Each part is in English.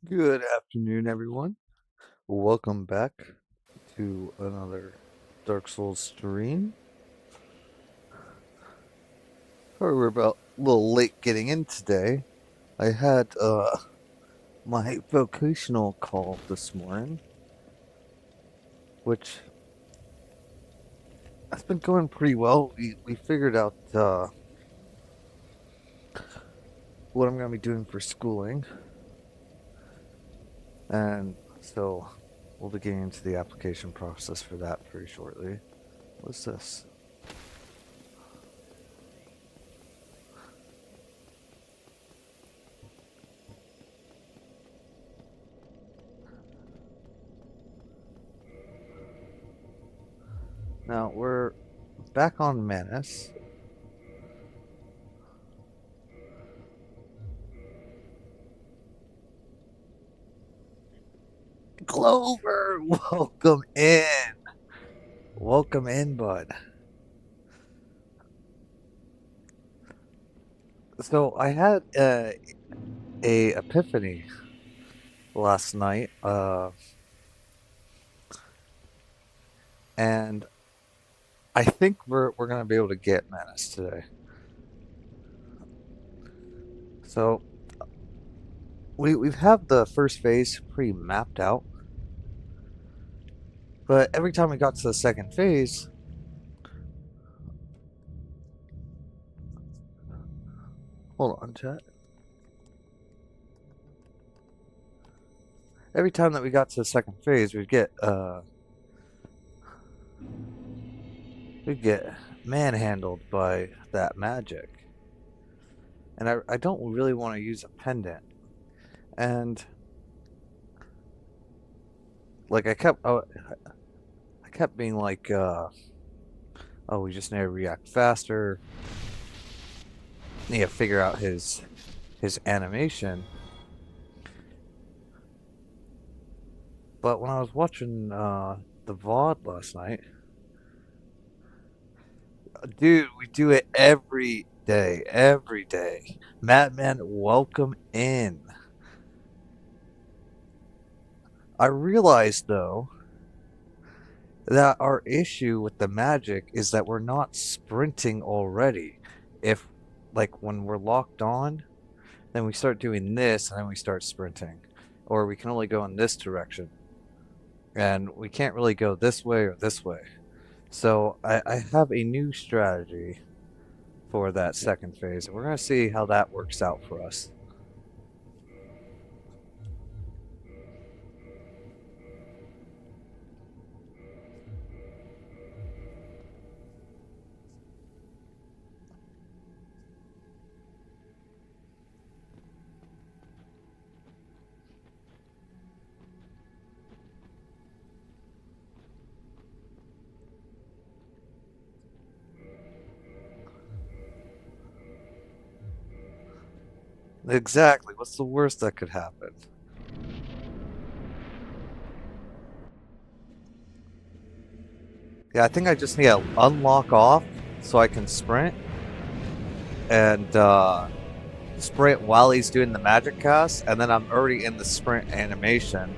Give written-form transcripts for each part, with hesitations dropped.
Good afternoon, everyone. Welcome back to another Dark Souls stream. Sorry we're about a little late getting in today. I had my vocational call this morning, which has been going pretty well. We figured out what I'm going to be doing for schooling, and so we'll be getting into the application process for that pretty shortly. What's this? Now we're back on Manus. Clover, welcome in. Welcome in, bud. So I had a epiphany last night, and I think we're gonna be able to get Manus today. So we've had the first phase pretty mapped out, but every time we got to the second phase, hold on, chat. Every time that we got to the second phase, we'd get manhandled by that magic, and I don't really want to use a pendant, and like I kept being like, oh, we just need to react faster. Need to figure out his animation. But when I was watching the VOD last night, dude, we do it every day, every day. Madman, welcome in. I realized though that our issue with the magic is that we're not sprinting already. If like when we're locked on, then we start doing this and then we start sprinting. Or we can only go in this direction. And we can't really go this way or this way. So I have a new strategy for that second phase, and we're going to see how that works out for us. Exactly. What's the worst that could happen? Yeah, I think I just need to unlock off so I can sprint and sprint while he's doing the magic cast, and then I'm already in the sprint animation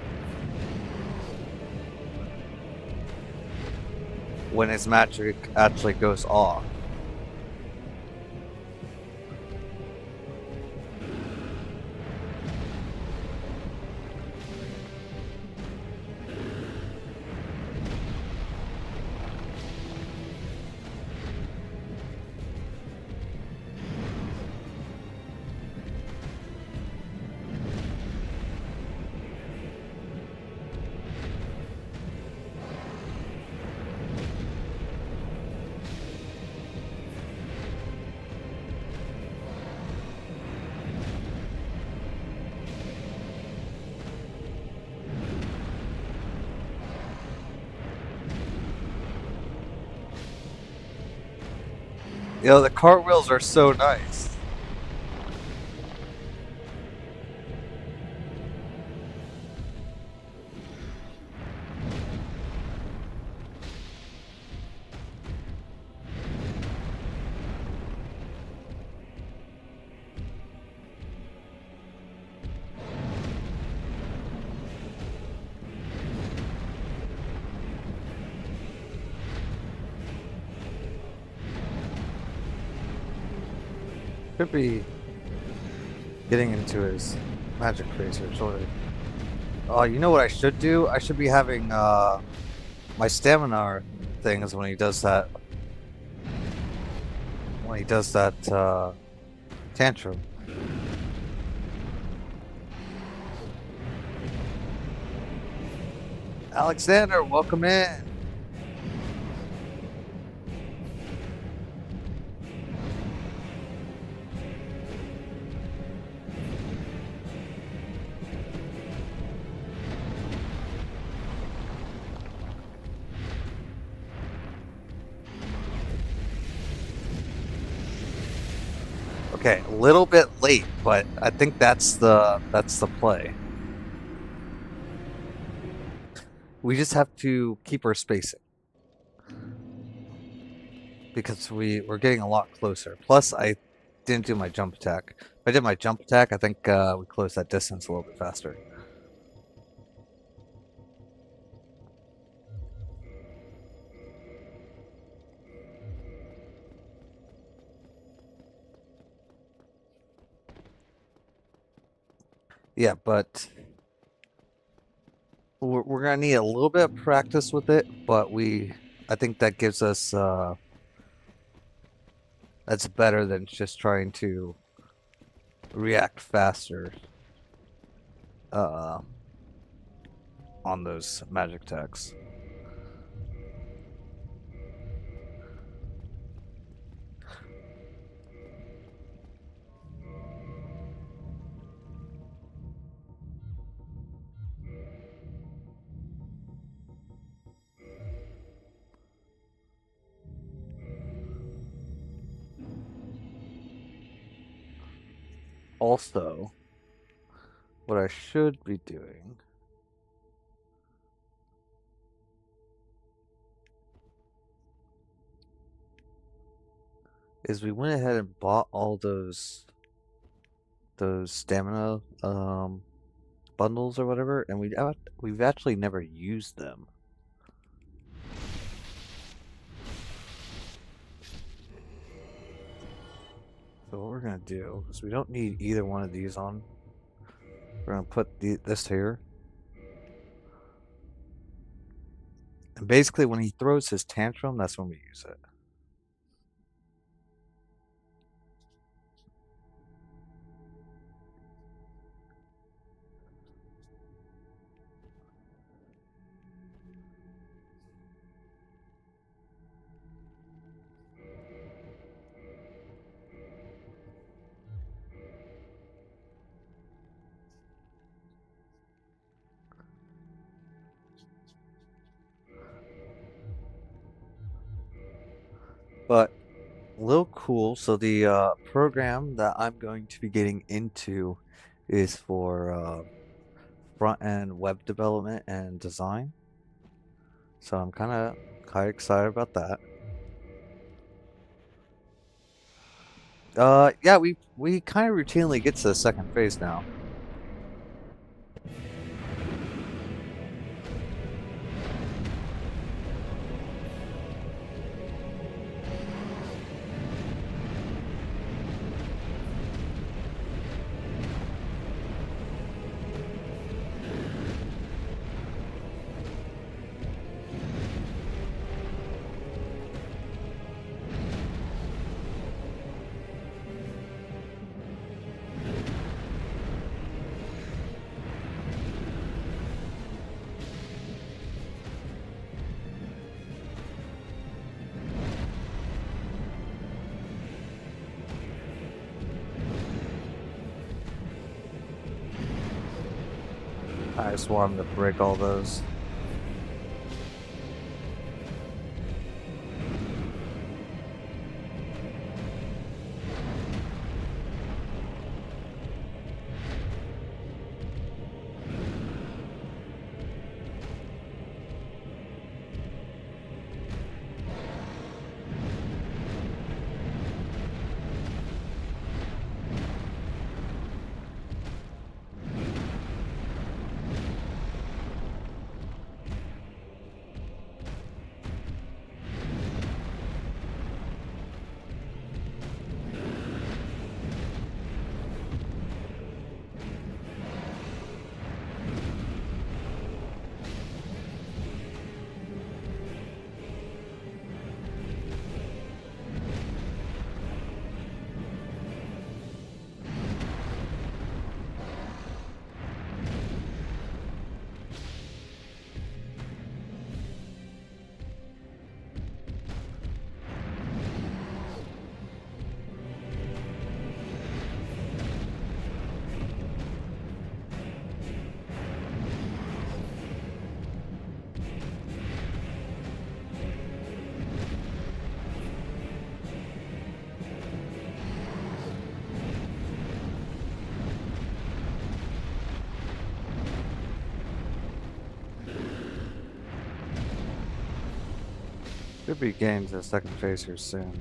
when his magic actually goes off. You know, the cartwheels are so nice. Should be getting into his magic phase here shortly. Oh, you know what I should do? I should be having my stamina thing is when he does that. When he does that tantrum. Alexander, welcome in. Okay, a little bit late, but I think that's the play. We just have to keep our spacing because we're getting a lot closer. Plus, I didn't do my jump attack. If I did my jump attack, I think we close that distance a little bit faster. Yeah, but we're gonna need a little bit of practice with it. But I think that gives us that's better than just trying to react faster uh, on those magic attacks. Also, what I should be doing is we went ahead and bought all those stamina bundles or whatever, and we've actually never used them. So what we're gonna do is we don't need either one of these on. We're gonna put this here. And basically when he throws his tantrum, that's when we use it. But a little cool. So the program that I'm going to be getting into is for front end web development and design. So I'm kind of excited about that. Yeah, we kind of routinely get to the second phase now. I just want him to break all those. Should be getting to the second phase here soon.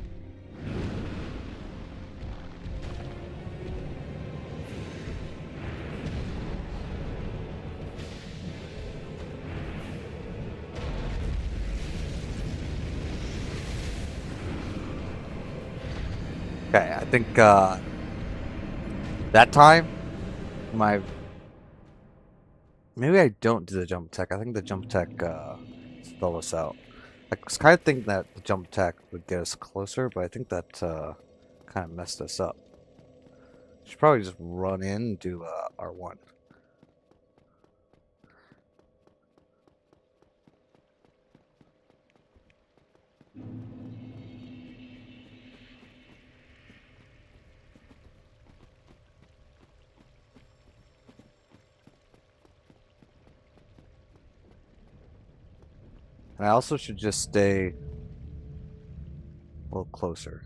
Okay, I think that time maybe I don't do the jump tech. I think the jump tech stall us out. I was kind of thinking that the jump tech would get us closer, but I think that kind of messed us up. Should probably just run in and do R1. And I also should just stay a little closer.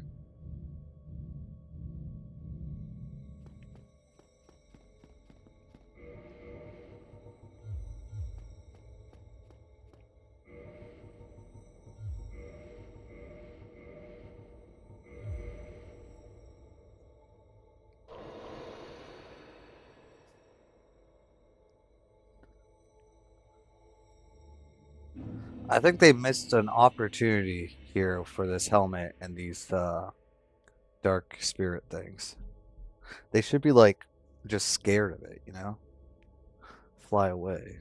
I think they missed an opportunity here for this helmet and these dark spirit things. They should be like just scared of it, you know? Fly away.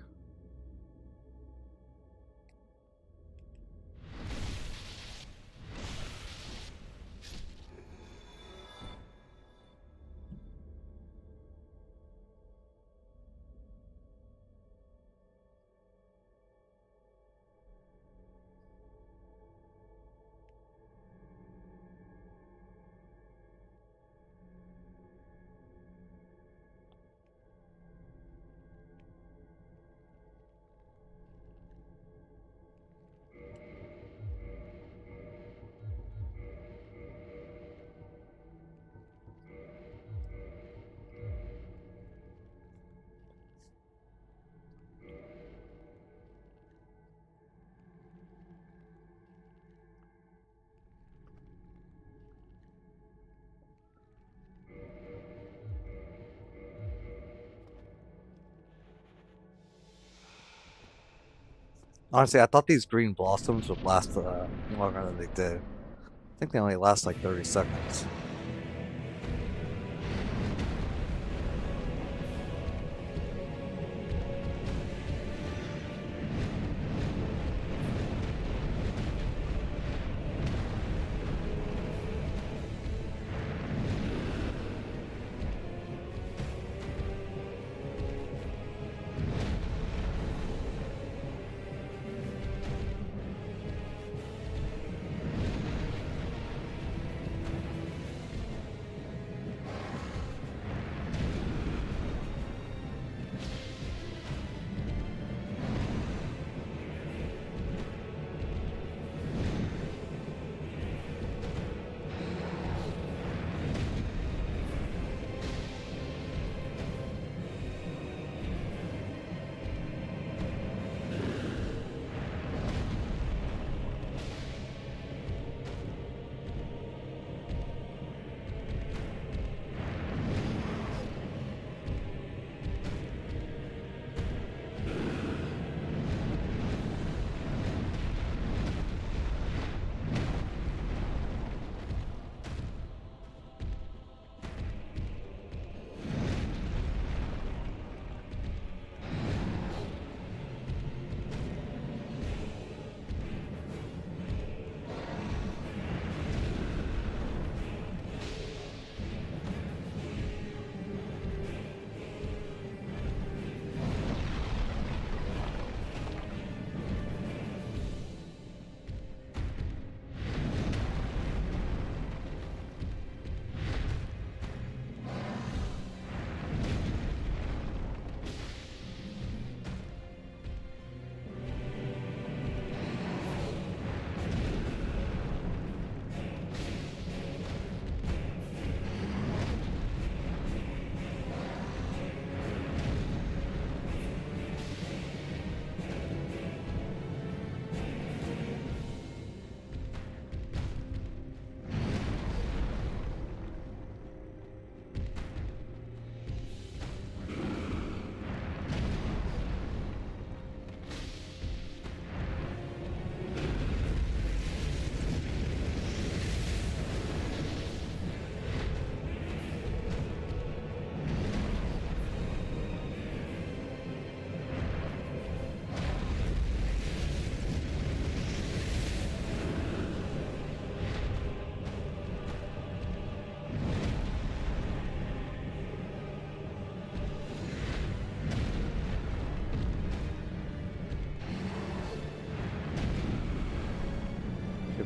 Honestly, I thought these green blossoms would last longer than they did. I think they only last like 30 seconds.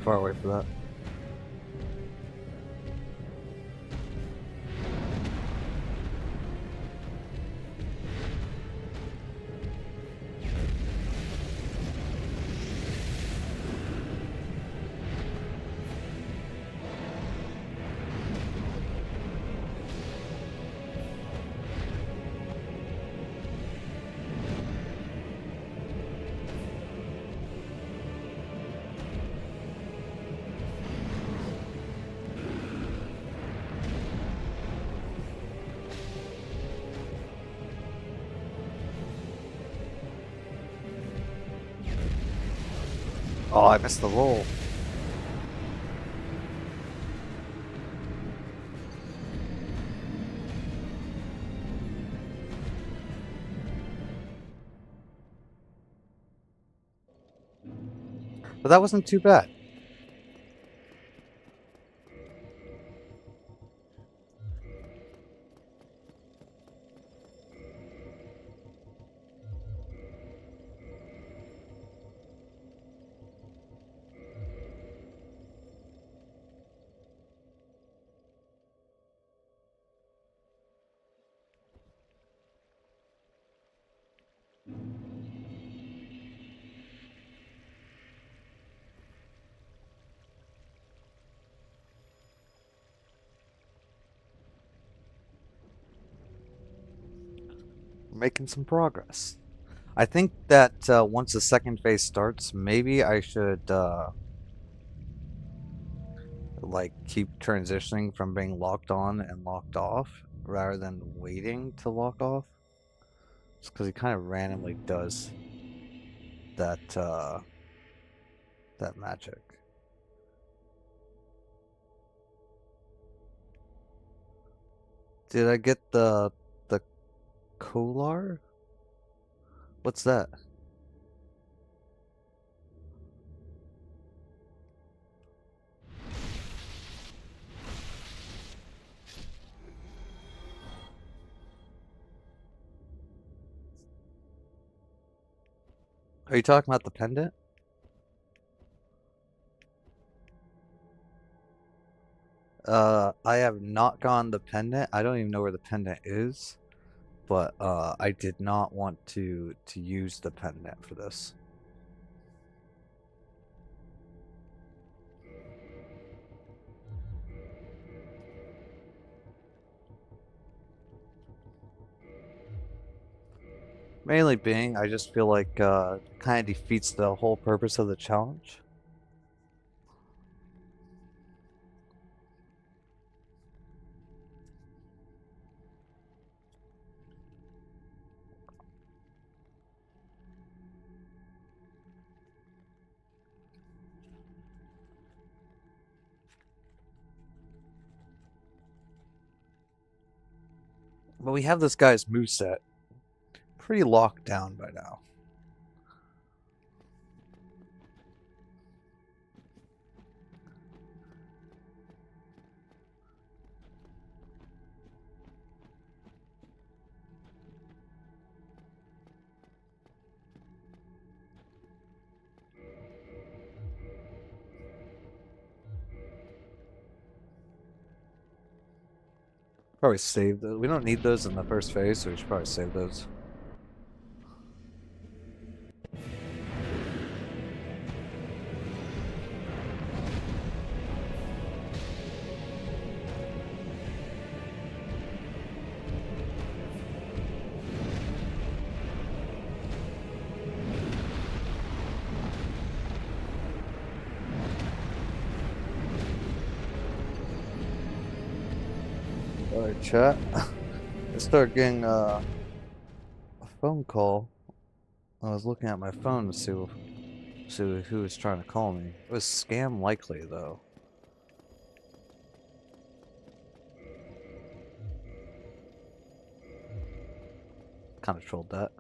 far away for that. Oh, I missed the roll. But that wasn't too bad. We're making some progress. I think that once the second phase starts, maybe I should like keep transitioning from being locked on and locked off rather than waiting to lock off. Just because he kind of randomly does that that magic. Did I get the Kolar? What's that? Are you talking about the pendant? I have not gotten the pendant. I don't even know where the pendant is, but I did not want to use the pendant for this. Mainly being, I just feel like kind of defeats the whole purpose of the challenge. But we have this guy's moveset pretty locked down by now. Probably save those. We don't need those in the first phase, so we should probably save those. Alright, chat. I started getting a phone call. I was looking at my phone to see who was trying to call me. It was scam likely, though. Kind of trolled that.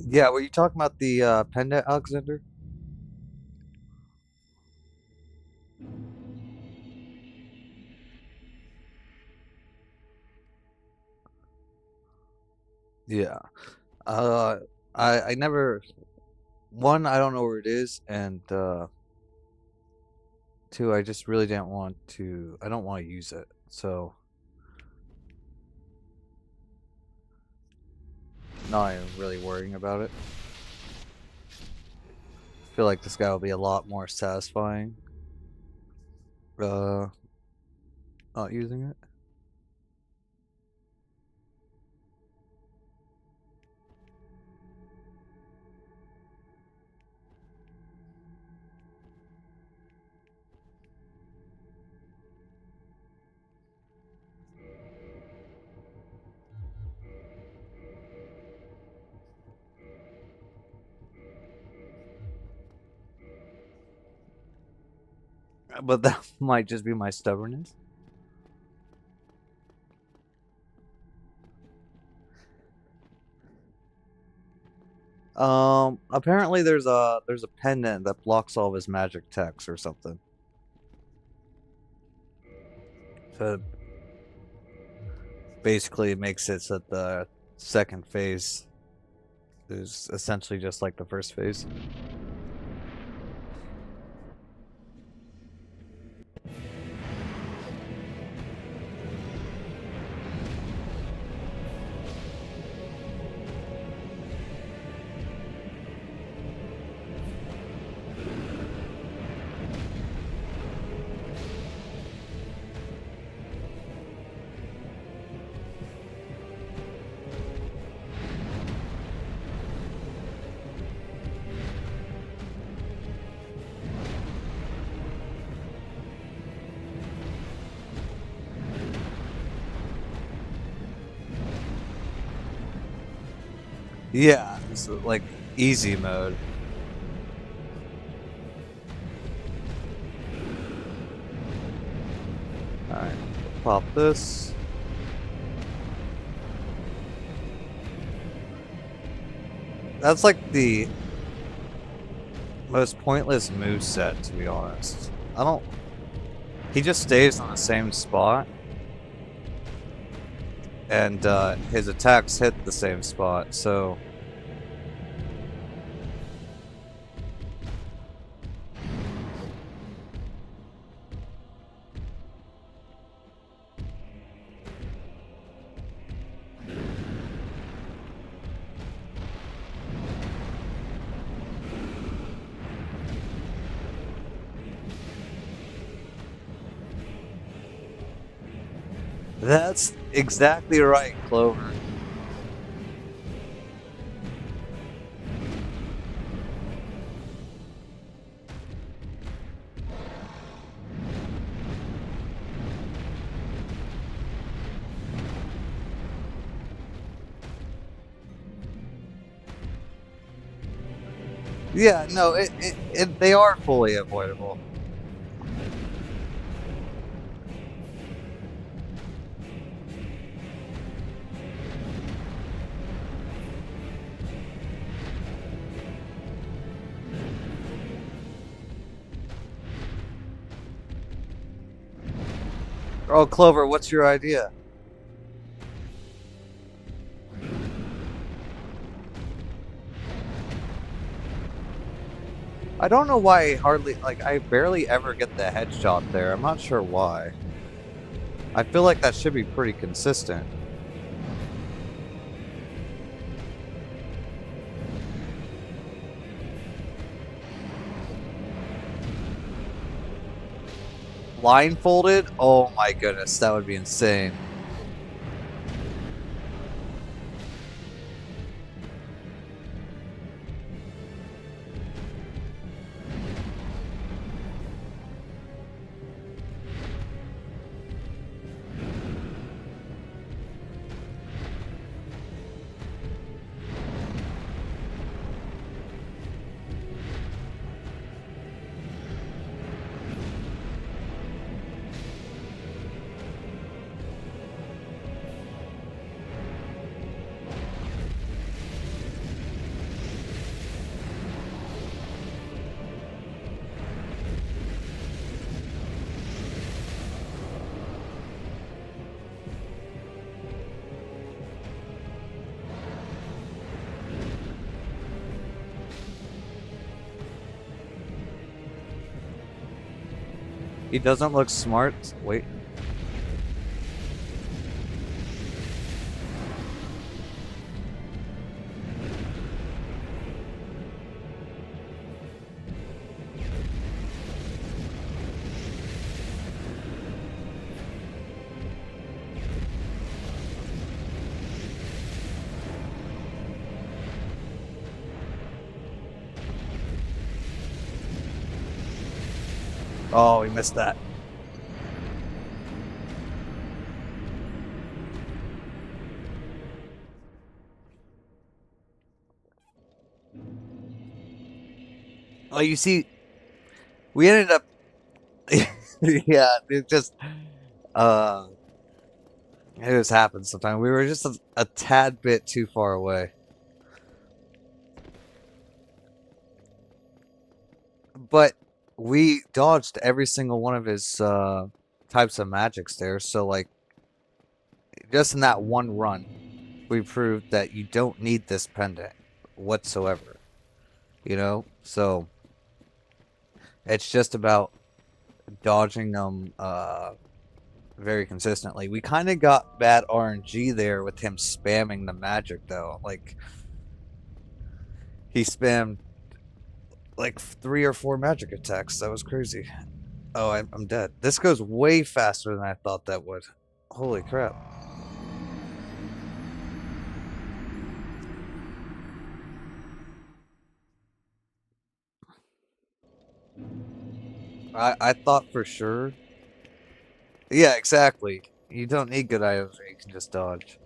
Yeah, were you talking about the pendant, Alexander? Yeah. Uh, I never one, I don't know where it is, and two, I just really didn't want to. I don't want to use it, so not even really worrying about it. I feel like this guy will be a lot more satisfying. Uh, not using it. But that might just be my stubbornness. Apparently there's a pendant that blocks all of his magic text or something. So basically, it makes it so that the second phase is essentially just like the first phase. Yeah, it's like easy mode. All right, pop this. That's like the most pointless move set, to be honest. I don't. He just stays on the same spot, and his attacks hit the same spot. So that's exactly right, Clover. Yeah, no, they are fully avoidable. Oh, Clover, what's your idea? I don't know why I barely ever get the headshot there. I'm not sure why. I feel like that should be pretty consistent. Blindfolded? Oh my goodness, that would be insane. He doesn't look smart. Wait. Oh, we missed that. Oh, you see, we ended up. Yeah, it just. Uh, it just happens sometimes. We were just a tad bit too far away. But we dodged every single one of his types of magics there. So, like, just in that one run, we proved that you don't need this pendant whatsoever. You know? So, it's just about dodging them very consistently. We kind of got bad RNG there with him spamming the magic, though. Like, he spammed like 3 or 4 magic attacks. That was crazy. Oh, I'm dead. This goes way faster than I thought that would. Holy crap. I thought for sure. Yeah, exactly. You don't need good items where you can just dodge.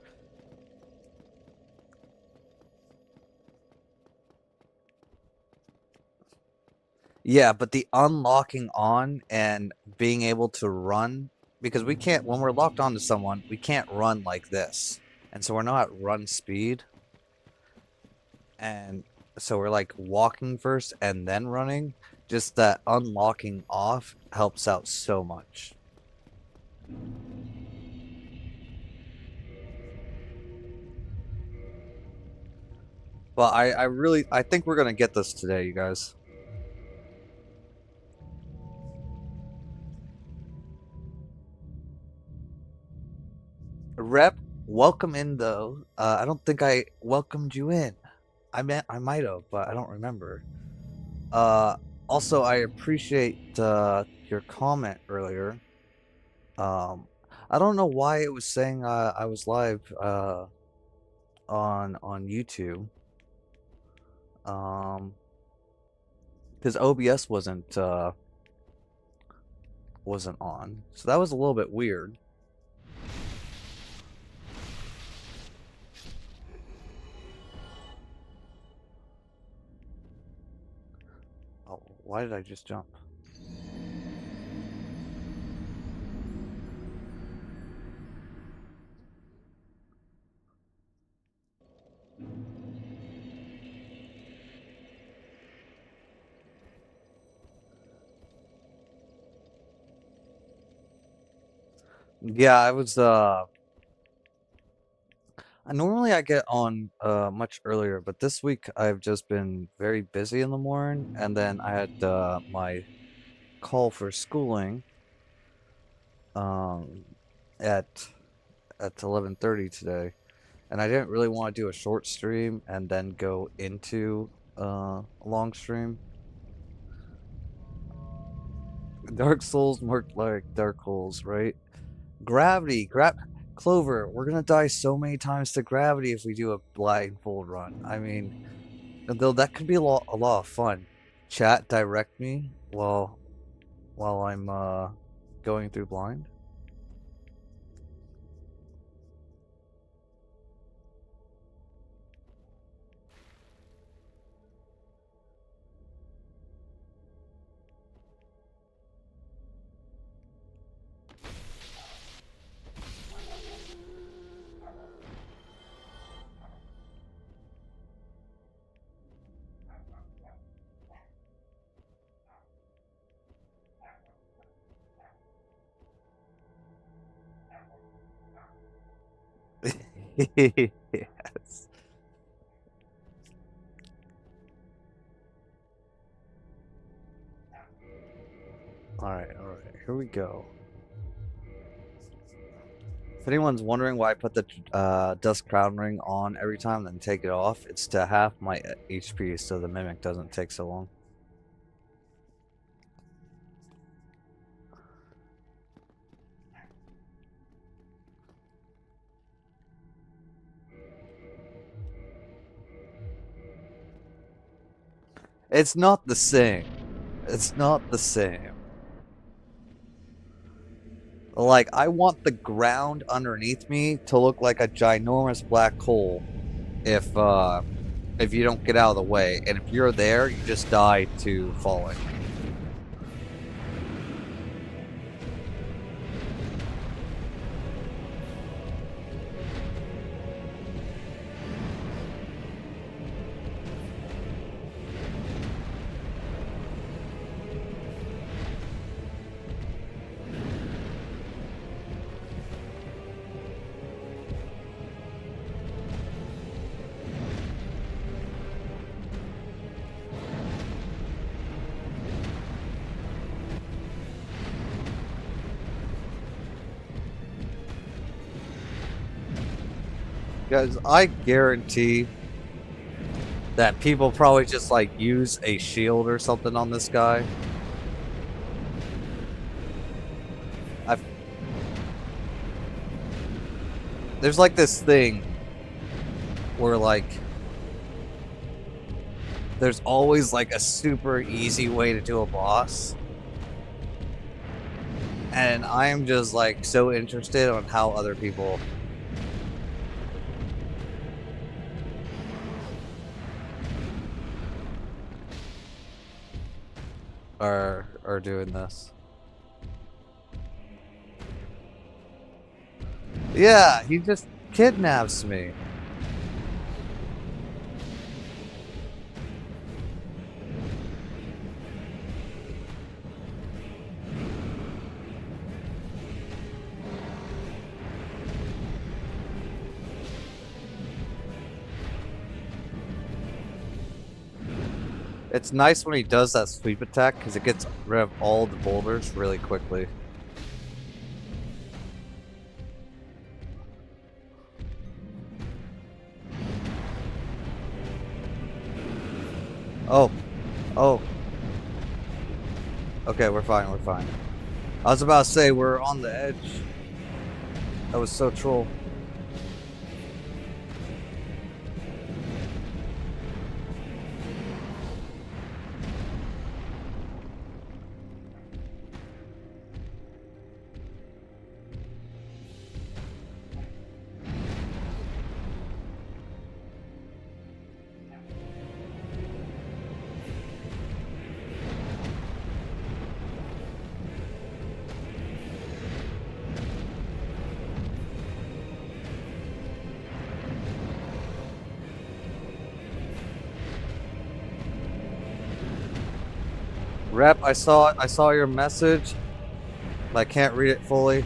Yeah, but the unlocking on and being able to run, because we can't, when we're locked onto someone, we can't run like this. And so we're not at run speed. And so we're like walking first and then running. Just that unlocking off helps out so much. Well, I think we're gonna get this today, you guys. Rep, welcome in though. I don't think I welcomed you in. I might have, but I don't remember. Uh, Also, I appreciate your comment earlier. Um, I don't know why it was saying I was live on YouTube. Um, because OBS wasn't on, so that was a little bit weird. Oh, why did I just jump? Yeah, I was normally I get on much earlier, but this week I've just been very busy in the morning, and then I had my call for schooling um at 11:30 today, and I didn't really want to do a short stream and then go into a long stream. Dark Souls more like Dark Souls, right? Clover. We're gonna die so many times to gravity if we do a blindfold run. I mean, though that could be a lot of fun. Chat direct me while I'm going through blind. Yes. All right, all right. here we go. If anyone's wondering why I put the Dust Crown Ring on every time, then take it off, it's to half my HP so the Mimic doesn't take so long. It's not the same. It's not the same. Like, I want the ground underneath me to look like a ginormous black hole if you don't get out of the way. And if you're there, you just die to falling. Guys, I guarantee that people probably just like use a shield or something on this guy. There's like this thing where like there's always like a super easy way to do a boss. And I am just like so interested on how other people are doing this. Yeah, he just kidnaps me. It's nice when he does that sweep attack because it gets rid of all the boulders really quickly. Oh. Oh. Okay, we're fine, we're fine. I was about to say, we're on the edge. That was so troll. Rep, I saw your message. But I can't read it fully.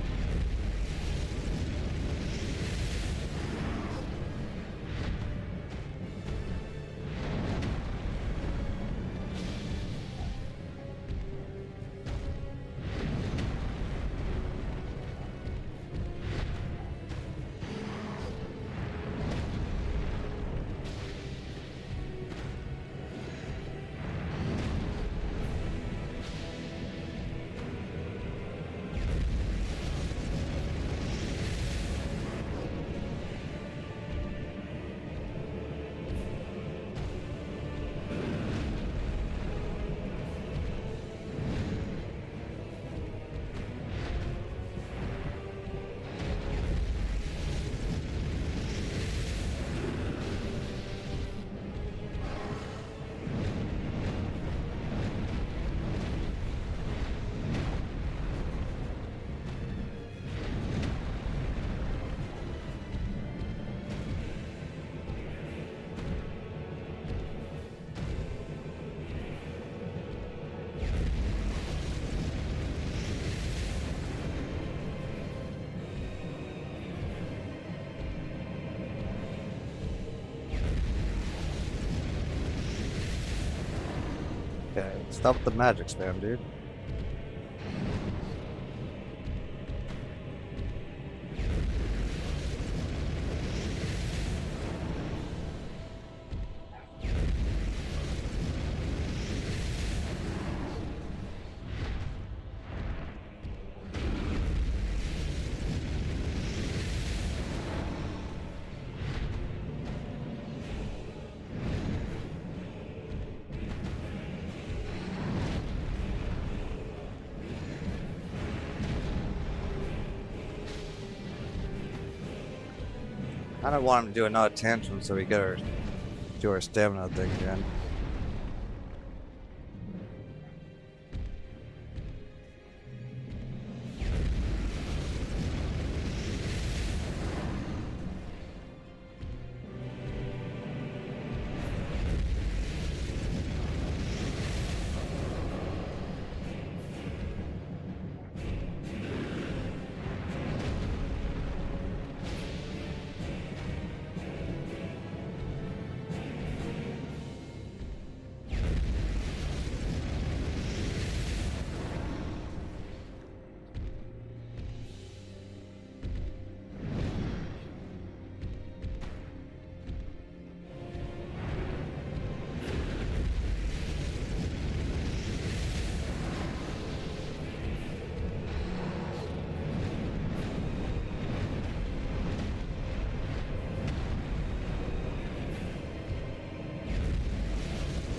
Okay, stop the magic spam, dude. I don't want him to do another tantrum so we get our do our stamina thing again.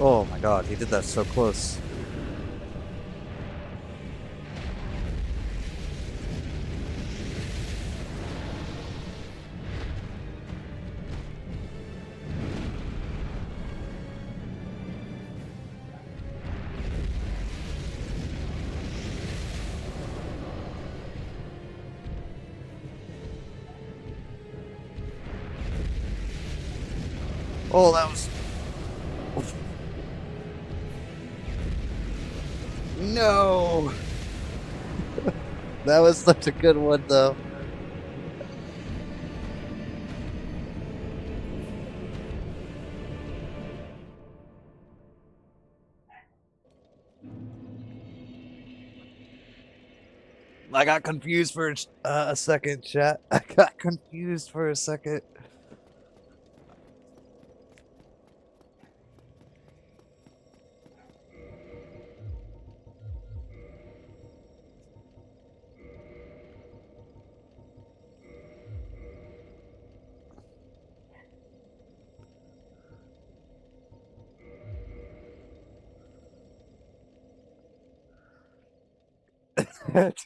Oh my god, he did that so close. Oh, that was... No! That was such a good one, though. I got confused for a second, chat. I got confused for a second.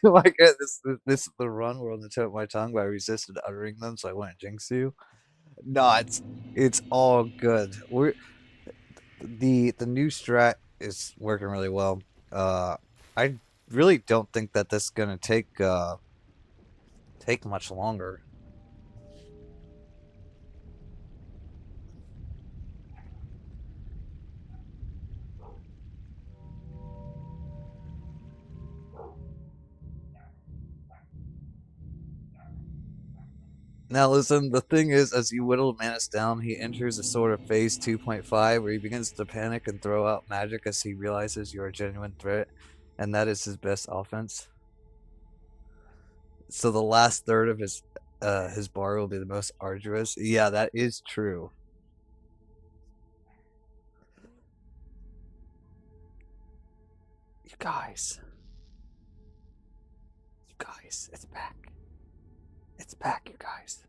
Do I get this? This is the run where on the tip of my tongue, but I resisted uttering them, so I wouldn't jinx you. No, it's all good. We're the new strat is working really well. I really don't think that this is gonna take much longer. Now listen, the thing is, as you whittle Manus down, he enters a sort of phase 2.5 where he begins to panic and throw out magic as he realizes you're a genuine threat, and that is his best offense. So the last third of his bar will be the most arduous. Yeah, that is true. You guys, it's back. It's back, you guys.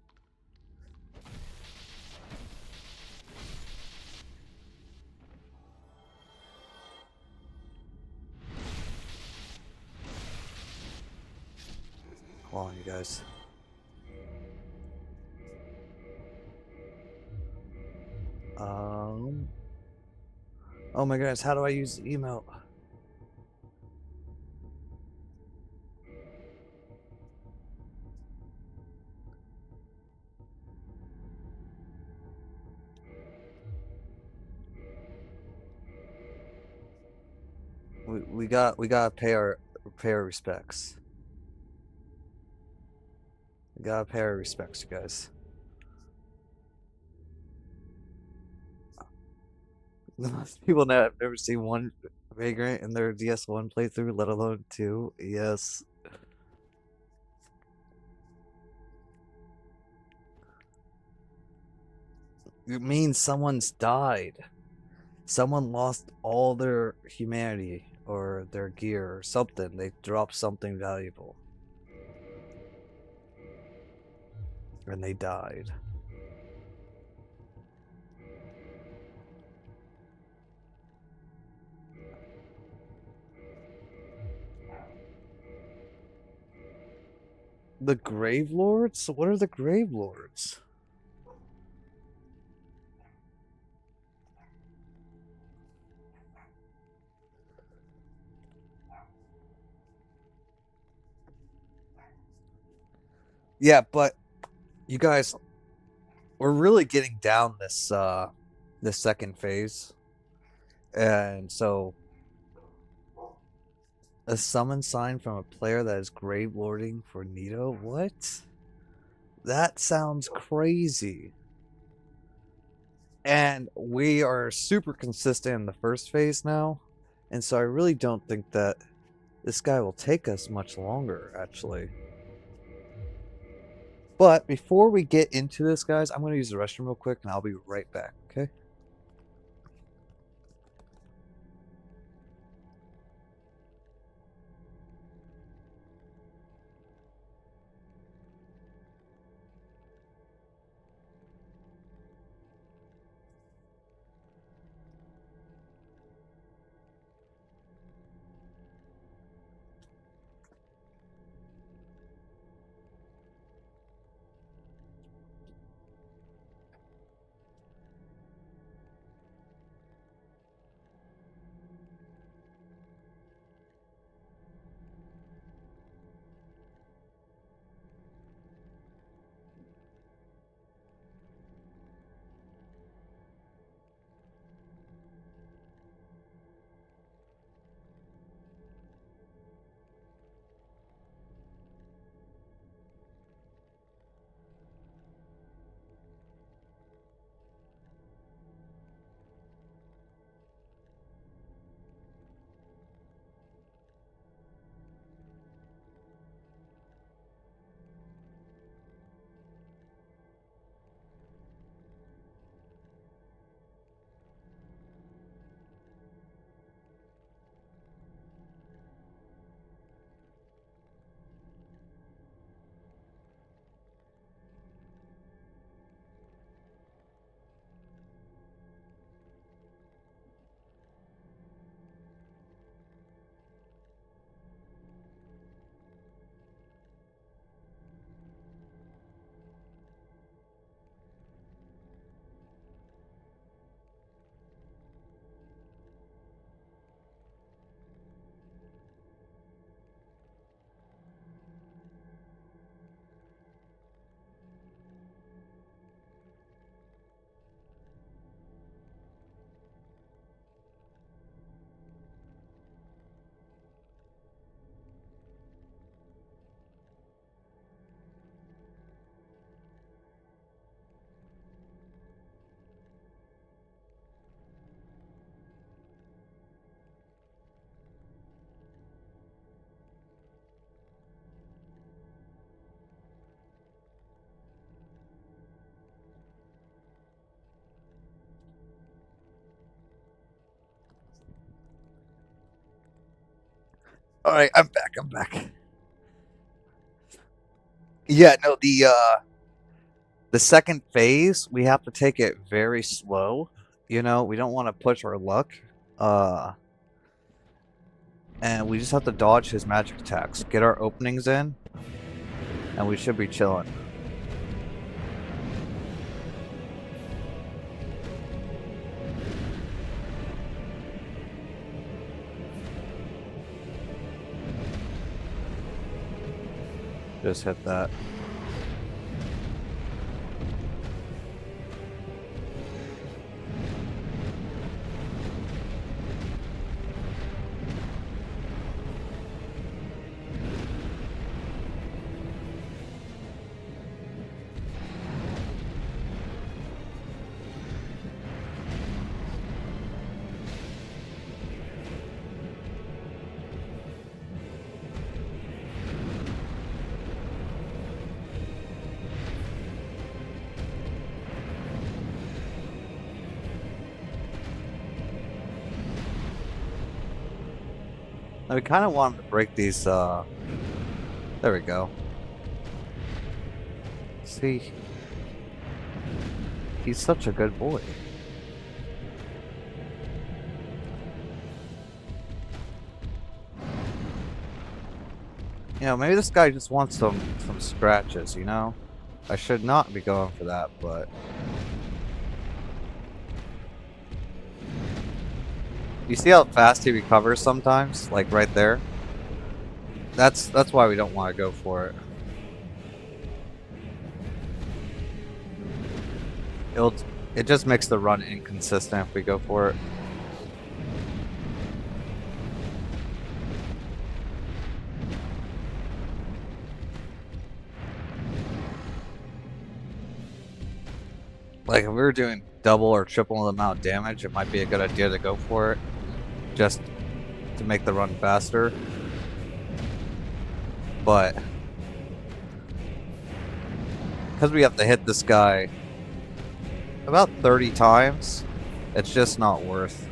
Hold on, you guys. Um. Oh my goodness, how do I use the email? We gotta pay our respects. We gotta pay our respects, you guys. Most people now have never seen one Vagrant in their DS1 playthrough, let alone two. Yes. It means someone's died. Someone lost all their humanity or their gear or something. They dropped something valuable. And they died. The Grave Lords? What are the Grave Lords? Yeah, but you guys, we're really getting down this second phase. And so a summon sign from a player that is grave lording for Nito? What? That sounds crazy. And we are super consistent in the first phase now. And so I really don't think that this guy will take us much longer, actually. But before we get into this, guys, I'm going to use the restroom real quick and I'll be right back, okay? All right, I'm back. I'm back. Yeah, no, the second phase, we have to take it very slow. You know, we don't want to push our luck. Uh and we just have to dodge his magic attacks, get our openings in, and we should be chilling. Just hit that. Now we kind of want him to break these. There we go. See, he's such a good boy. You know, maybe this guy just wants some scratches. You know, I should not be going for that, but you see how fast he recovers sometimes, like right there. That's why we don't want to go for it. it'll it just makes the run inconsistent if we go for it. Like if we were doing double or triple the amount of damage, it might be a good idea to go for it, just to make the run faster. But because we have to hit this guy about 30 times, it's just not worth.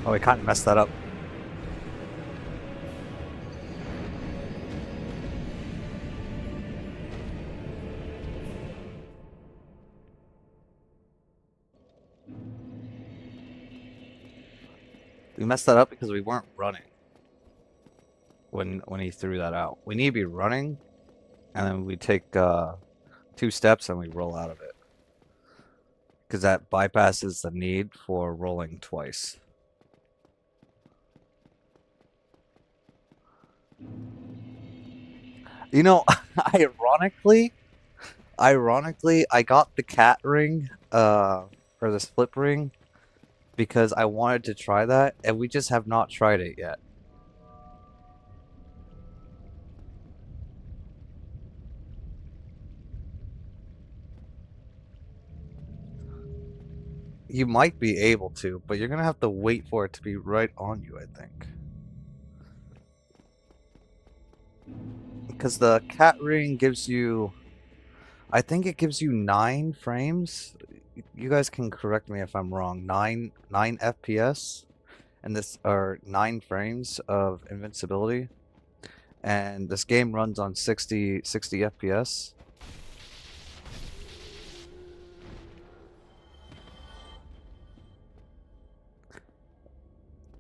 Oh, we kind of messed that up. We messed that up because we weren't running when he threw that out. We need to be running, and then we take 2 steps and we roll out of it. Because that bypasses the need for rolling twice. You know, ironically, I got the cat ring, or the split ring, because I wanted to try that, and we just have not tried it yet. You might be able to, but you're gonna have to wait for it to be right on you, I think. Because the cat ring gives you, I think it gives you 9 frames. You guys can correct me if I'm wrong. 9 FPS, and this are 9 frames of invincibility, and this game runs on 60 FPS.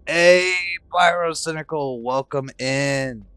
Hey, Pyrocynical, welcome in.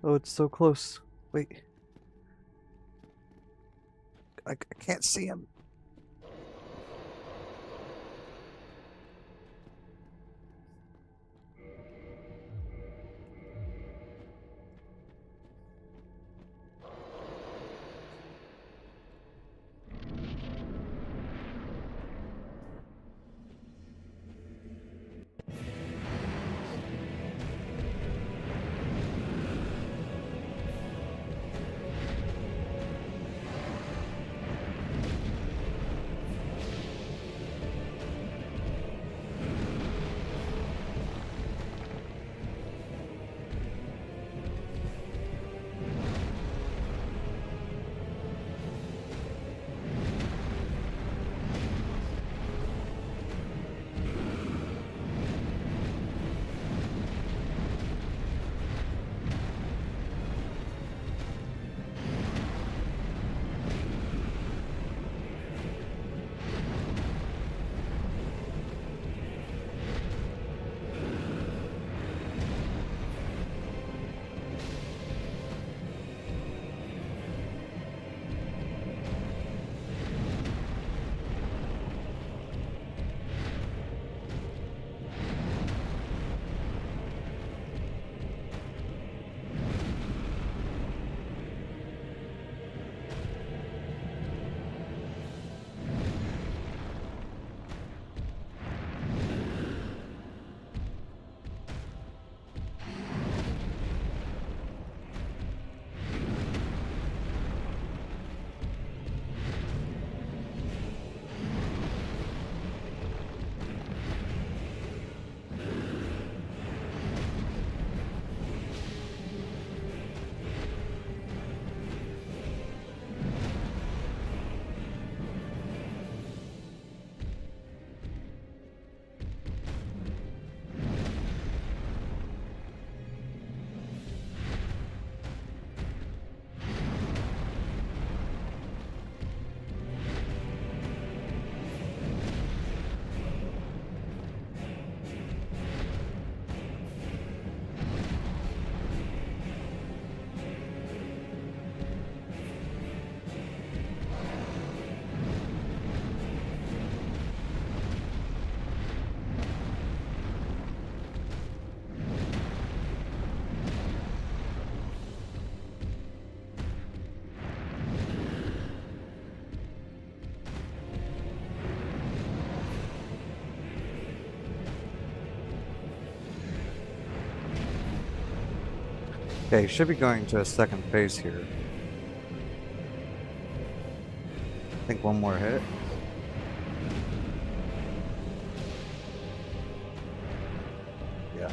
Oh, it's so close. Wait. I can't see him. Okay, should be going to a second phase here. I think one more hit. Yeah.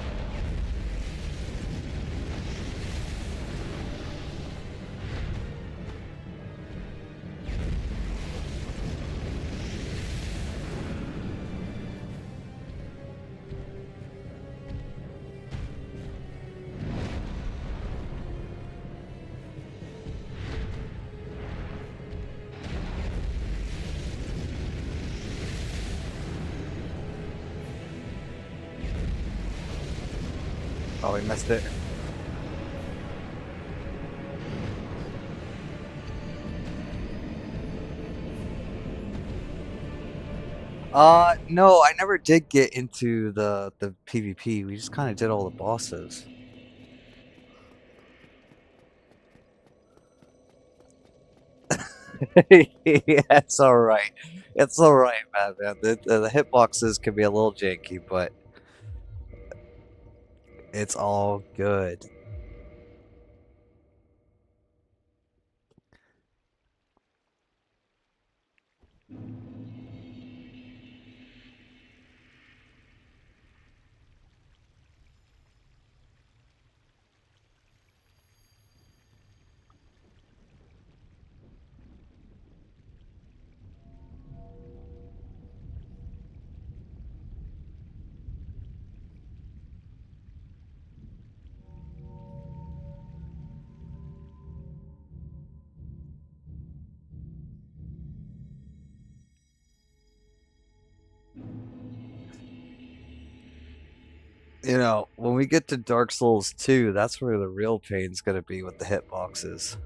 Oh, we missed it. No, I never did get into the PvP. We just kind of did all the bosses. Yeah, it's all right. It's all right, man. The hitboxes can be a little janky, but it's all good. You know, when we get to Dark Souls 2, that's where the real pain's gonna be with the hitboxes.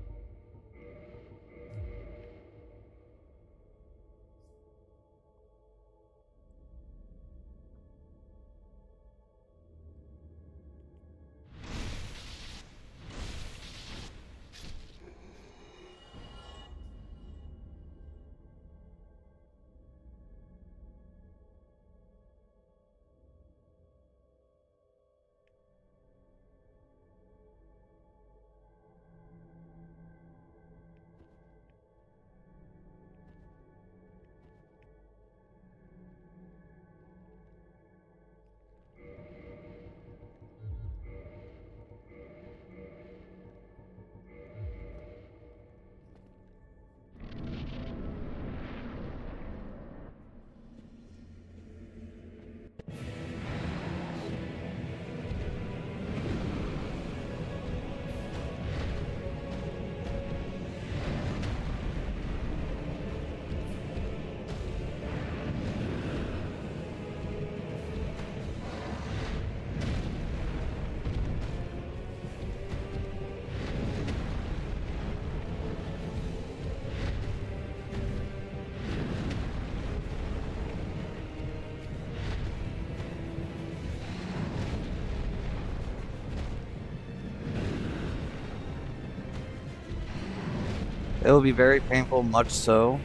It will be very painful, much so,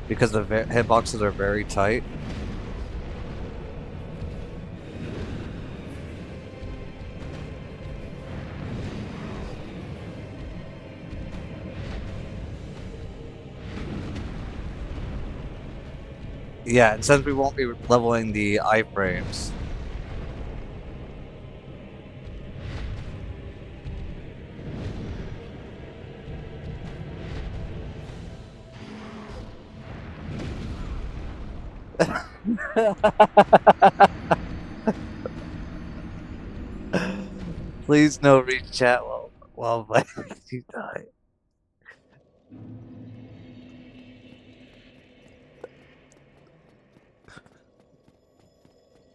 because the hitboxes are very tight. Yeah, and since we won't be leveling the iframes, please no read chat while you die.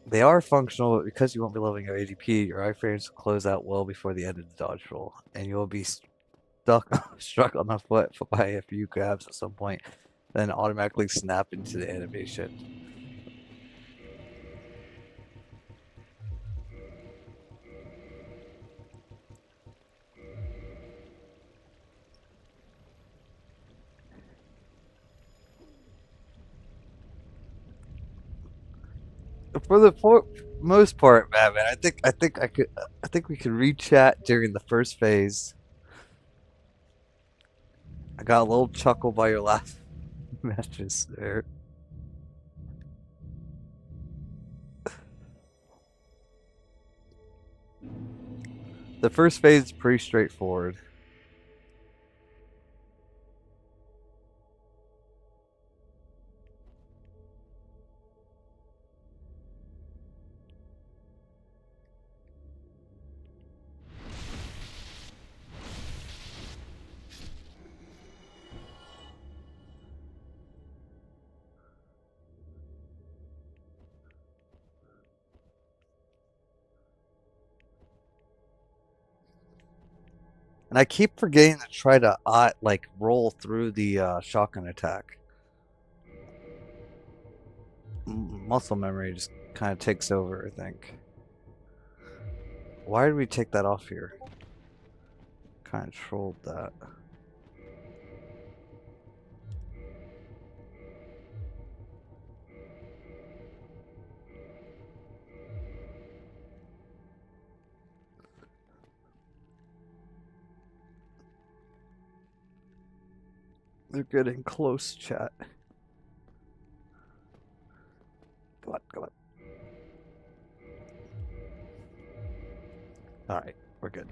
They are functional, but because you won't be leveling your ADP, your iframes will close out well before the end of the dodge roll, and you'll be stuck struck on the foot by a few grabs at some point, then automatically snap into the animation. For the most part, Madman. I think we could re-chat during the first phase. I got a little chuckle by your last messages there. The first phase is pretty straightforward. And I keep forgetting to try to like roll through the shotgun attack. Muscle memory just kind of takes over, I think. Why did we take that off here? Kind of trolled that. They're getting close, chat. Come on, come on. Alright, we're good.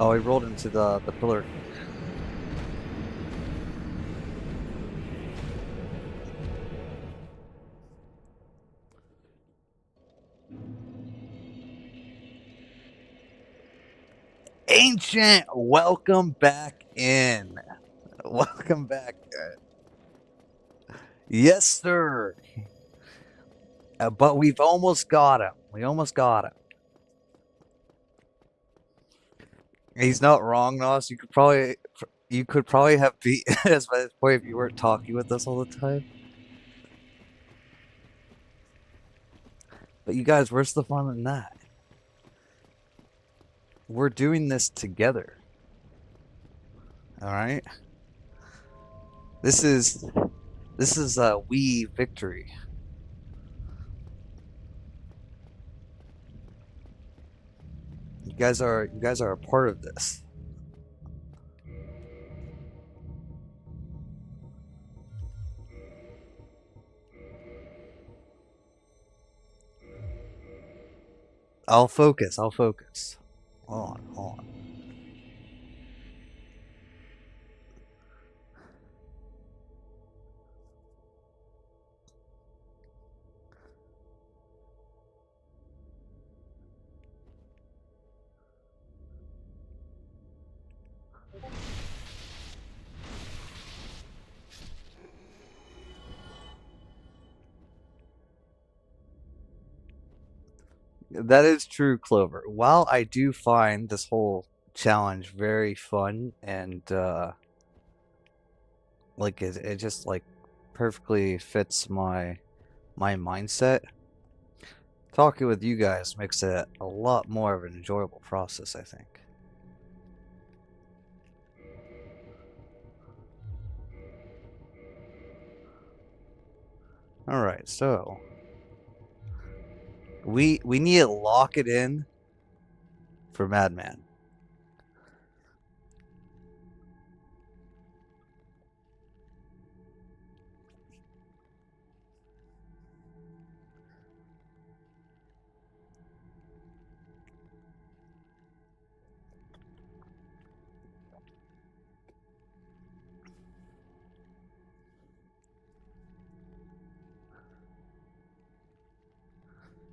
Oh, he rolled into the pillar. Ancient, welcome back in. Welcome back. Yes, sir. But we've almost got him. We almost got him. He's not wrong, Nos. You could probably have beaten us by this point if you weren't talking with us all the time. But you guys, where's the fun in that? We're doing this together. All right. This is a we victory. You guys are a part of this. I'll focus. I'll focus. Hold on. Hold on. That is true, Clover. While I do find this whole challenge very fun and like it just like perfectly fits my mindset, talking with you guys makes it a lot more of an enjoyable process, I think. All right, so we need to lock it in for Madman.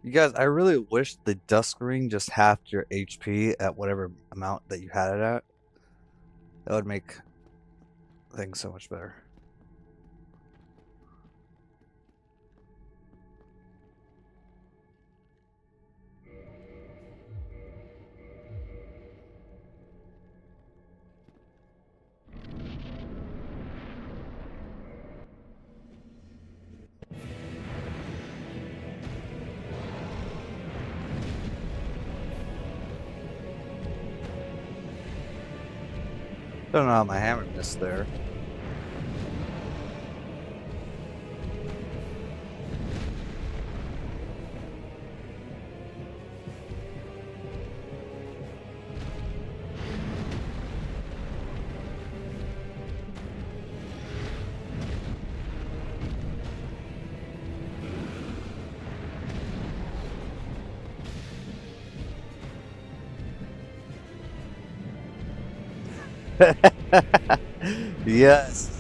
You guys, I really wish the Dusk Ring just halved your HP at whatever amount that you had it at. That would make things so much better. Don't know how my hammer missed there. Yes.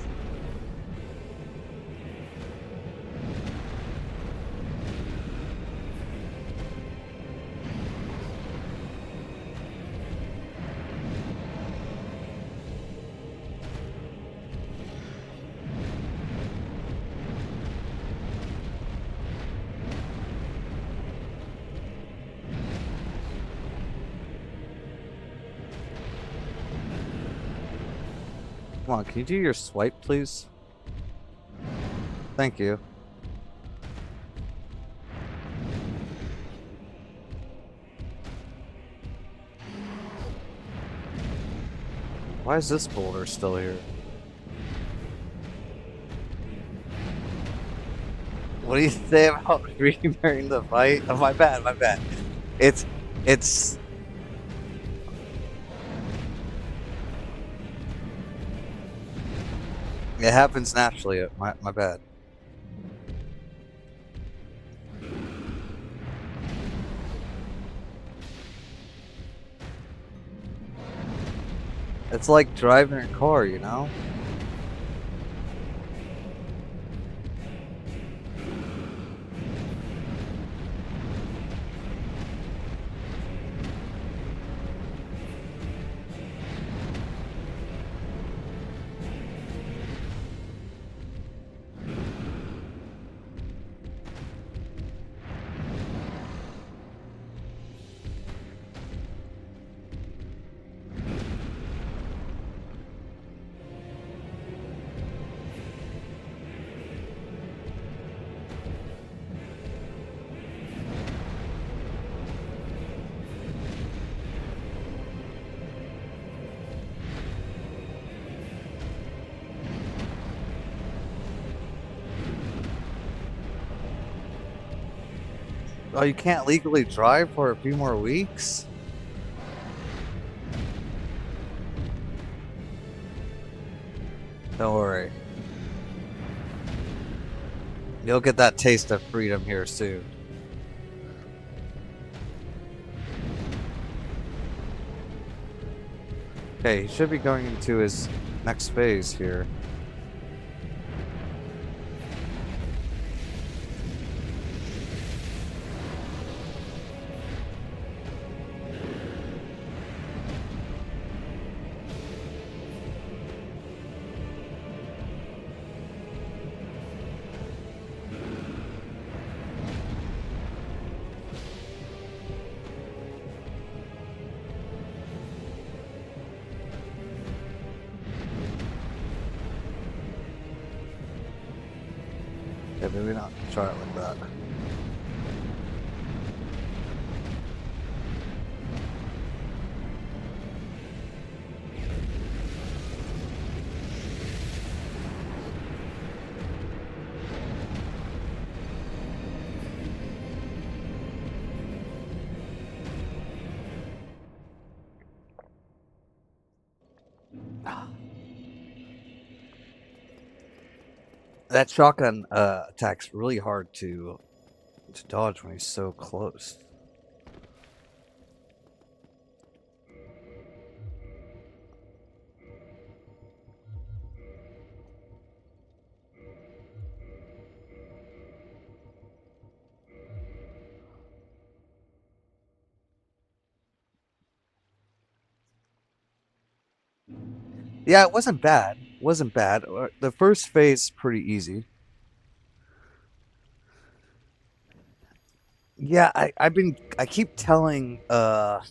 Come on, can you do your swipe, please? Thank you. Why is this boulder still here? What do you say about remembering the fight? Oh, my bad, my bad. It's, it's, it happens naturally. My bad. It's like driving a car, you know? Oh, you can't legally drive for a few more weeks? Don't worry. You'll get that taste of freedom here soon. Okay, he should be going into his next phase here. Yeah, maybe not try it like that. That shotgun attack's really hard to dodge when he's so close. Yeah, it wasn't bad. Wasn't bad. The first phase is pretty easy. Yeah, I keep telling like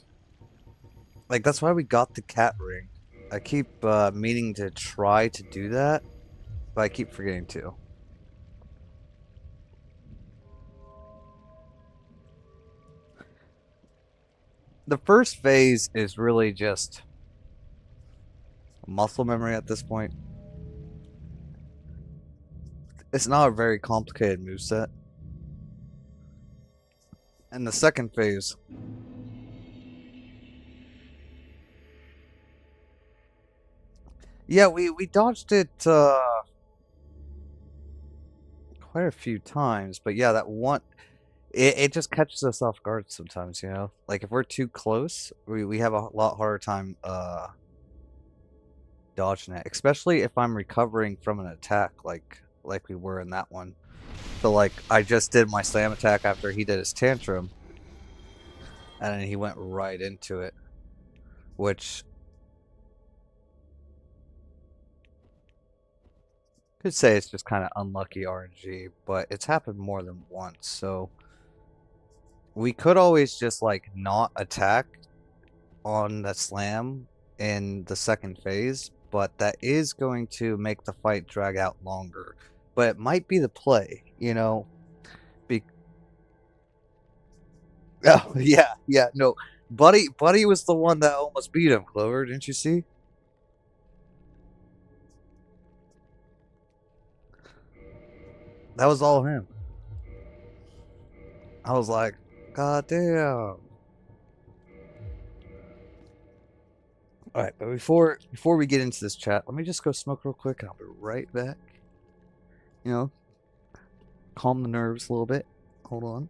that's why we got the cat ring. I keep meaning to try to do that, but I keep forgetting to. The first phase is really just muscle memory at this point. It's not a very complicated moveset. And the second phase, yeah, we dodged it quite a few times, but yeah, that one it just catches us off guard sometimes, you know? Like if we're too close, we have a lot harder time dodging it, especially if I'm recovering from an attack like we were in that one. So like I just did my slam attack after he did his tantrum, and then he went right into it, which could say it's just kind of unlucky RNG, but it's happened more than once. So we could always just like not attack on the slam in the second phase, but that is going to make the fight drag out longer. But it might be the play, you know. Be Oh yeah, yeah, no. Buddy was the one that almost beat him, Clover, didn't you see? That was all him. I was like, God damn. Alright, but before we get into this chat, let me just go smoke real quick and I'll be right back. You know, calm the nerves a little bit. Hold on.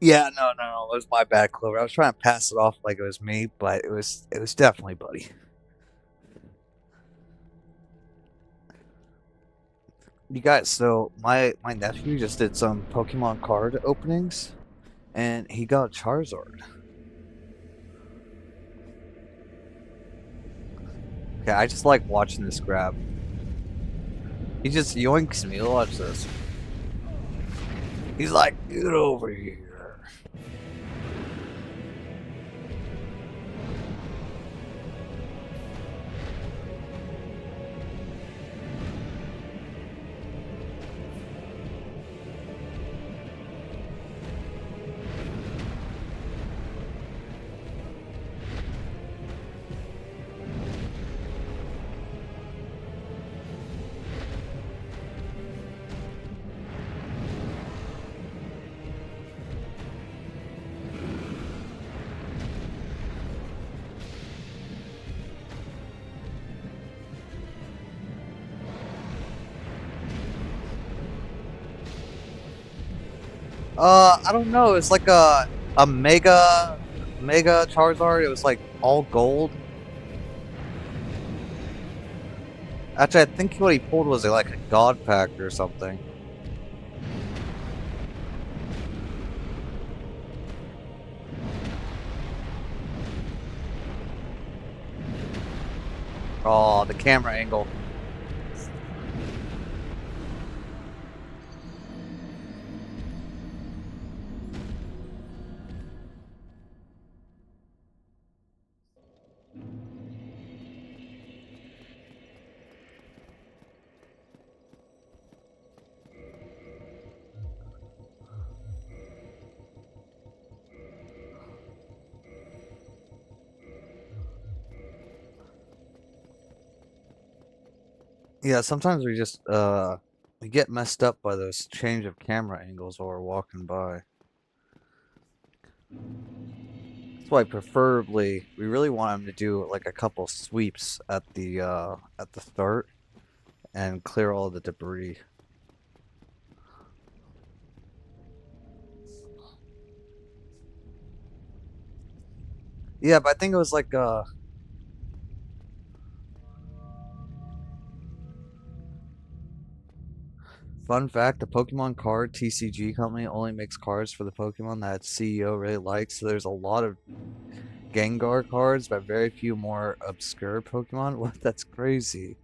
Yeah, no, it was my bad, Clover. I was trying to pass it off like it was me, but it was definitely Buddy. You guys, so my nephew just did some Pokemon card openings, and he got Charizard. Okay, I just like watching this grab. He just yoinks me. Watch this. He's like, get over here. I don't know. It's like a mega Charizard. It was like all gold. Actually, I think what he pulled was like a God Pack or something. Oh, the camera angle. Yeah, sometimes we just we get messed up by those change of camera angles while we're walking by. That's why preferably we really want him to do like a couple sweeps at the start and clear all the debris. Yeah, but I think it was like fun fact, the Pokemon card TCG company only makes cards for the Pokemon that its CEO really likes. So there's a lot of Gengar cards, but very few more obscure Pokemon. What? That's crazy.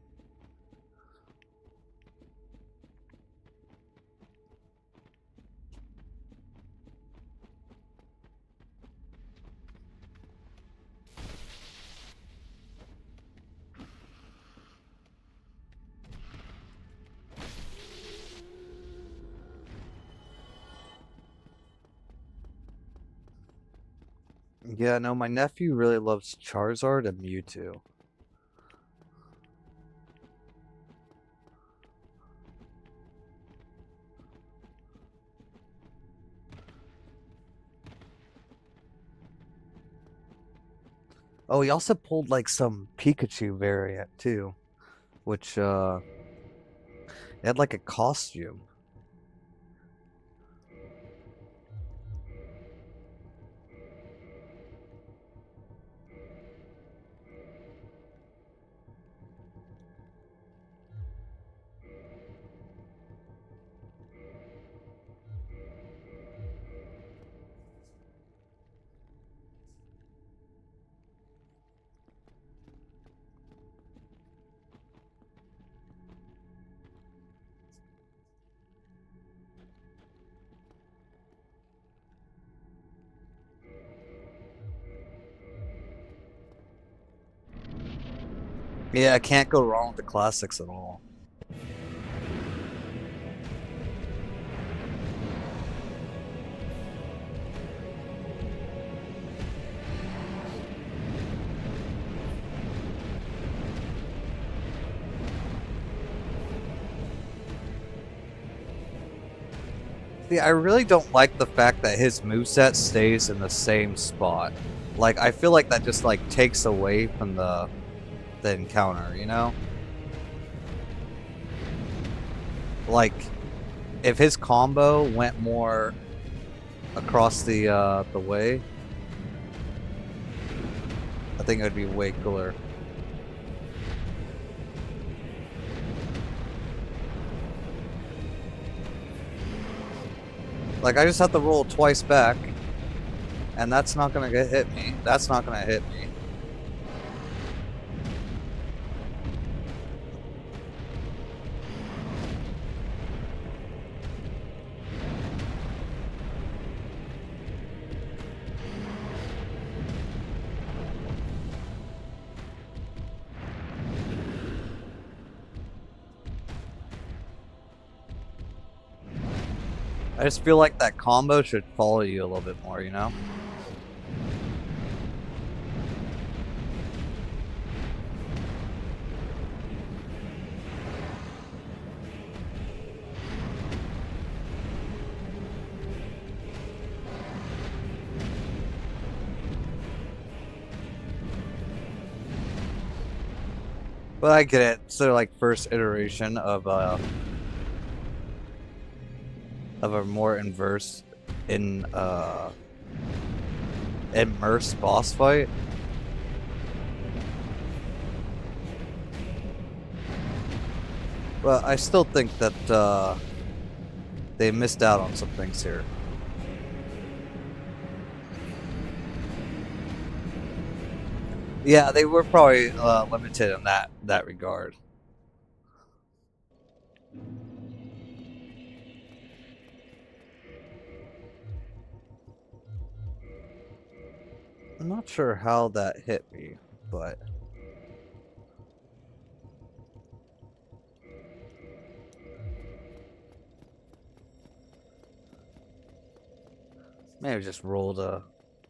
Yeah, no, my nephew really loves Charizard and Mewtwo. Oh, he also pulled like some Pikachu variant too, which it had like a costume. Yeah, I can't go wrong with the classics at all. See, I really don't like the fact that his moveset stays in the same spot. Like, I feel like that just like takes away from the encounter, you know? Like, if his combo went more across the way, I think it would be way cooler. Like, I just have to roll twice back, and that's not gonna get hit me. That's not gonna hit me. I just feel like that combo should follow you a little bit more, you know? But I get it. So like first iteration of a more inverse in immerse boss fight. But I still think that they missed out on some things here. Yeah, they were probably limited in that regard. I'm not sure how that hit me, but maybe I just rolled a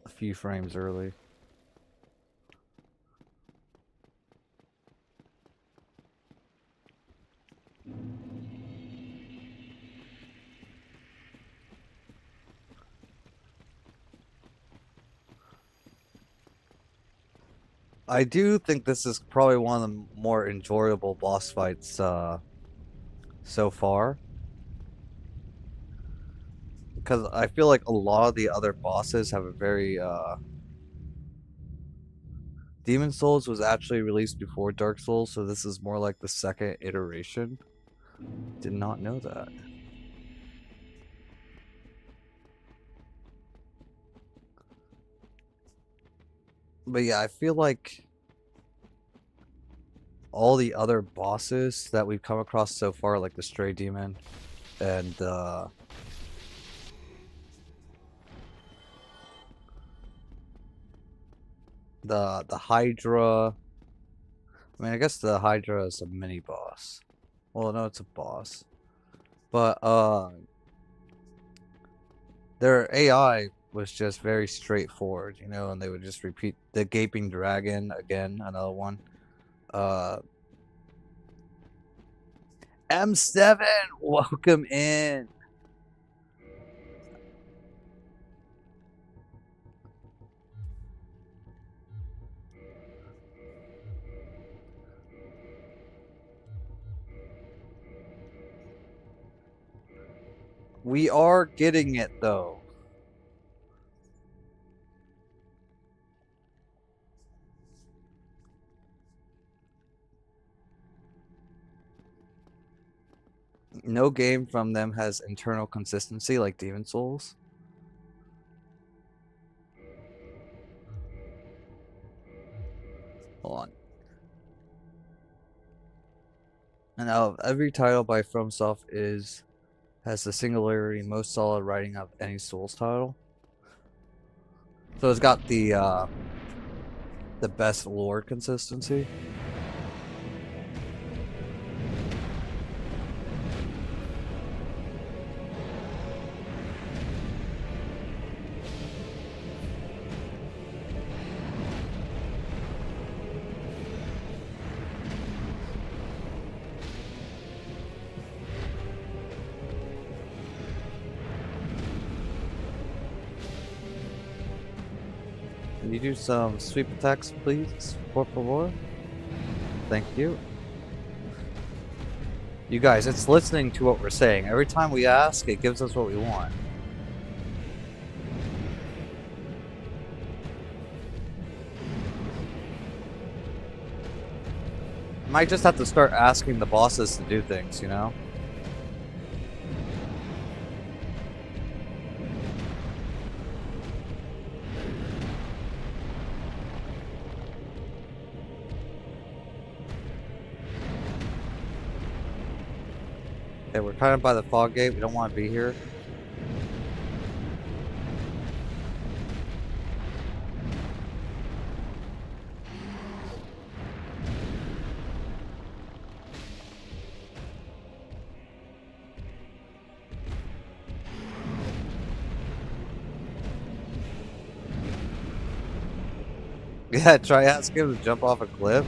few frames early. I do think this is probably one of the more enjoyable boss fights so far. Because I feel like a lot of the other bosses have a very Demon Souls was actually released before Dark Souls, so this is more like the second iteration. Did not know that. But yeah, I feel like all the other bosses that we've come across so far, like the Stray Demon and the Hydra. I mean, I guess the Hydra is a mini boss. Well, no, it's a boss. But their AI was just very straightforward, you know, and they would just repeat the Gaping Dragon again, another one. Uh M7, welcome in. We are getting it though. No game from them has internal consistency like Demon Souls. Hold on. And out of every title by FromSoft has the singularity most solid writing of any Souls title. So it's got the best lore consistency. Can you do some sweep attacks, please? Por favor? Thank you. You guys, it's listening to what we're saying. Every time we ask, it gives us what we want. Might just have to start asking the bosses to do things, you know? Okay, we're kind of by the fog gate. We don't want to be here. Yeah, try asking him to jump off a cliff.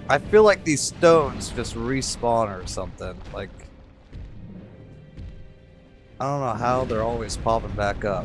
I feel like these stones just respawn or something. Like, I don't know how they're always popping back up.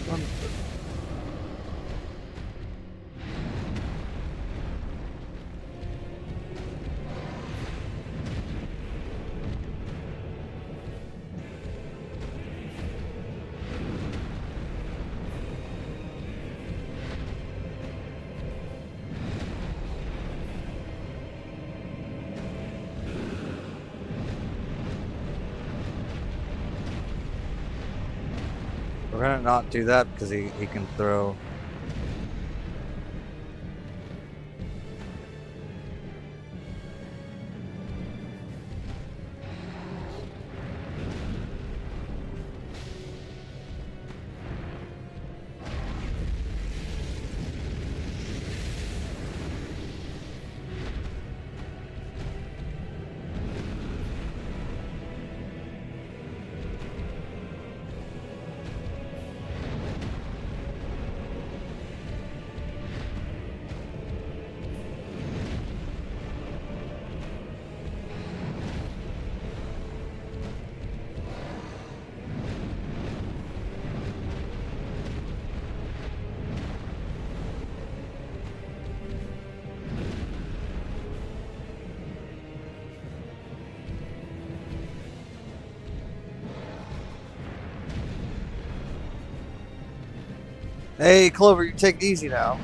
Um, we're gonna not do that because he can throw. Hey, Clover, you take it easy now.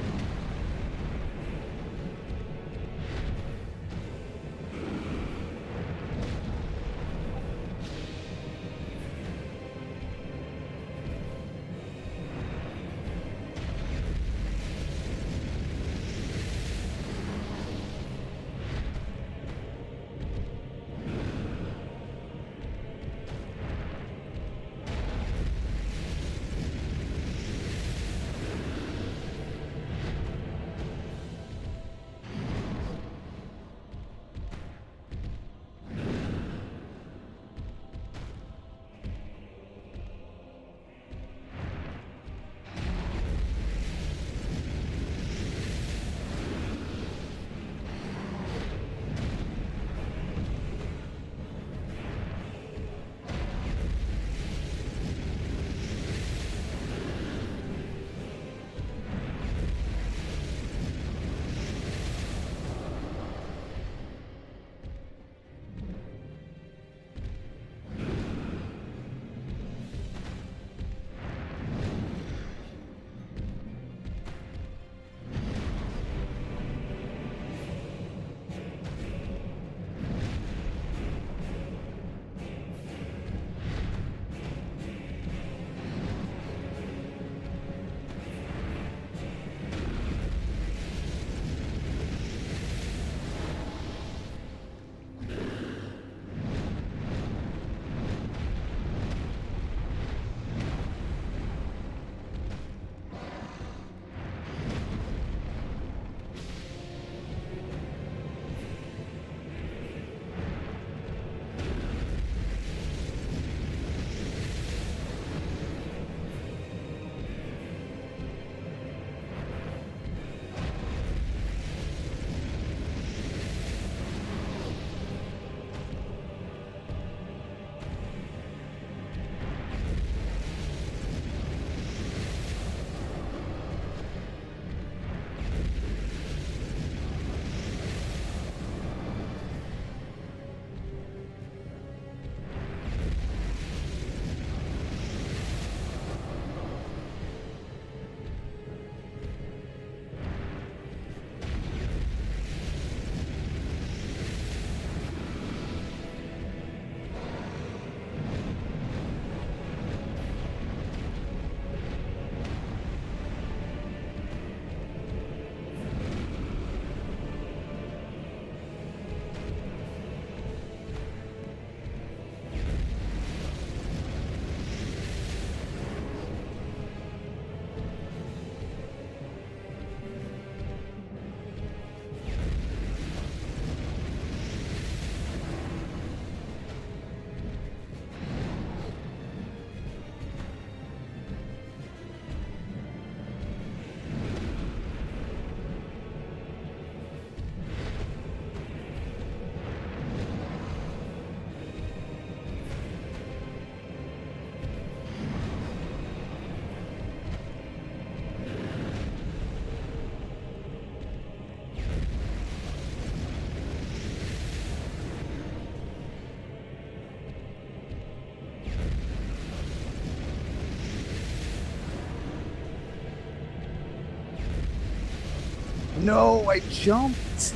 No, I jumped.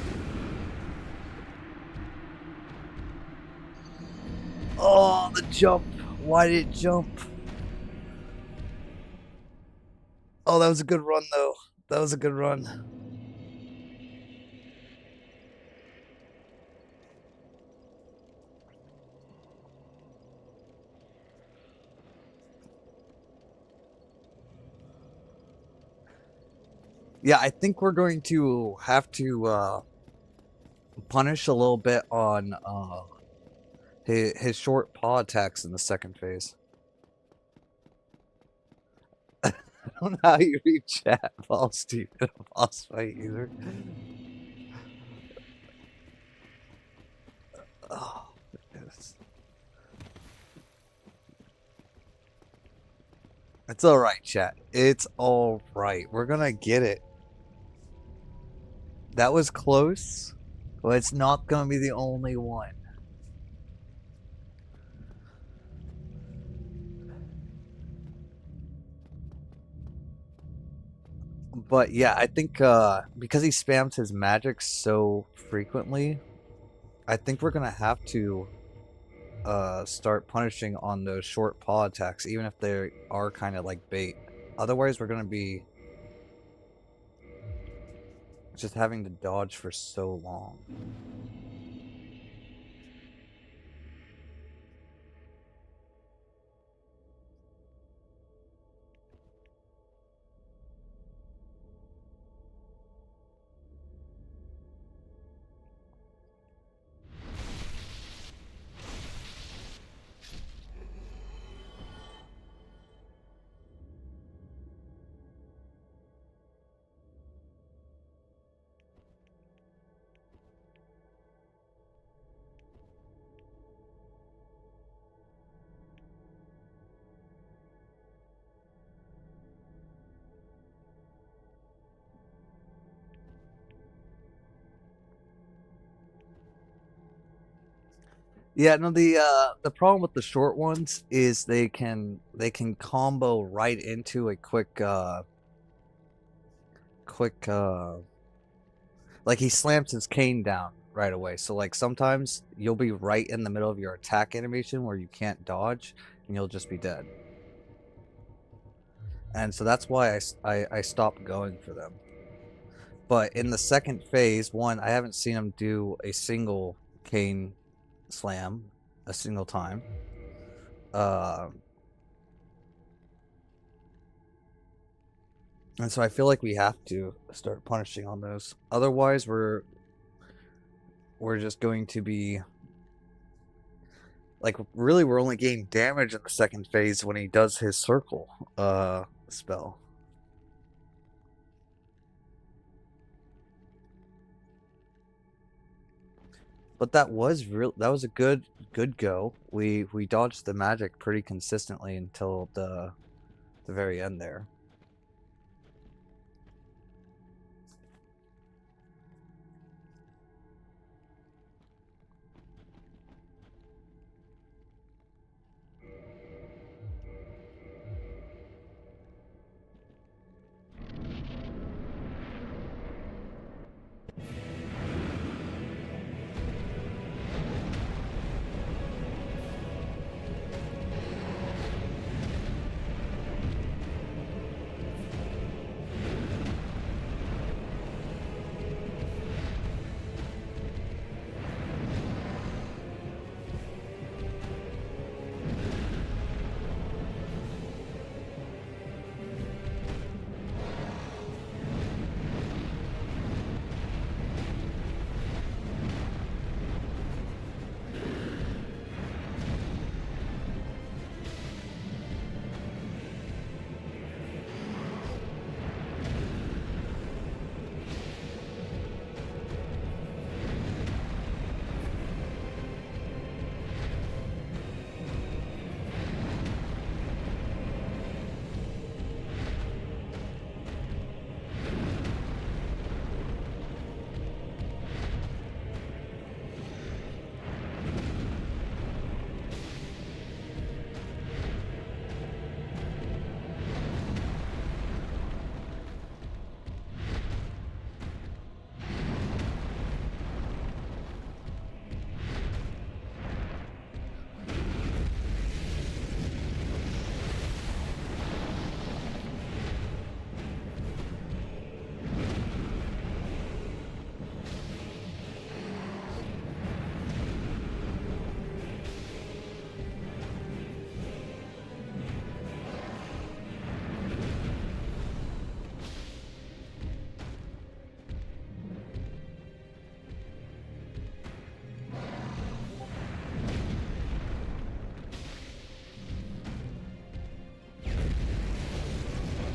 Oh, the jump. Why did it jump? Oh, that was a good run, though. That was a good run. Yeah, I think we're going to have to punish a little bit on his short paw attacks in the second phase. I don't know how you read chat while Steve in a boss fight either. Oh, goodness. It's alright, chat. It's alright. We're gonna get it. That was close, but it's not gonna be the only one. But yeah, I think because he spams his magic so frequently, I think we're gonna have to start punishing on those short paw attacks, even if they are kind of like bait. Otherwise, we're gonna be just having to dodge for so long. Yeah, no, the problem with the short ones is they can combo right into a quick like he slams his cane down right away. So like sometimes you'll be right in the middle of your attack animation where you can't dodge and you'll just be dead. And so that's why I stopped going for them. But in the second phase, one, I haven't seen him do a single cane slam a single time. And so I feel like we have to start punishing on those. Otherwise, we're just going to be like really we're only getting damage in the second phase when he does his circle spell. But that was a good go. We dodged the magic pretty consistently until the very end there.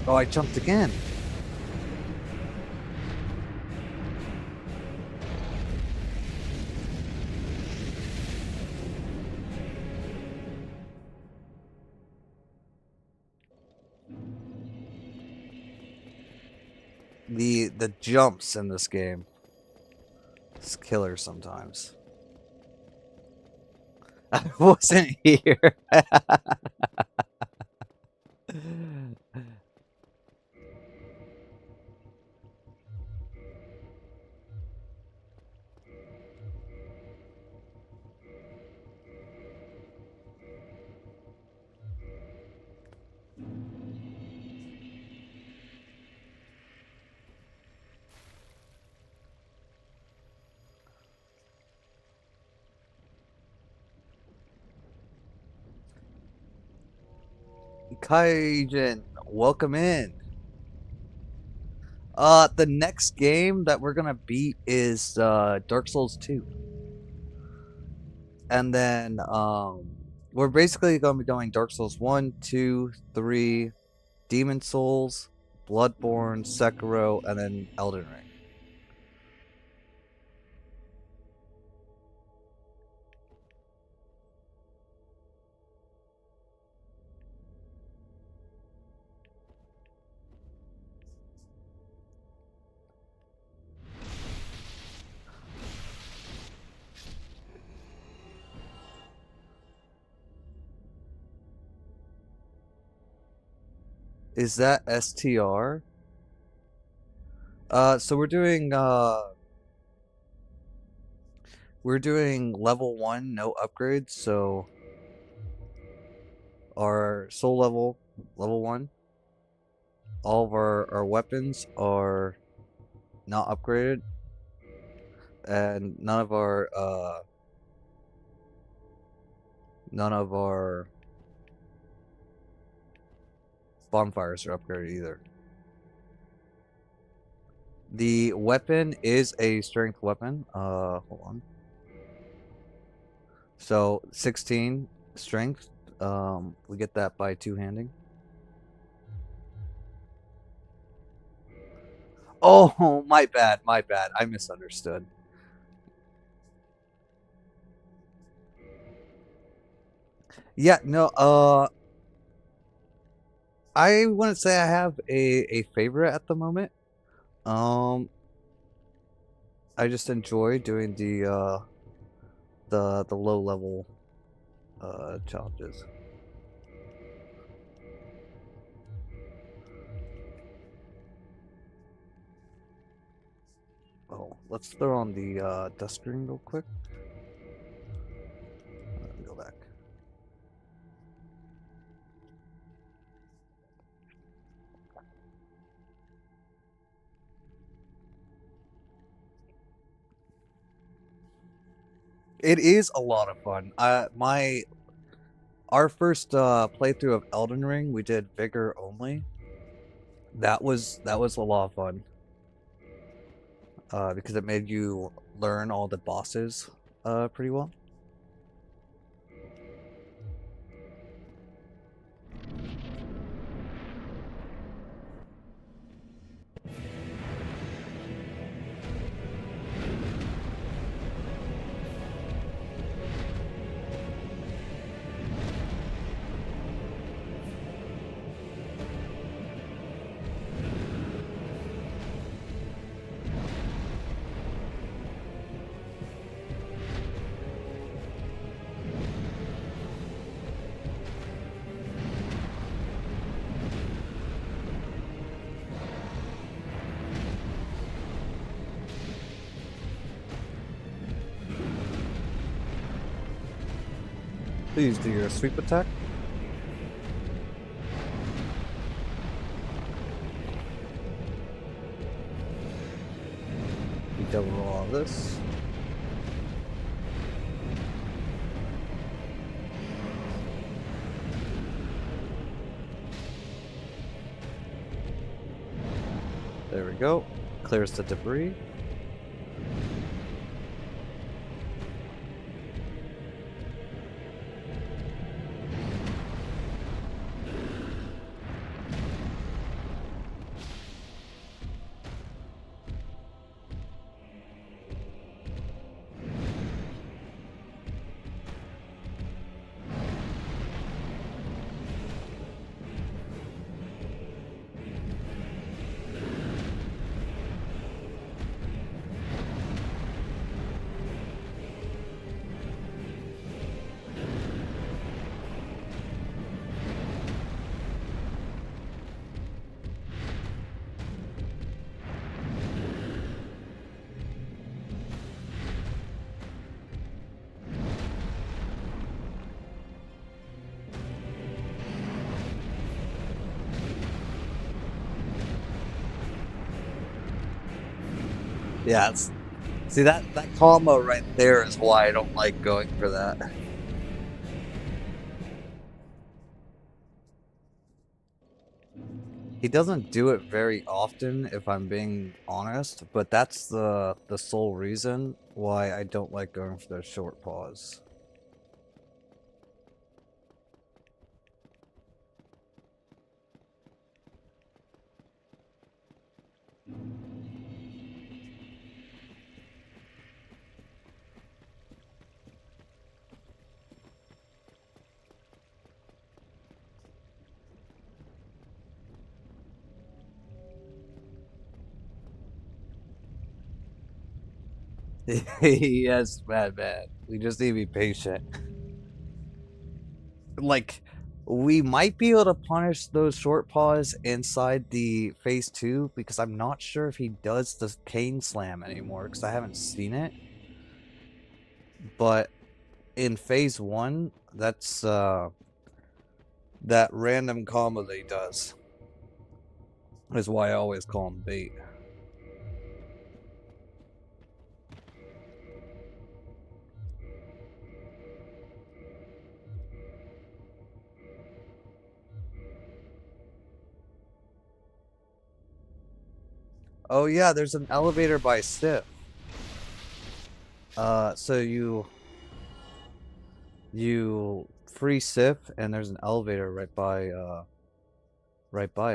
Oh, I jumped again. The jumps in this game. It's killer sometimes. I wasn't here. Kaijin, welcome in. The next game that we're gonna beat is Dark Souls 2. And then we're basically gonna be going Dark Souls 1, 2, 3, Demon Souls, Bloodborne, Sekiro, and then Elden Ring. Is that STR? So we're doing level 1, no upgrades, so our soul level 1, all of our weapons are not upgraded, and none of our bonfires are upgraded either. The weapon is a strength weapon. Hold on. So 16 strength. We get that by two-handing. Oh, my bad, my bad. I misunderstood. Yeah, no, I wouldn't say I have a favorite at the moment. I just enjoy doing the low level challenges. Oh, let's throw on the dust screen real quick. Let me go back. It is a lot of fun. Our first playthrough of Elden Ring, we did vigor only. That was a lot of fun. Because it made you learn all the bosses pretty well. Please do your sweep attack. We double all this. There we go. Clears the debris. Yeah, see that combo right there is why I don't like going for that. He doesn't do it very often, if I'm being honest, but that's the sole reason why I don't like going for those short pause. Yes, man. We just need to be patient. Like, we might be able to punish those short paws inside the phase two because I'm not sure if he does the cane slam anymore because I haven't seen it. But in phase one, that's that random combo that he does is why I always call him bait. Oh yeah, there's an elevator by Sif. So you free Sif and there's an elevator right by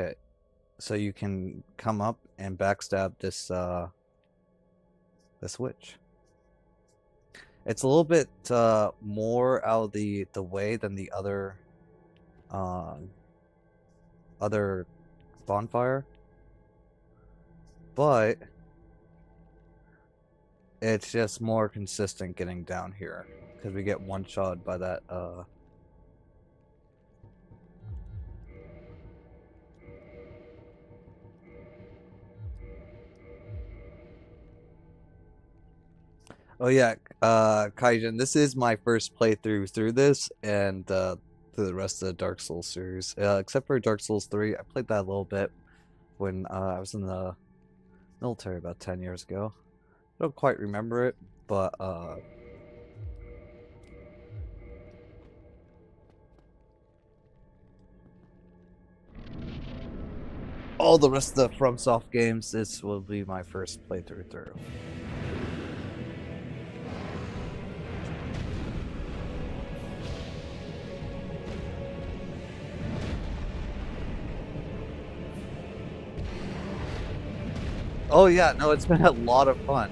it. So you can come up and backstab this witch. It's a little bit more out of the way than the uh, other bonfire, but it's just more consistent getting down here because we get one shot by that. Oh yeah, Kaijin, this is my first playthrough through this and through the rest of the Dark Souls series. Except for Dark Souls 3, I played that a little bit when I was in the military about 10 years ago. I don't quite remember it, but all the rest of the FromSoft games, this will be my first playthrough through. Oh yeah, no, it's been a lot of fun.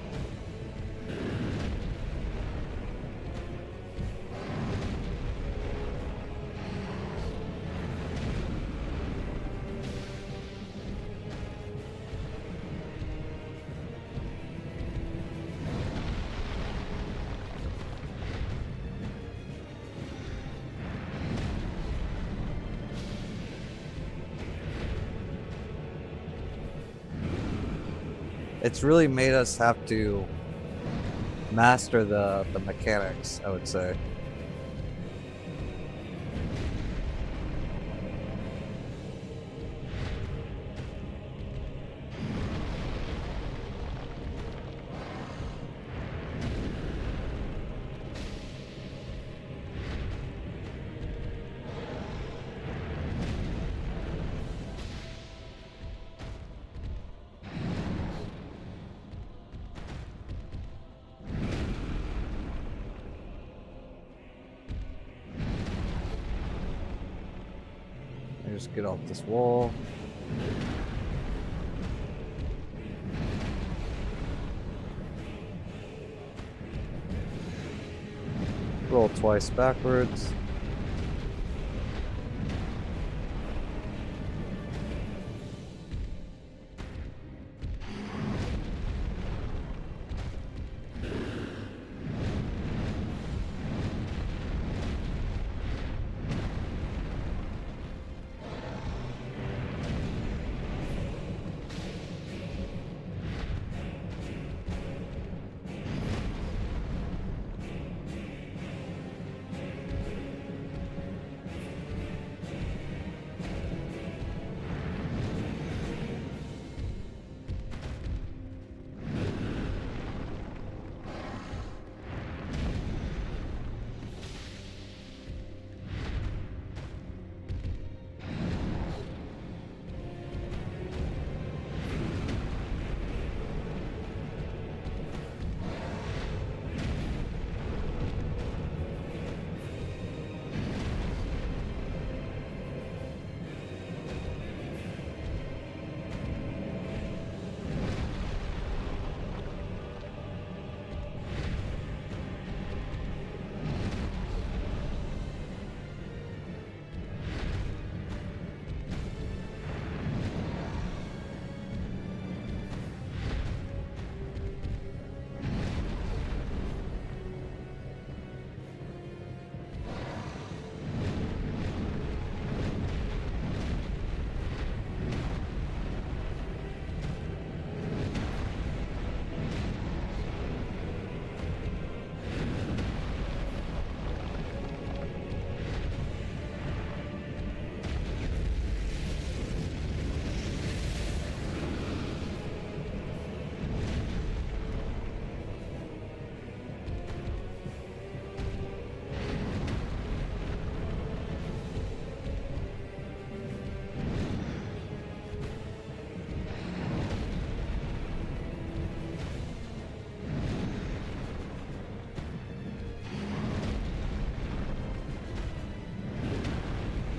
It's really made us have to master the mechanics, I would say. I just get off this wall. Roll twice backwards.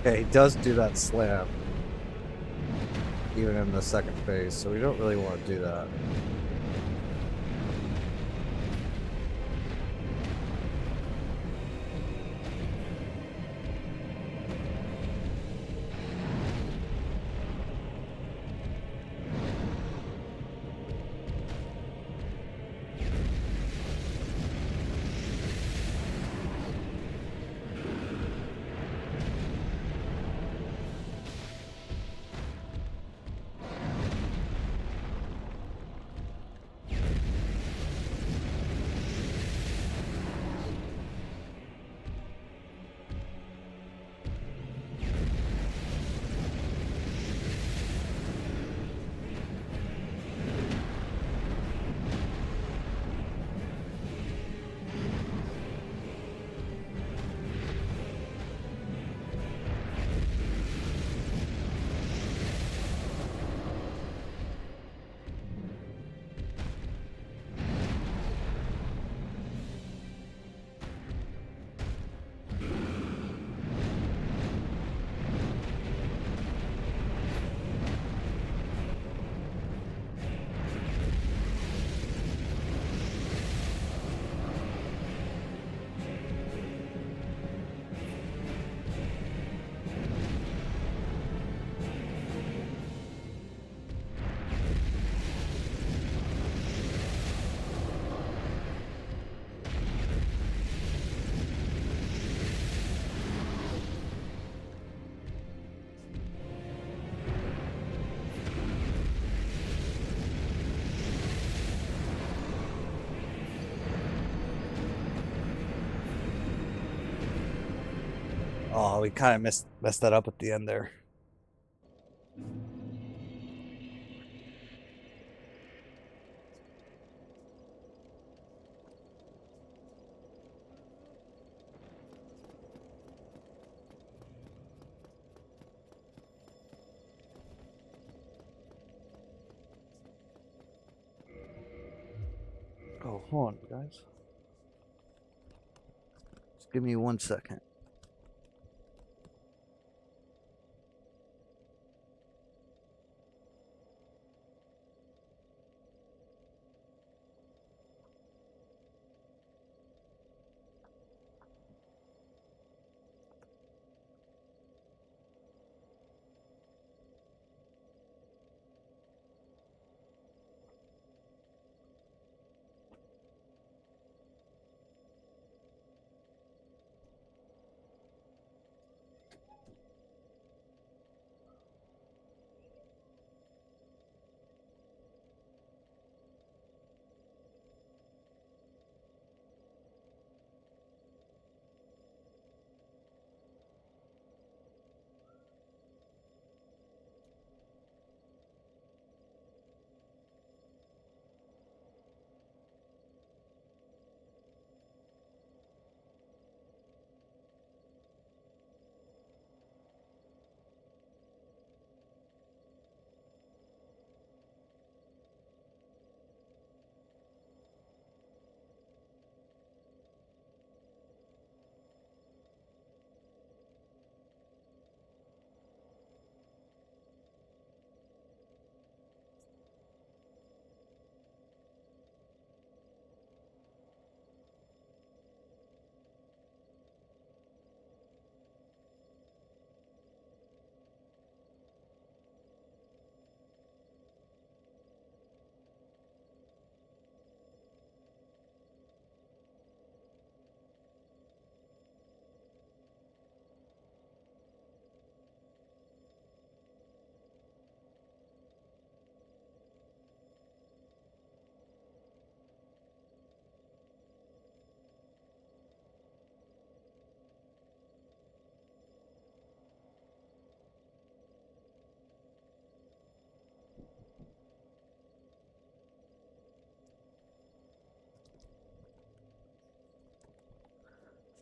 Okay, he does do that slam, even in the second phase, so we don't really want to do that. Oh, we kind of messed that up at the end there. Oh, hold on, guys. Just give me 1 second.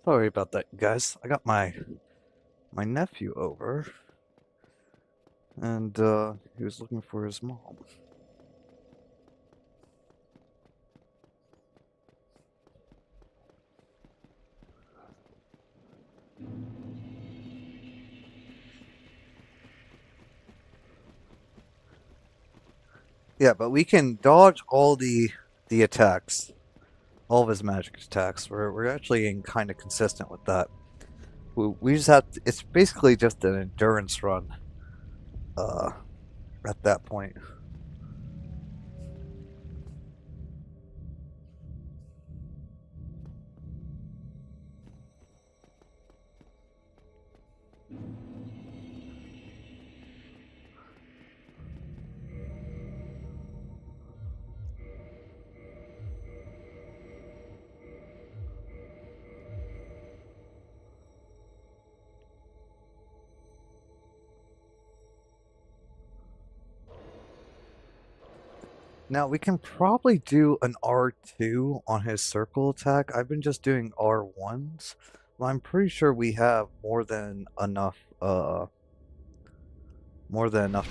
Sorry about that, guys. I got my nephew over, and he was looking for his mom. Yeah, but we can dodge all the attacks, all of his magic attacks. We're actually getting kind of consistent with that. We just have to, it's basically just an endurance run. Uh, at that point. Now we can probably do an R2 on his circle attack. I've been just doing R1s. I'm pretty sure we have more than enough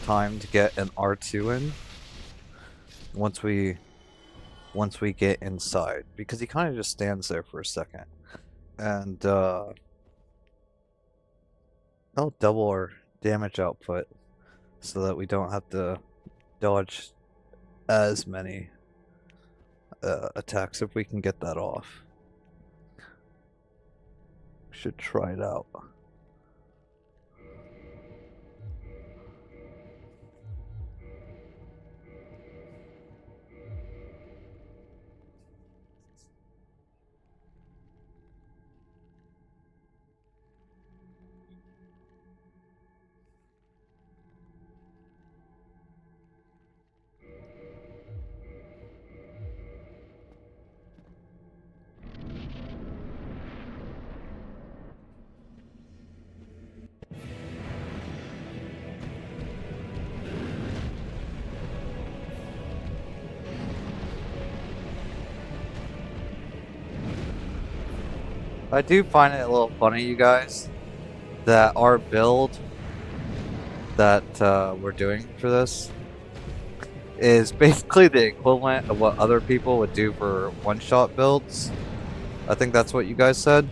time to get an R2 in once we once we get inside because he kind of just stands there for a second. And I'll double our damage output so that we don't have to dodge as many attacks if we can get that off. Should try it out. I do find it a little funny, you guys, that our build that we're doing for this is basically the equivalent of what other people would do for one-shot builds. I think that's what you guys said,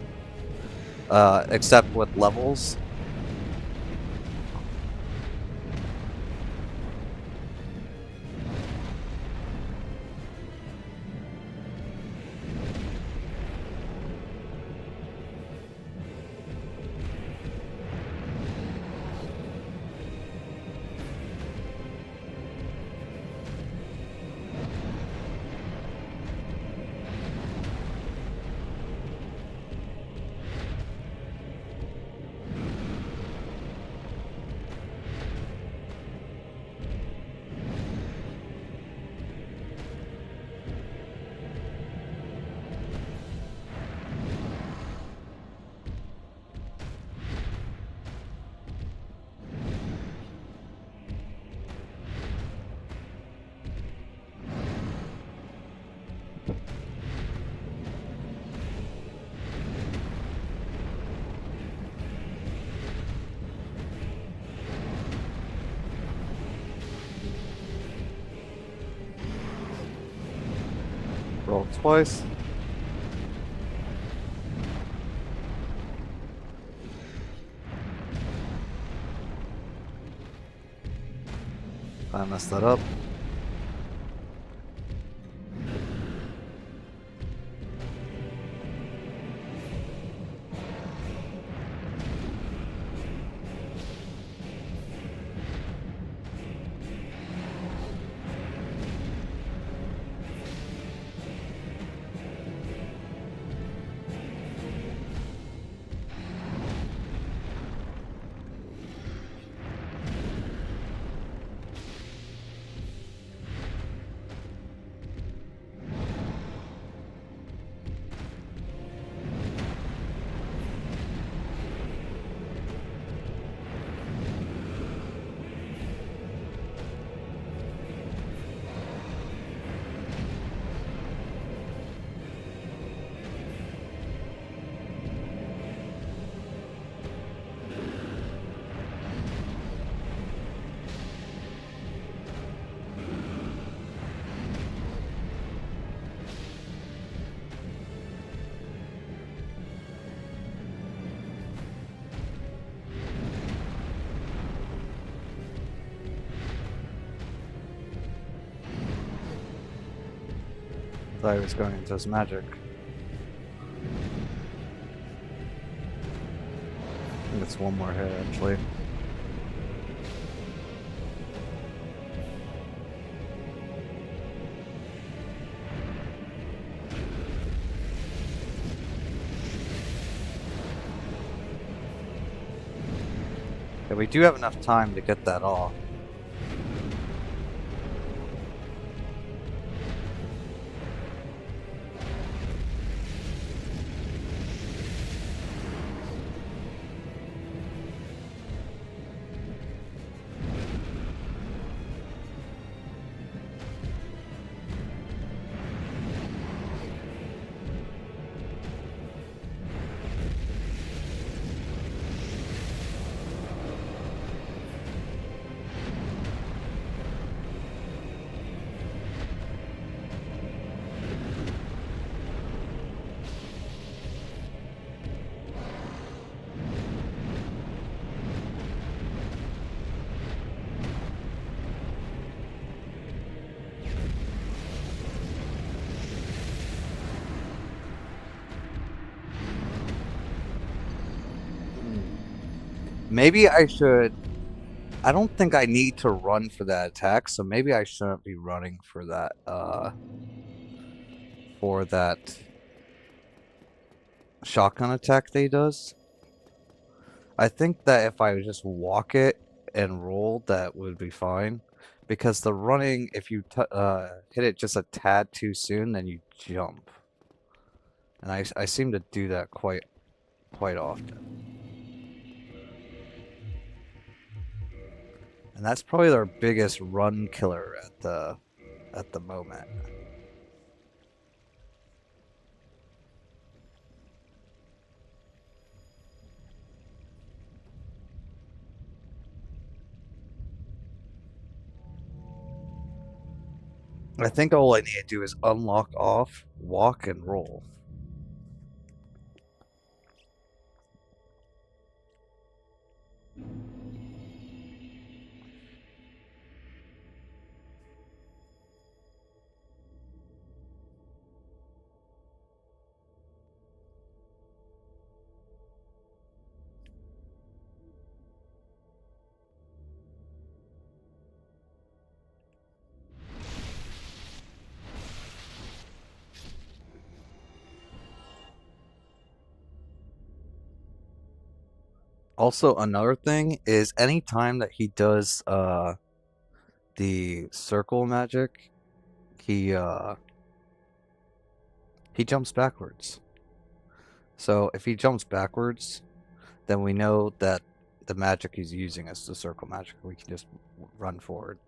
except with levels. Roll twice. I messed that up. Thought he was going into his magic. I think it's one more hit, actually. Yeah, we do have enough time to get that off. Maybe I should. I don't think I need to run for that attack, so maybe I shouldn't be running for that. For that shotgun attack that he does. I think that if I just walk it and roll, that would be fine. Because the running, if you hit it just a tad too soon, then you jump. And I seem to do that quite often. And that's probably our biggest run killer at the moment. I think all I need to do is unlock off, walk, and roll. Also, another thing is anytime that he does the circle magic, he uh he jumps backwards. So if he jumps backwards, then we know that the magic he's using is the circle magic. We can just run forward.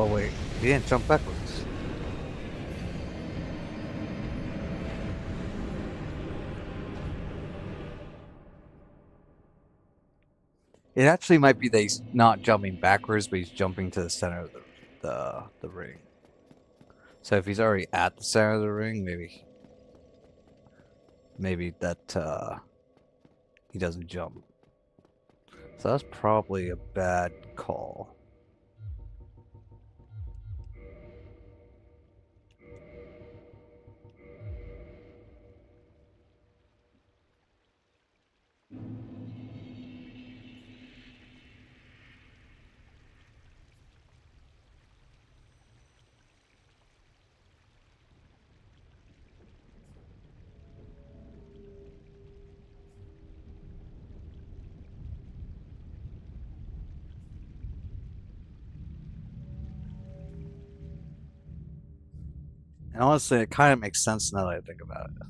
Oh wait, he didn't jump backwards. It actually might be that he's not jumping backwards, but he's jumping to the center of the ring. So if he's already at the center of the ring, maybe that he doesn't jump. So that's probably a bad call. And honestly, it kind of makes sense now that I think about it.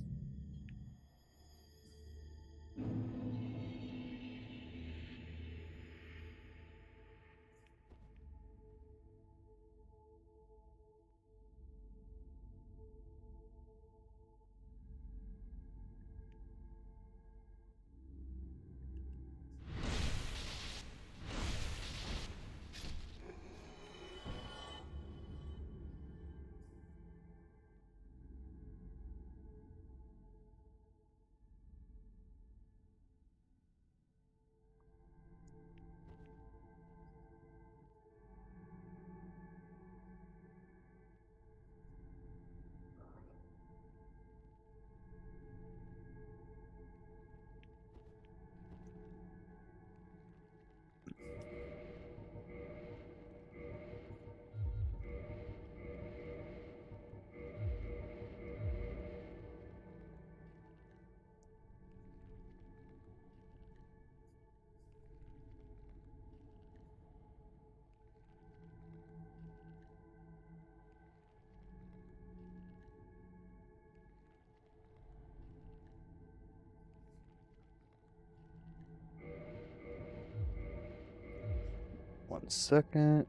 One second.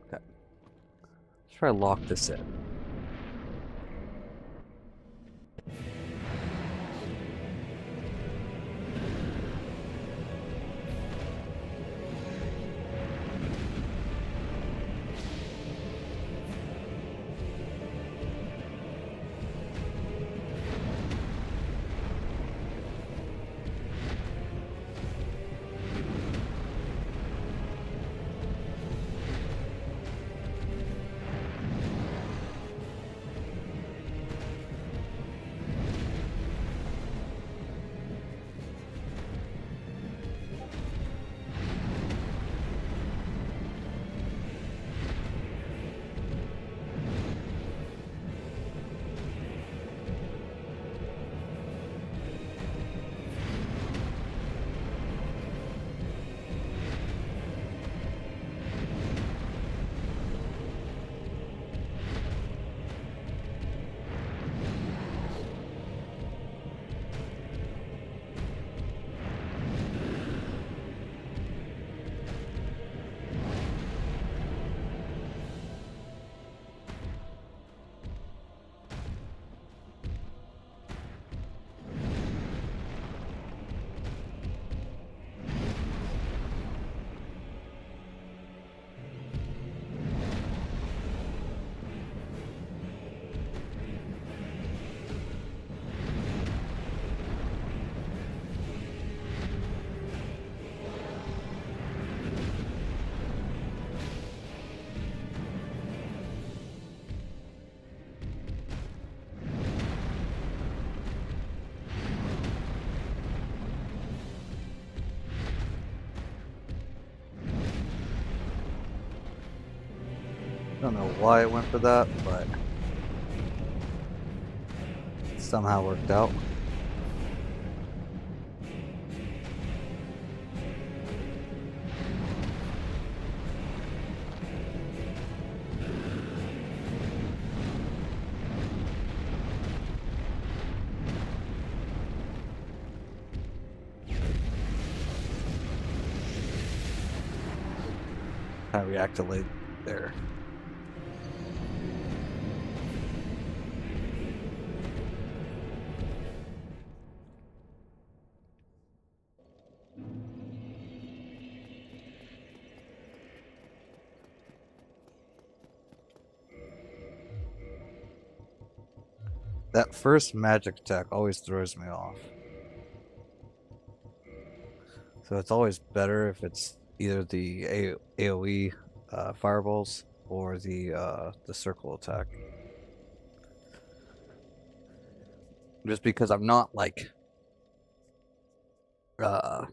Okay. Let's try to lock this in. Don't know why I went for that, but it somehow worked out. kind of react to late there. That first magic attack always throws me off. So it's always better if it's either the AoE fireballs or the circle attack. Just because I'm not uh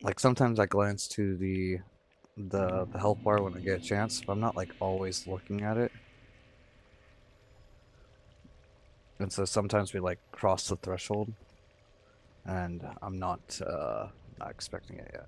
like sometimes I glance to the health bar when I get a chance, but I'm not like always looking at it. And so sometimes we like cross the threshold and I'm not expecting it yet.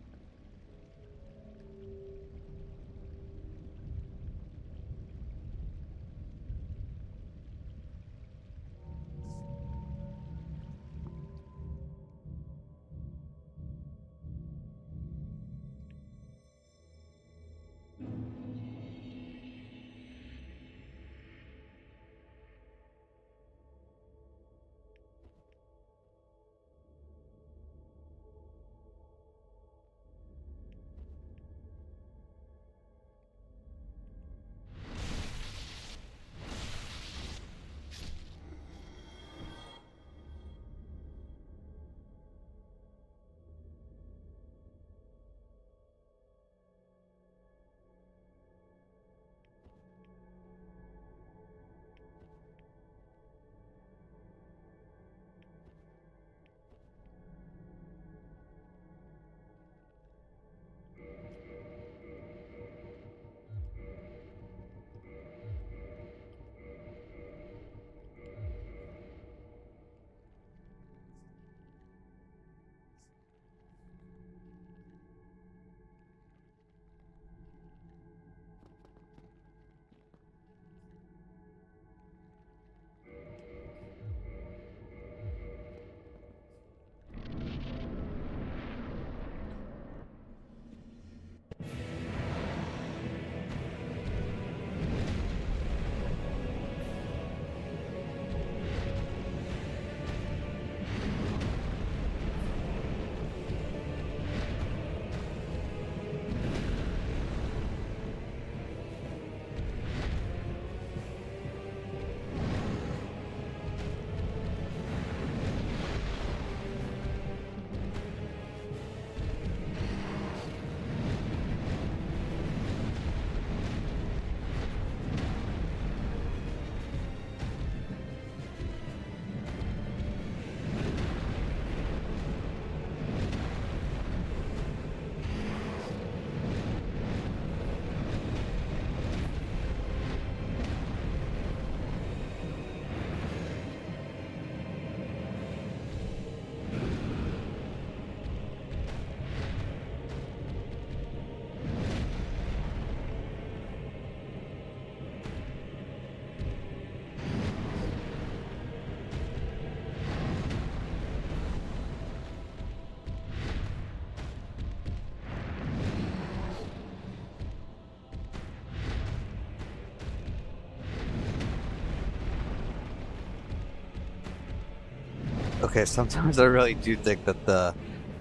Okay, sometimes I really do think that the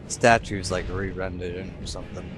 statue's like re-rendered in or something.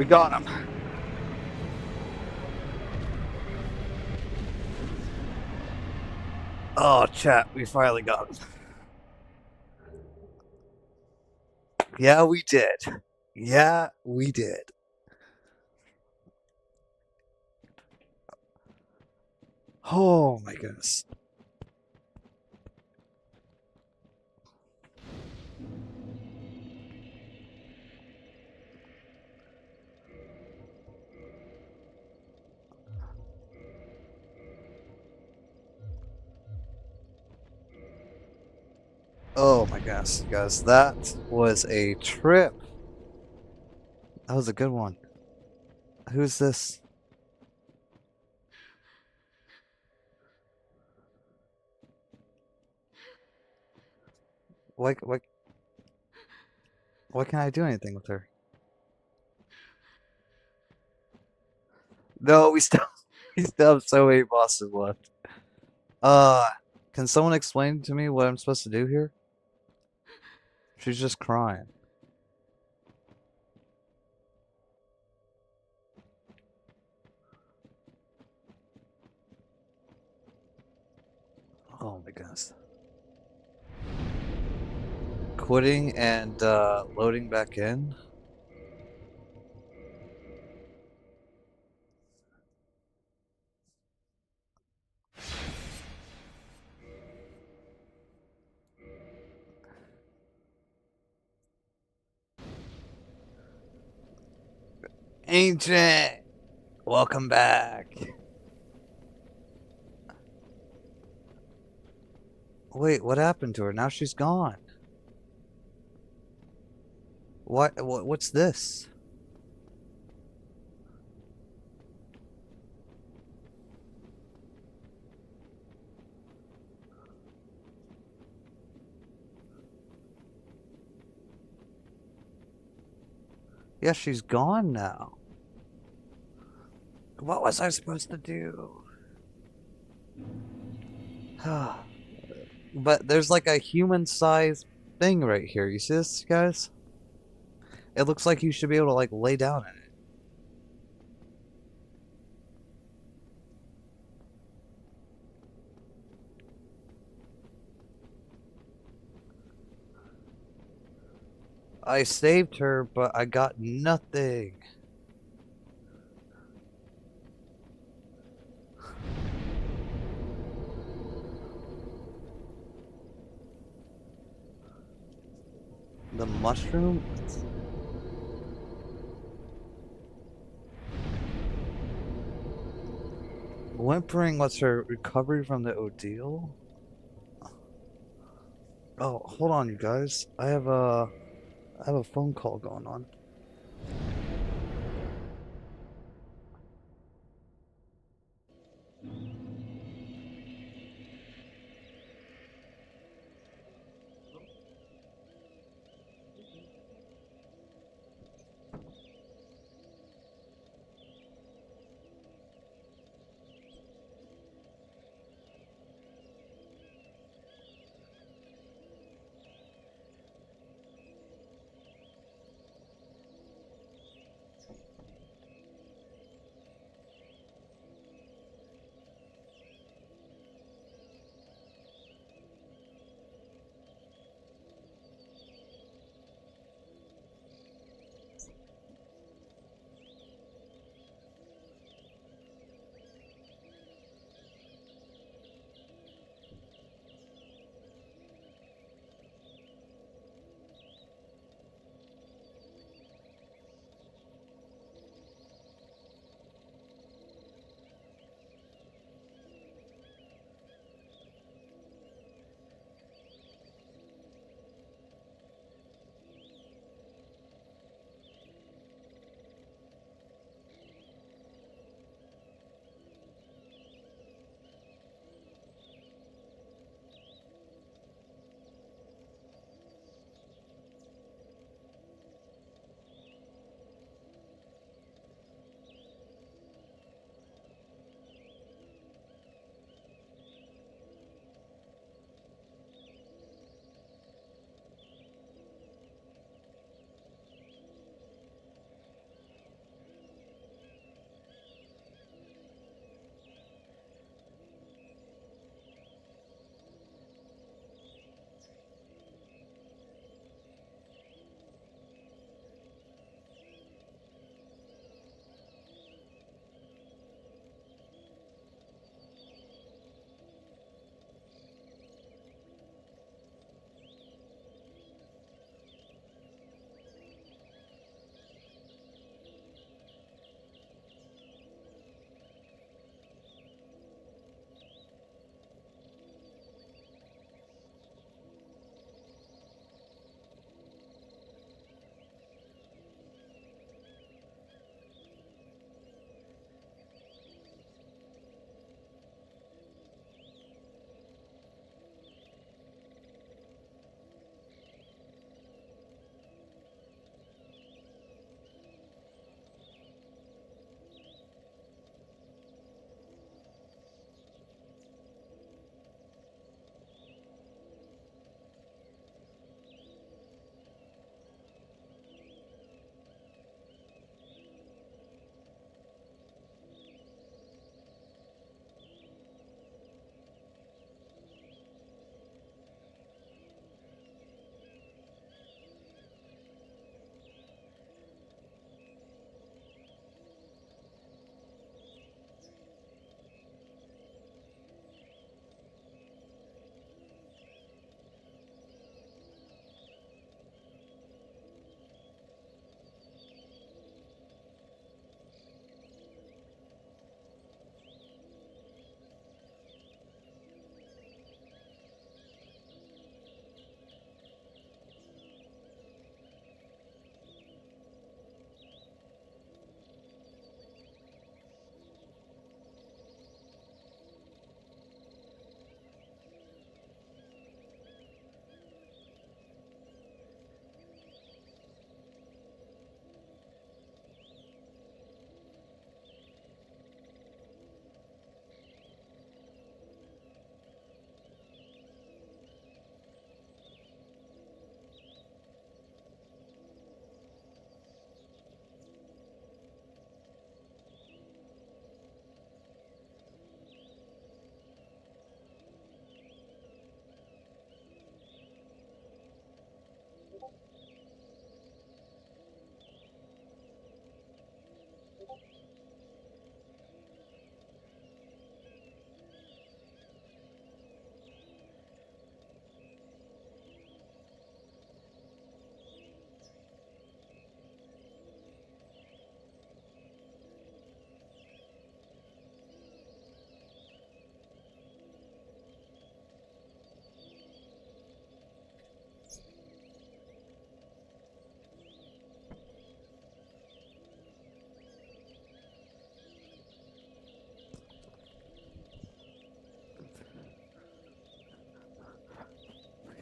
We got him. Oh, chat, we finally got him. Yeah, we did. Yeah, we did. Oh my goodness. Oh my gosh, guys, that was a trip. That was a good one. Who's this? Why, why can't I do anything with her? No, we still we still have so many bosses left. Uh, can someone explain to me what I'm supposed to do here? She's just crying. Oh my goodness. Quitting and loading back in. Ancient, welcome back. Wait, what happened to her? Now she's gone. What's this? Yeah, she's gone now. What was I supposed to do? But there's like a human-sized thing right here. You see this, guys? It looks like you should be able to like lay down in it. I saved her, but I got nothing. The mushroom? Whimpering was her recovery from the ordeal? Oh, hold on, you guys. I have a phone call going on.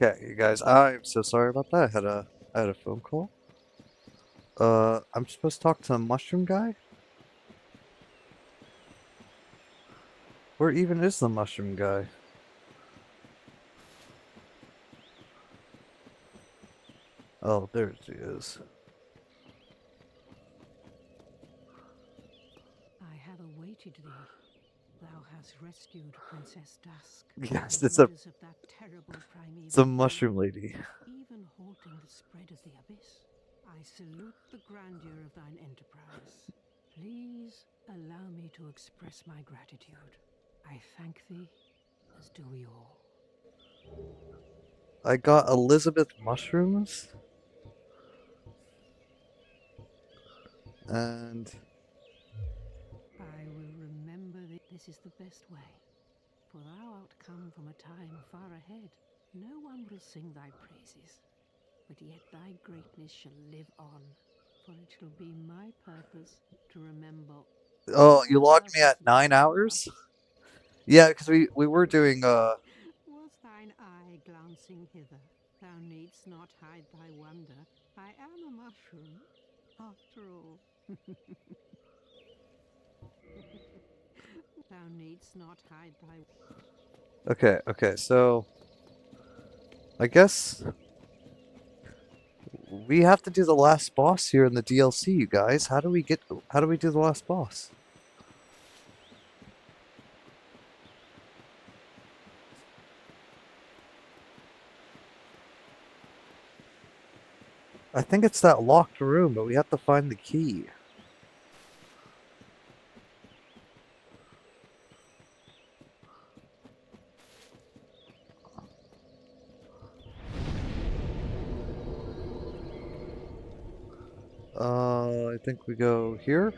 Okay, you guys, I'm so sorry about that. I had a phone call. I'm supposed to talk to the mushroom guy? Where even is the mushroom guy? Oh, there he is. I have awaited thee. Thou hast rescued Princess Dusk Yes, from the clutches of that terrible it's a primeval mushroom being, lady. even halting the spread of the abyss. I salute the grandeur of thine enterprise. Please allow me to express my gratitude. I thank thee, as do we all. I got Elizabeth mushrooms, and I will remember thee. This is the best way, for thou art come from a time far ahead. No one will sing thy praises, but yet thy greatness shall live on, for it shall be my purpose to remember oh, all you thou logged me hast at 9 hours? wrought. Yeah, because we were doing Was thine eye glancing hither? Thou needst not hide thy wonder. I am a mushroom, after all. Thou needst not hide thy. okay, so I guess we have to do the last boss here in the DLC, you guys. How do we do the last boss? I think it's that locked room, but we have to find the key. I think we go here.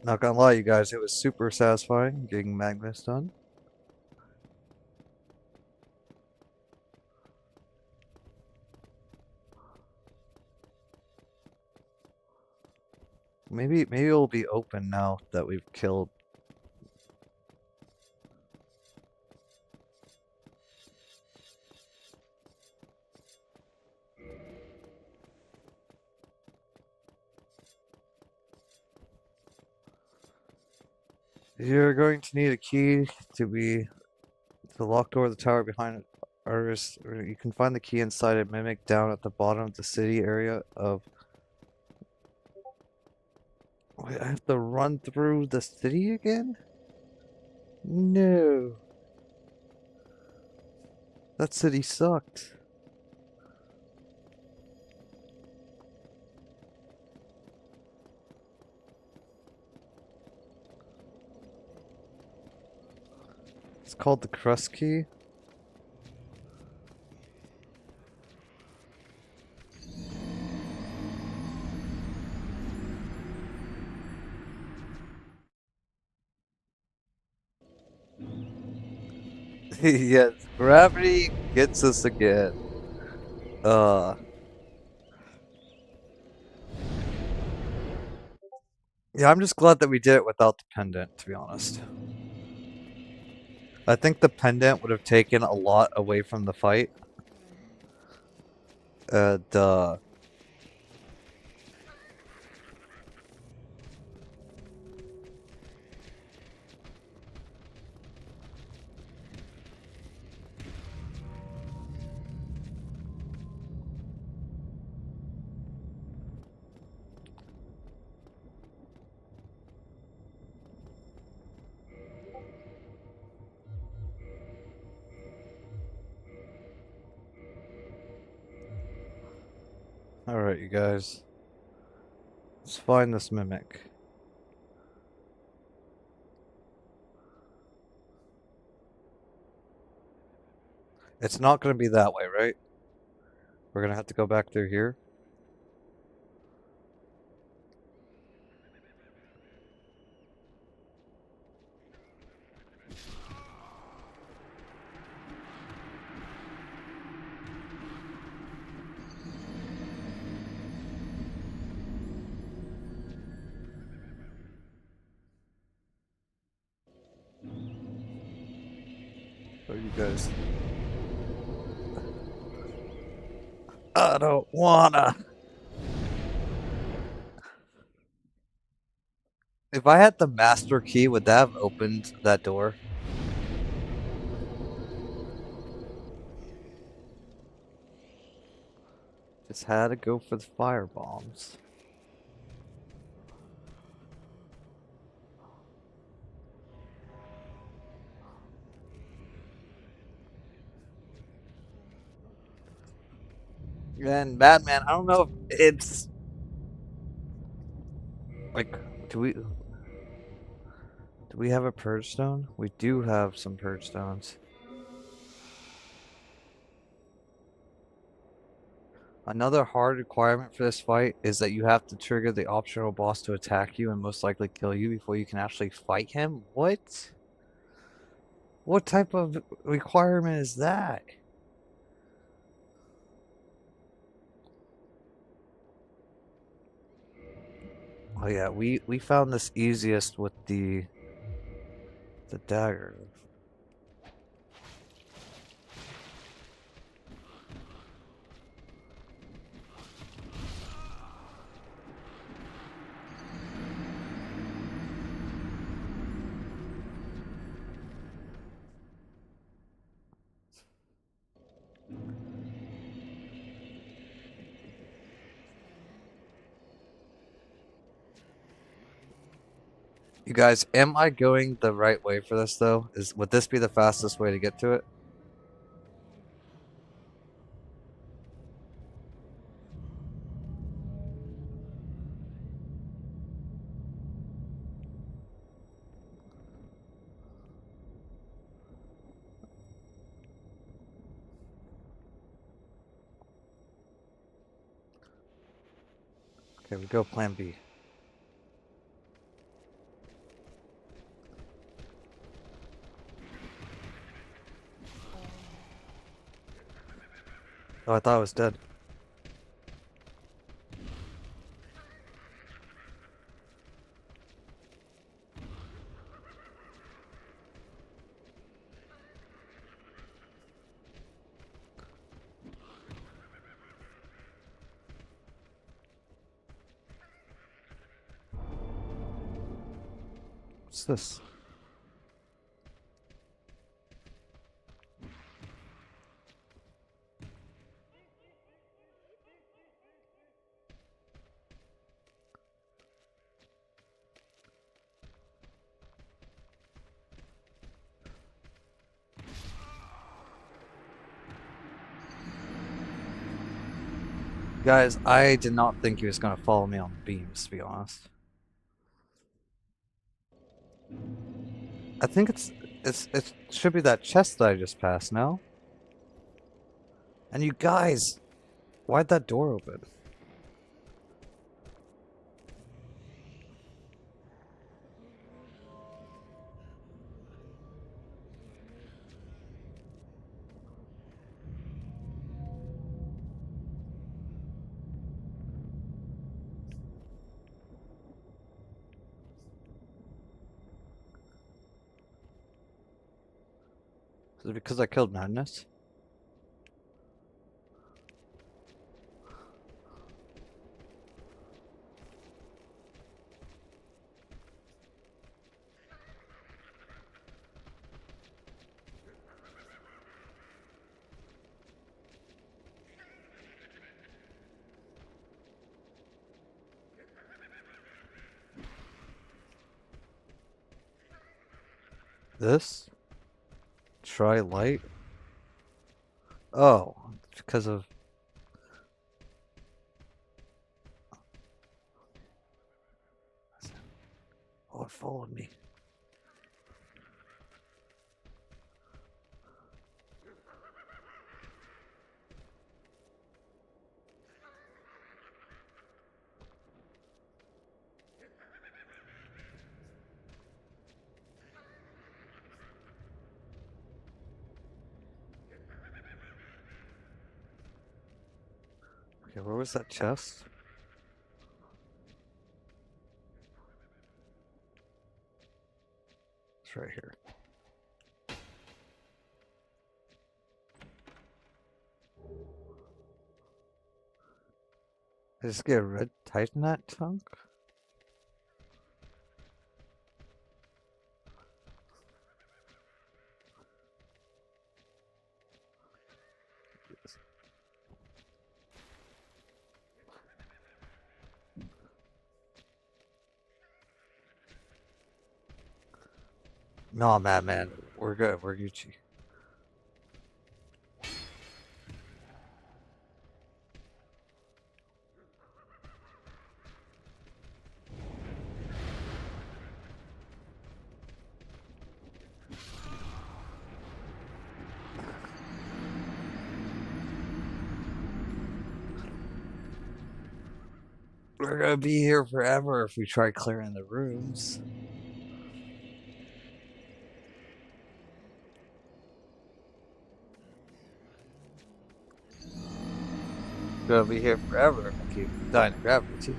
Not gonna lie, you guys, it was super satisfying getting Magnus done. Maybe it'll be open now that we've killed. You're going to need a key to the locked door of the tower behind Argus. You can find the key inside a mimic down at the bottom of the city area of. Wait, I have to run through the city again? No. That city sucked. It's called the Crust Key. Yes, gravity gets us again. Uh, yeah, I'm just glad that we did it without the pendant, to be honest. I think the pendant would have taken a lot away from the fight. And, alright, you guys. Let's find this mimic. It's not gonna be that way, right? We're gonna have to go back through here. you guys. I don't wanna. If I had the master key, would that have opened that door? Just had to go for the fire bombs. And Batman, I don't know if it's like, do we have a purge stone? We do have some purge stones. Another hard requirement for this fight is that you have to trigger the optional boss to attack you and most likely kill you before you can actually fight him. What? What type of requirement is that? Oh yeah, we found this easiest with the dagger. You guys, am I going the right way for this though? Would this be the fastest way to get to it? Okay, we go plan B. Oh, I thought I was dead. What's this? Guys, I did not think he was gonna follow me on the beams, to be honest. I think it should be that chest that I just passed, no? And you guys, why'd that door open? Is it because I killed Manus? This? Try light? Oh, it's because of... Oh, it followed me. Okay, where was that chest? It's right here. Just get rid tighten that tongue? No, madman. We're good. We're Gucci. We're gonna be here forever if we try clearing the rooms. We're gonna be here forever if I keep dying to gravity too.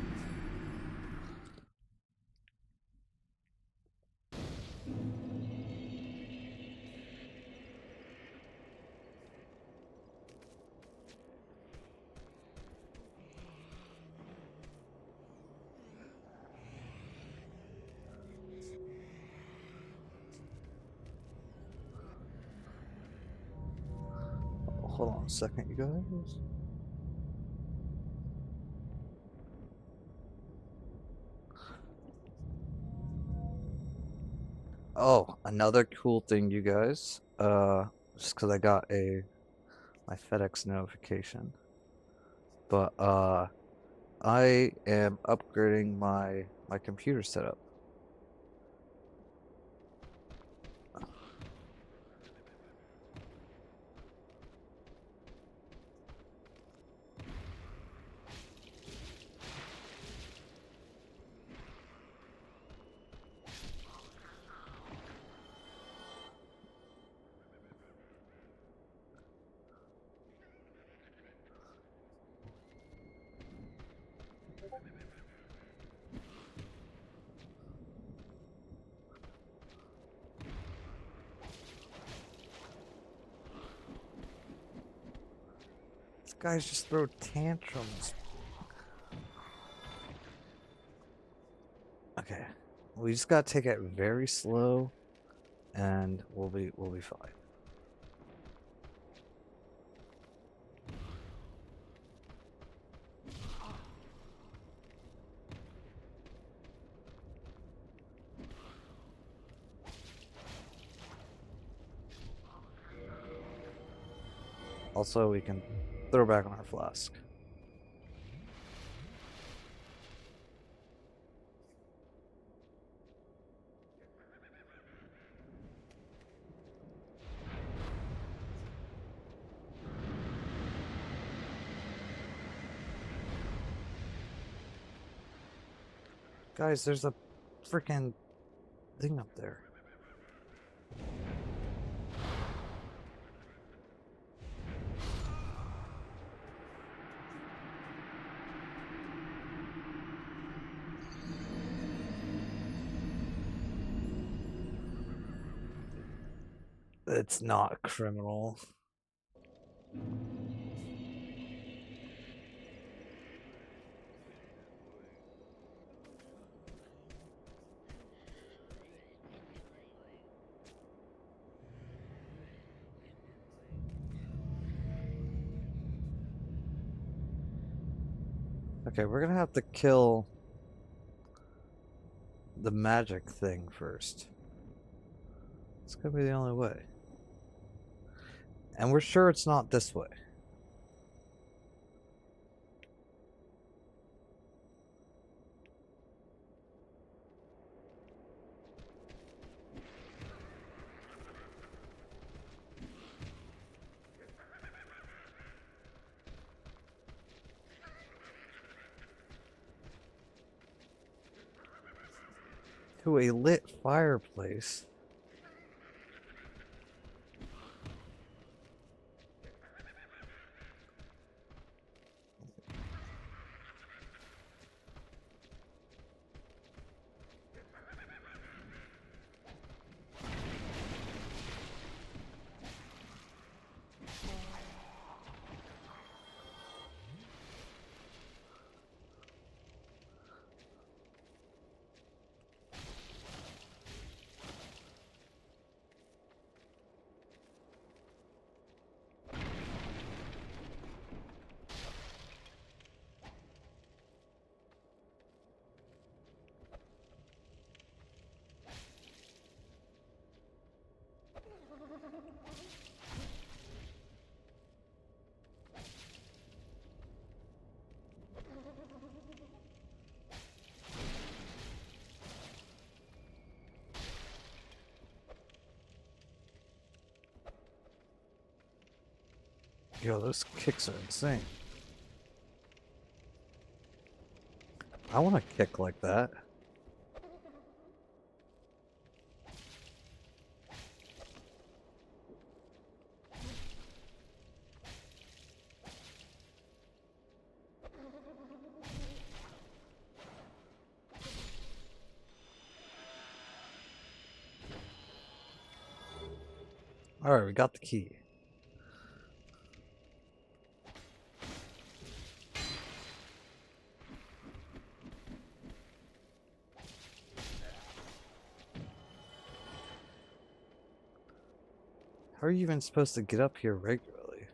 Hold on a second, you guys. Oh, another cool thing, you guys. Just because I got my FedEx notification, but I am upgrading my computer setup. These guys just throw tantrums. Okay, we just gotta take it very slow, and we'll be fine. Also, we can throw back on our flask. Guys, there's a freaking thing up there. It's not criminal. Okay, we're gonna have to kill the magic thing first. It's gonna be the only way. And we're sure it's not this way. To a lit fireplace. Yo, those kicks are insane. I want to kick like that. Alright, we got the key. How are you even supposed to get up here regularly?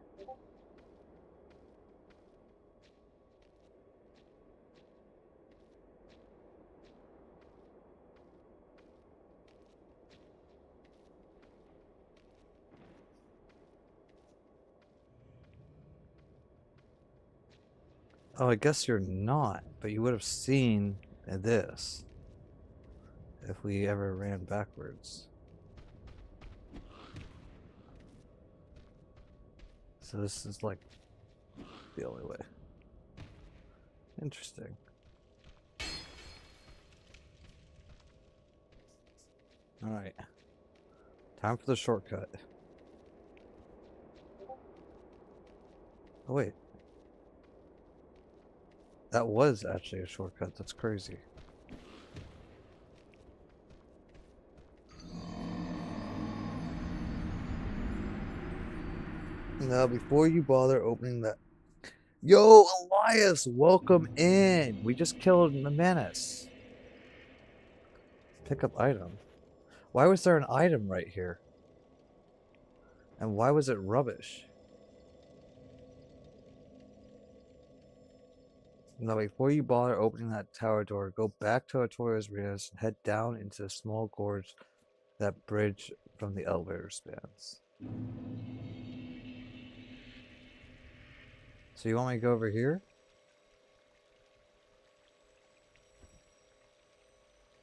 Oh, I guess you're not, but you would have seen this if we ever ran backwards. So this is like the only way. Interesting. Alright. Time for the shortcut. Oh wait. That was actually a shortcut. That's crazy. Now, before you bother opening that... Yo, Elias! Welcome in! We just killed the Manus. Pick up item. Why was there an item right here? And why was it rubbish? Now, before you bother opening that tower door, go back to Artorias Rios and head down into the small gorge that bridge from the elevator spans. So you want me to go over here?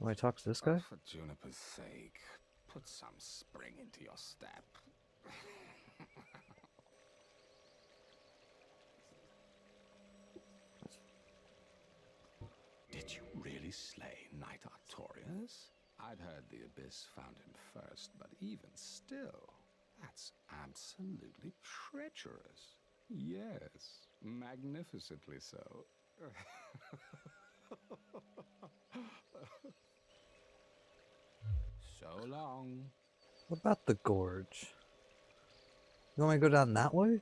Want me to talk to this guy? For Juniper's sake, put some spring into your step. Did you really slay Knight Artorias? I'd heard the Abyss found him first, but even still, that's absolutely treacherous. Yes, magnificently so. So long. What about the gorge? You want me to go down that way?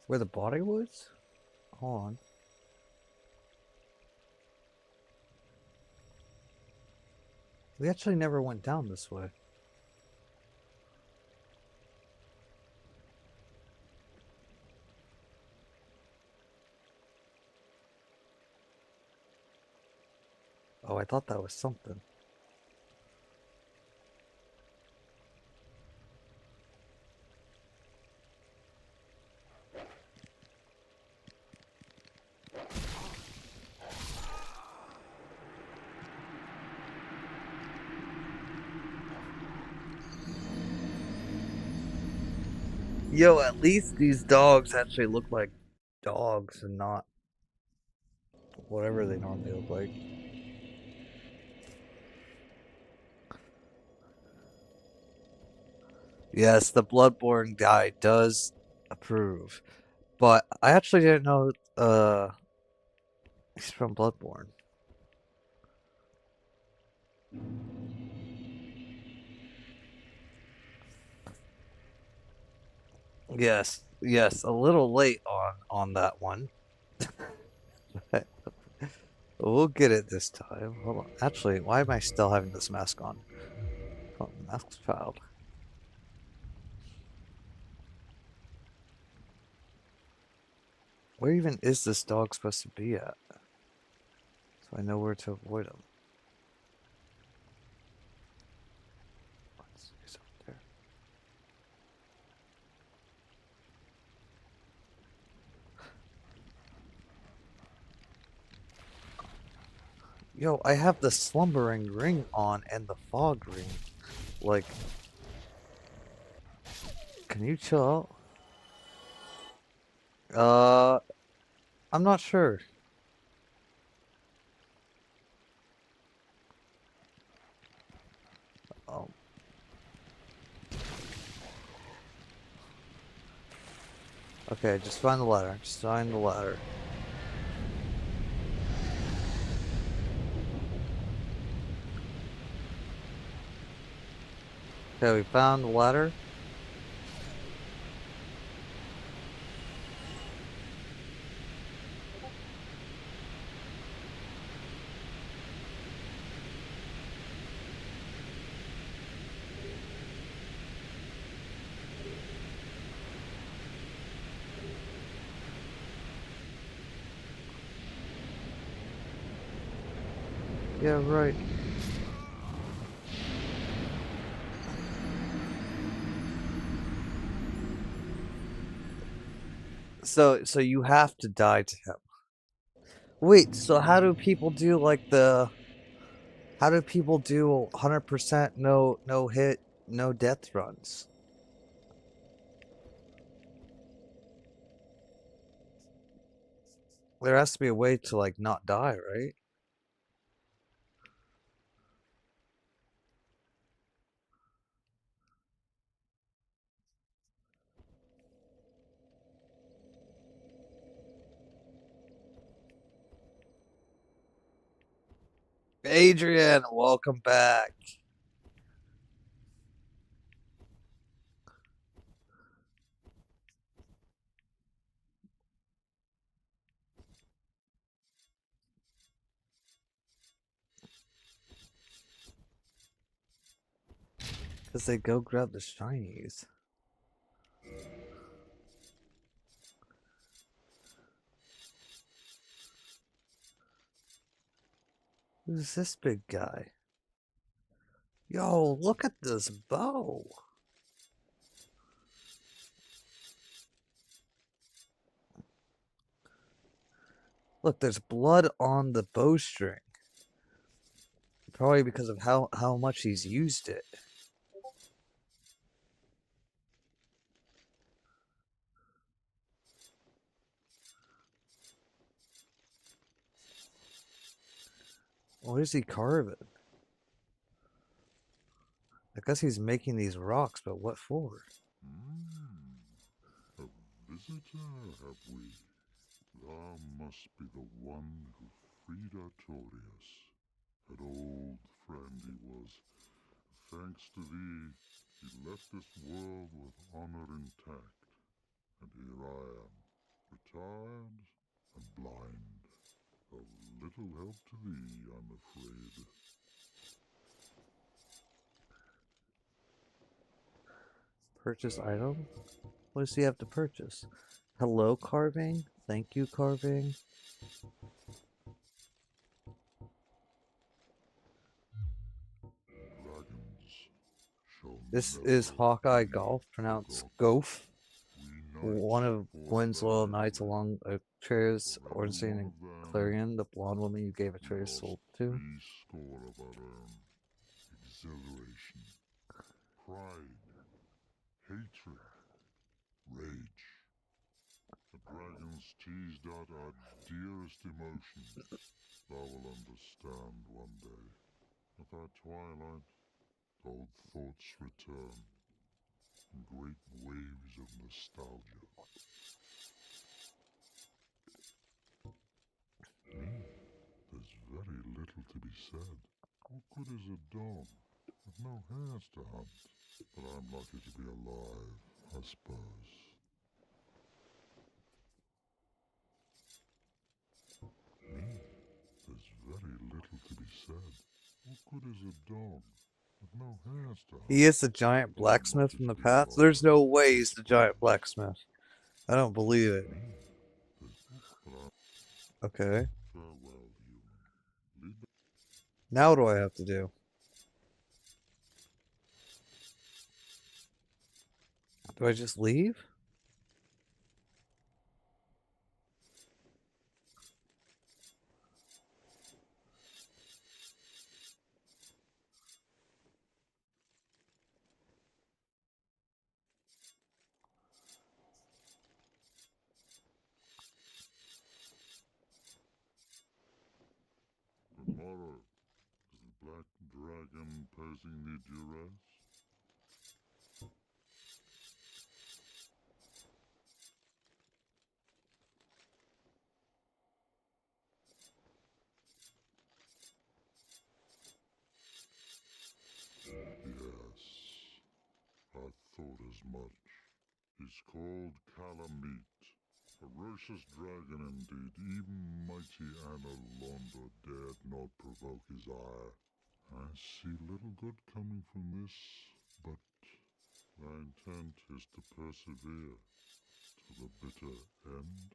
Where the body was? Hold on. We actually never went down this way. Oh, I thought that was something. Yo, at least these dogs actually look like dogs and not whatever they normally look like. Yes, the Bloodborne guy does approve. But I actually didn't know he's from Bloodborne. Yes, yes, a little late on that one. We'll get it this time. Hold on. Actually, why am I still having this mask on? Oh, mask's fouled. Where even is this dog supposed to be at? So I know where to avoid him. He's up there. Yo, I have the slumbering ring on and the fog ring. Like, can you chill out? Uh, I'm not sure. Um, okay, just find the ladder. Just find the ladder. Okay, we found the ladder. Yeah, right. So you have to die to him. Wait, so how do people do like how do people do 100% no hit, no death runs? There has to be a way to like not die, right? Adrian, welcome back. Cause they go grab the shinies. Who's this big guy? Yo, look at this bow. Look, there's blood on the bowstring. Probably because of how much he's used it. What is he carving? I guess he's making these rocks, but what for? A visitor, have we? Thou must be the one who freed Artorias. An old friend he was. Thanks to thee, he left this world with honor intact. And here I am, retired and blind. Of little help to thee, I'm afraid. Purchase item? What does he have to purchase? Hello, carving? Thank you, carving. Dragons shall This is never Hawkeye be Golf, pronounced forgotten. Goaf. We One knights of fought Gwyn's loyal knights valiantly. along Atreus, For every Ornstein, one and of them, Clarion, the blonde woman you gave we Atreus' lost soul to. 3 score of our own. Exhilaration, pride, hatred, rage. The dragons teased out our dearest emotions. Thou will understand one day. At thy twilight, old thoughts return in great waves of nostalgia. There's very little to be said. What good is a dog with no hares to hunt? But I'm lucky to be alive, I suppose. There's very little to be said. What good is a dog with no hares to hunt? He is the giant But I'm blacksmith lucky from to the be past. alive, There's no way I he's the giant suppose. blacksmith. I don't believe it. But I'm Okay. farewell, human. Lead the Now what do I have to do? Do I just leave? imposing the duress? Yes, I thought as much. He's called Calamite. Ferocious dragon indeed. Even mighty Anna Londa dared not provoke his ire. I see little good coming from this, but my intent is to persevere to the bitter end.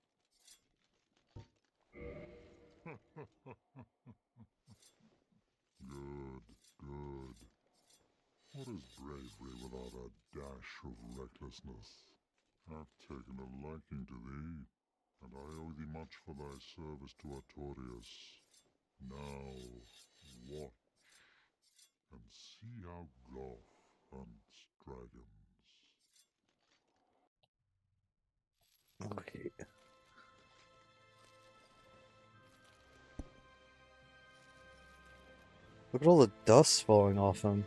Good, good. What is bravery without a dash of recklessness? I've taken a liking to thee, and I owe thee much for thy service to Artorias. Now, watch and see how Goth hunts dragons. Okay. Look at all the dust falling off him.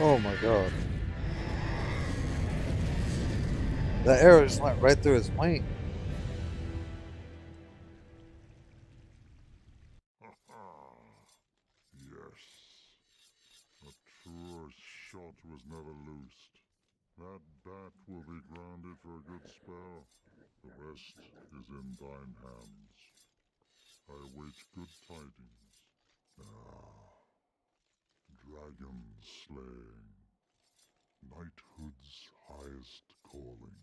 Oh my god. That arrow just went right through his wing. Yes, a truer shot was never loosed. That bat will be grounded for a good spell. The rest is in thine hands. I await good tidings. Ah, dragon slaying. Knighthood's highest calling.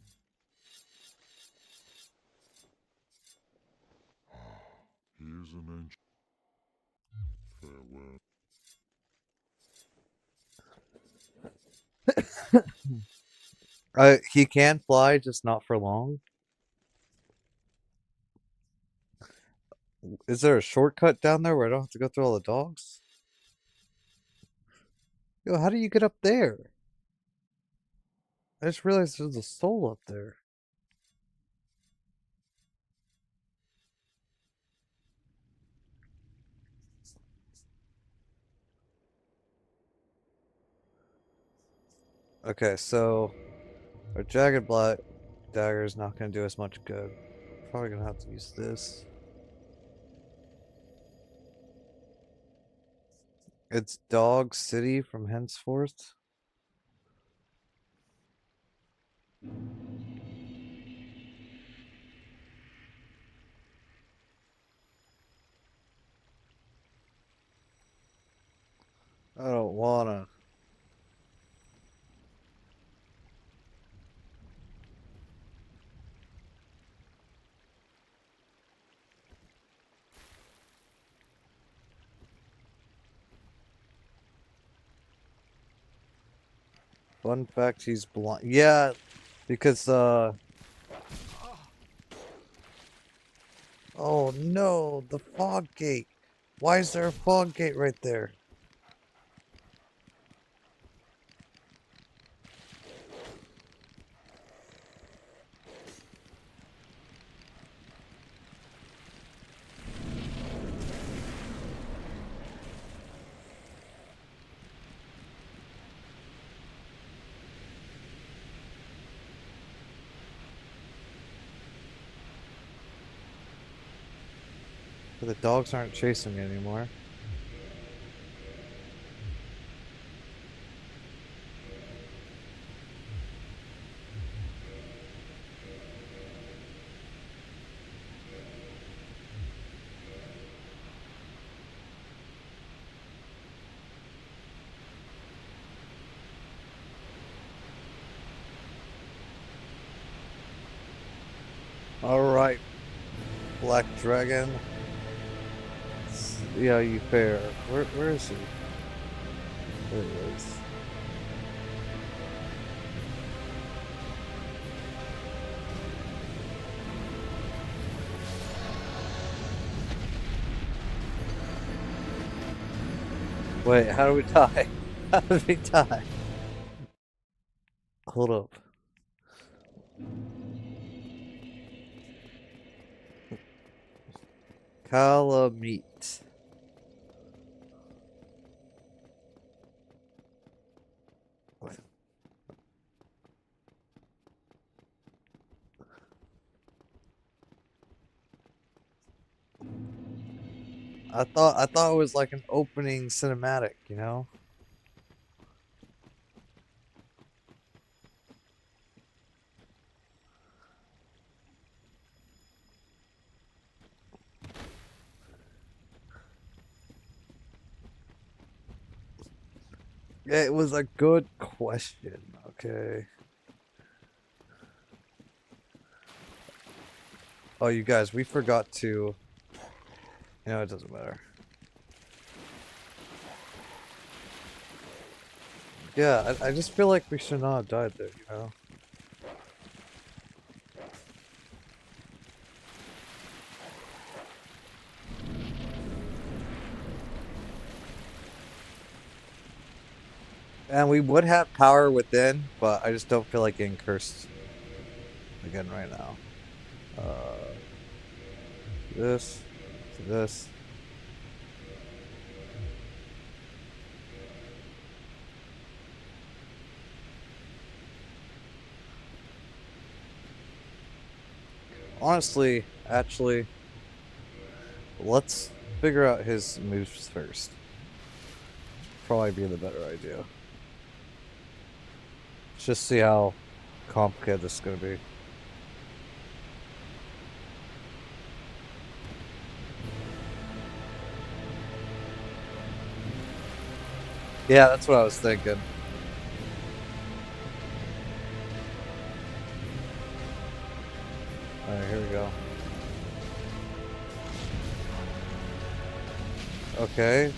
Ah, he is an ancient. Farewell. He can fly, just not for long. Is there a shortcut down there where I don't have to go through all the dogs? Yo, how do you get up there? I just realized there's a soul up there. Okay, so our jagged black dagger is not going to do us much good. Probably going to have to use this. It's Dog City from henceforth. I don't wanna. Fun fact, he's blind. Yeah, because oh no, the fog gate. Why is there a fog gate right there? The dogs aren't chasing me anymore. Alright, Black Dragon. Yeah, you fair. Where is he? There he is. Wait, how do we die? How do we die? Hold up. Calamite. I thought it was like an opening cinematic, you know? It was a good question. Okay. Oh, you guys, we forgot to. It doesn't matter. Yeah, I just feel like we should not have died there, you know? And we would have power within, but I just don't feel like getting cursed again right now. This, to this. Honestly, actually, let's figure out his moves first. Probably be the better idea. Let's just see how complicated this is gonna be. Yeah, that's what I was thinking. Alright, here we go. Okay.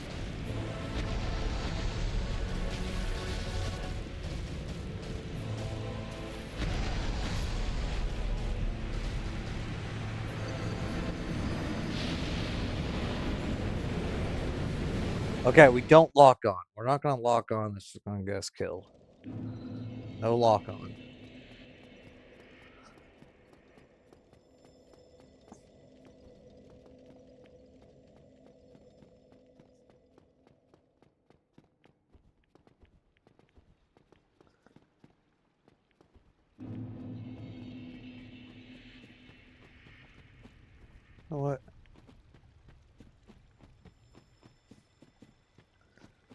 Okay, we don't lock on. We're not gonna lock on. This is gonna get us killed. No lock on. You know what?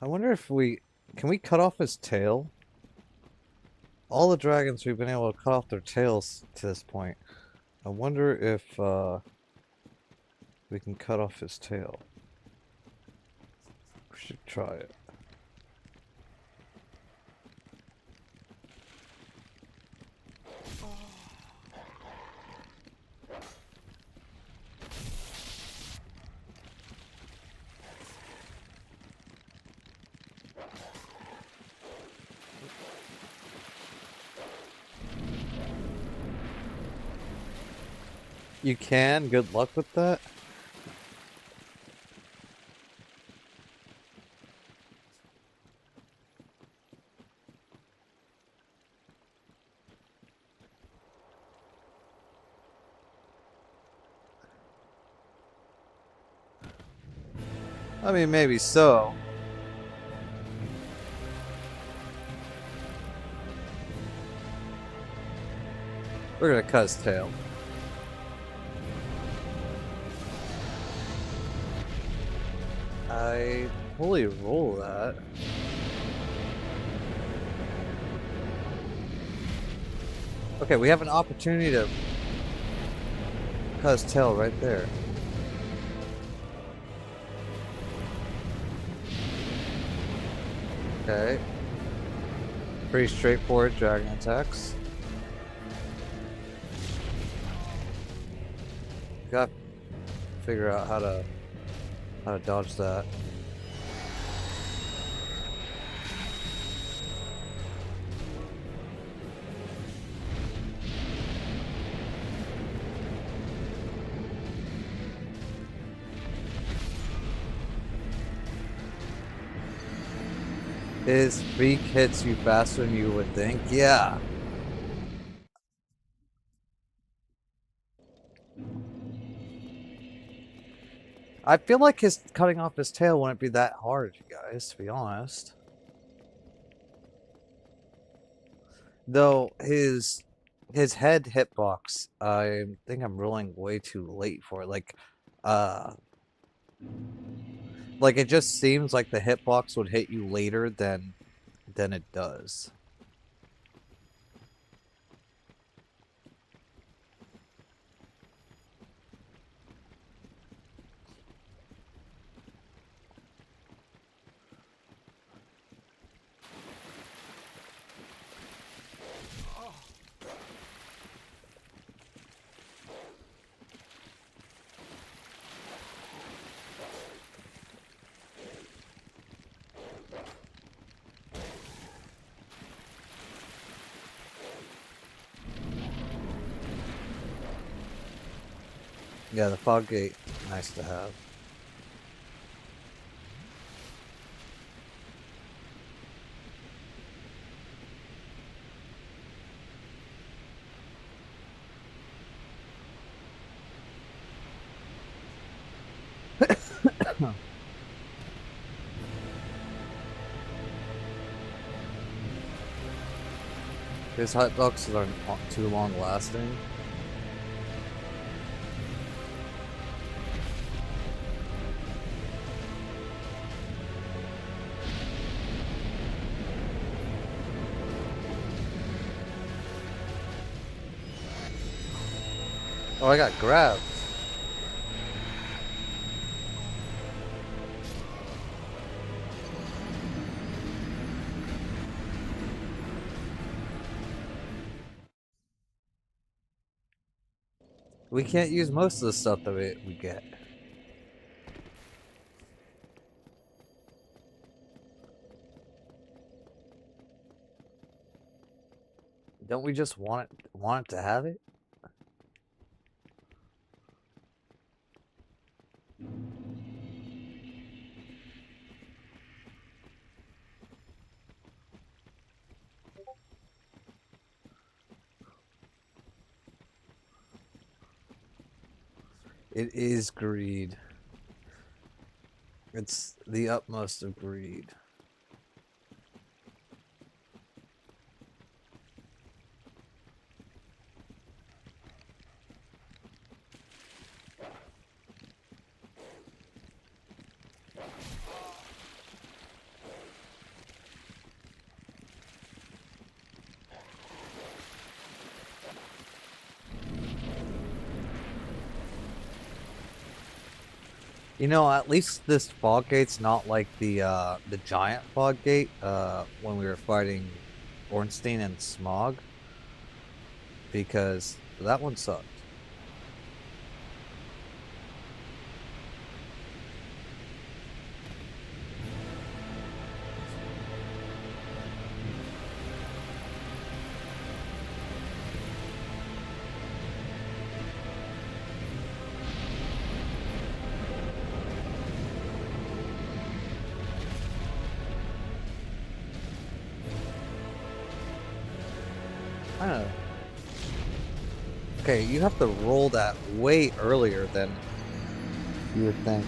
I wonder if can we cut off his tail? All the dragons we've been able to cut off their tails to this point. I wonder if we can cut off his tail. We should try it. You can? Good luck with that? I mean, maybe so. We're gonna cut his tail. I fully roll that. Okay, we have an opportunity to cut his tail right there. Okay. Pretty straightforward dragon attacks. Got to figure out how to How to dodge that. His beak hits you faster than you would think. Yeah. I feel like his cutting off his tail wouldn't be that hard, you guys, to be honest. Though his head hitbox, I think I'm rolling way too late for it. Uh like it just seems like the hitbox would hit you later than it does. Yeah, the fog gate, nice to have. His hitboxes aren't too long lasting. Oh, I got grabbed. We can't use most of the stuff that we get. Don't we just want it to have it? It is greed. It's the utmost of greed. You know, at least this fog gate's not like the giant fog gate when we were fighting Ornstein and Smog, because that one sucked. I don't know. Okay, you have to roll that way earlier than you would think.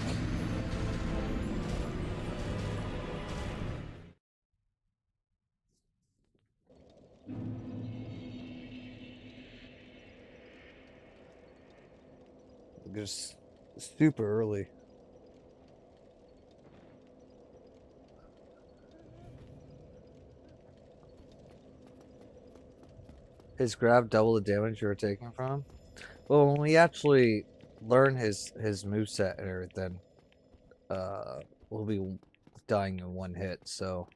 Just super early. His grab double the damage you were taking from him? Well, when we actually learn his moveset and everything, we'll be dying in one hit, so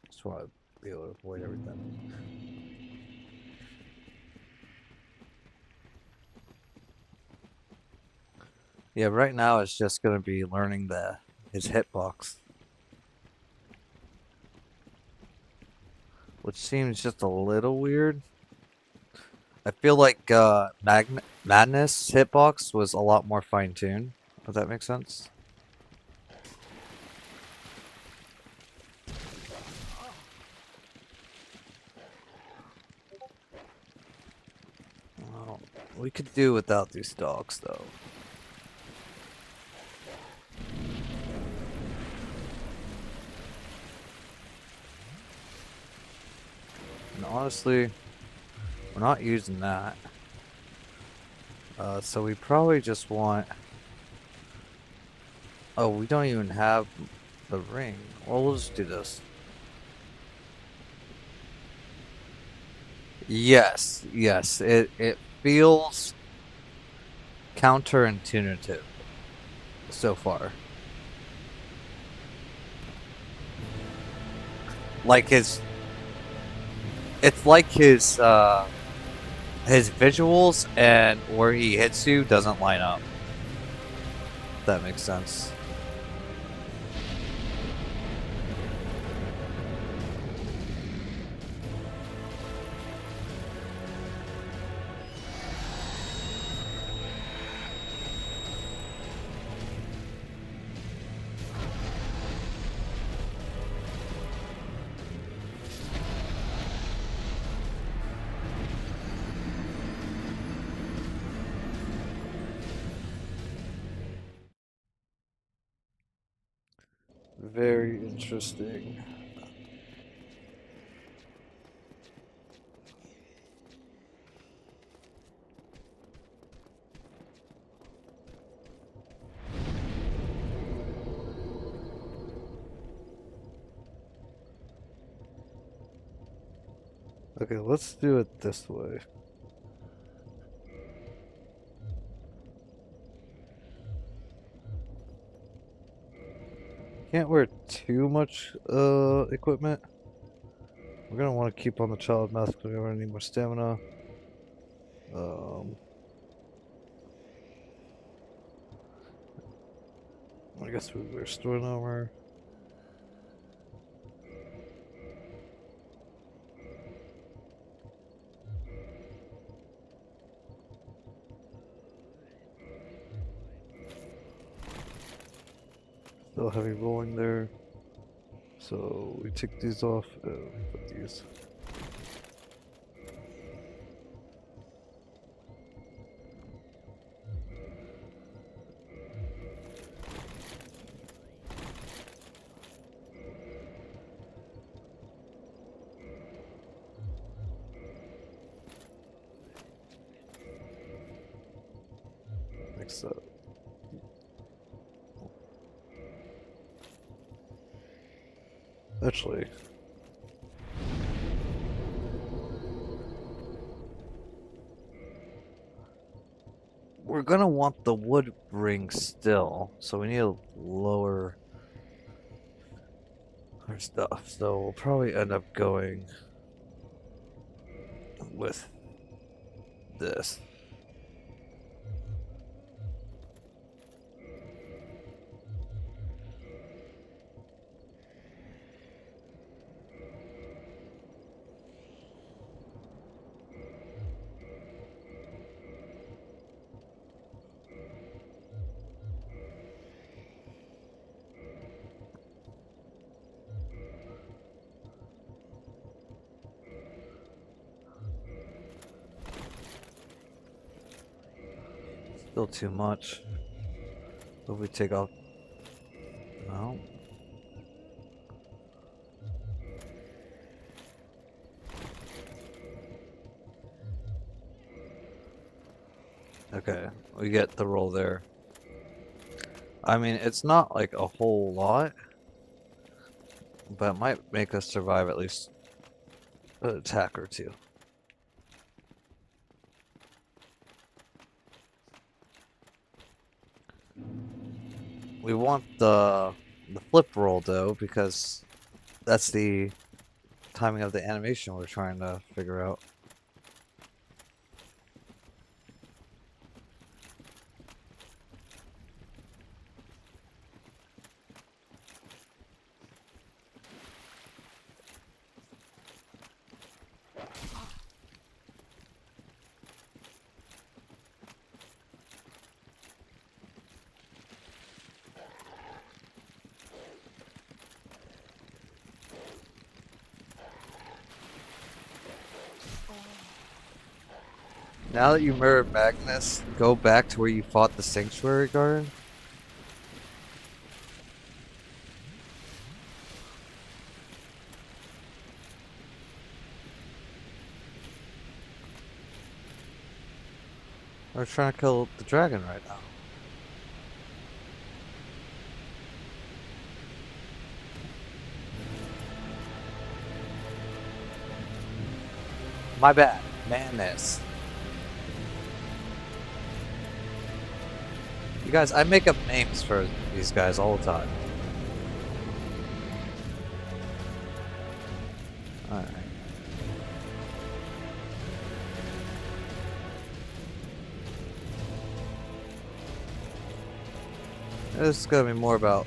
just want to be able to avoid everything. Yeah, right now it's just gonna be learning his hitbox, which seems just a little weird. I feel like Madness hitbox was a lot more fine-tuned, if that makes sense. Well, we could do without these dogs, though. And honestly, we're not using that. So we probably just want... Oh, we don't even have the ring. Well, we'll just do this. Yes, yes. It feels counterintuitive so far. Like it's like his visuals and where he hits you doesn't line up. If that makes sense. Very interesting. Okay, let's do it this way. Can't wear too much equipment. We're gonna want to keep on the child mask because we're gonna need more stamina. Um, I guess we wear stone armor. Still heavy rolling there. So we take these off and put these. Mix up. Actually, we're gonna want the wood ring still, so we need to lower our stuff. So we'll probably end up going with this. Still too much. If we take off, no. Okay, we get the roll there. I mean, it's not like a whole lot, but it might make us survive at least an attack or two. We want the flip roll though, because that's the timing of the animation we're trying to figure out. Now that you murdered Magnus, go back to where you fought the Sanctuary Guard. We're trying to kill the dragon right now. My bad. Manus. You guys, I make up names for these guys all the time. Alright. This is gonna be more about...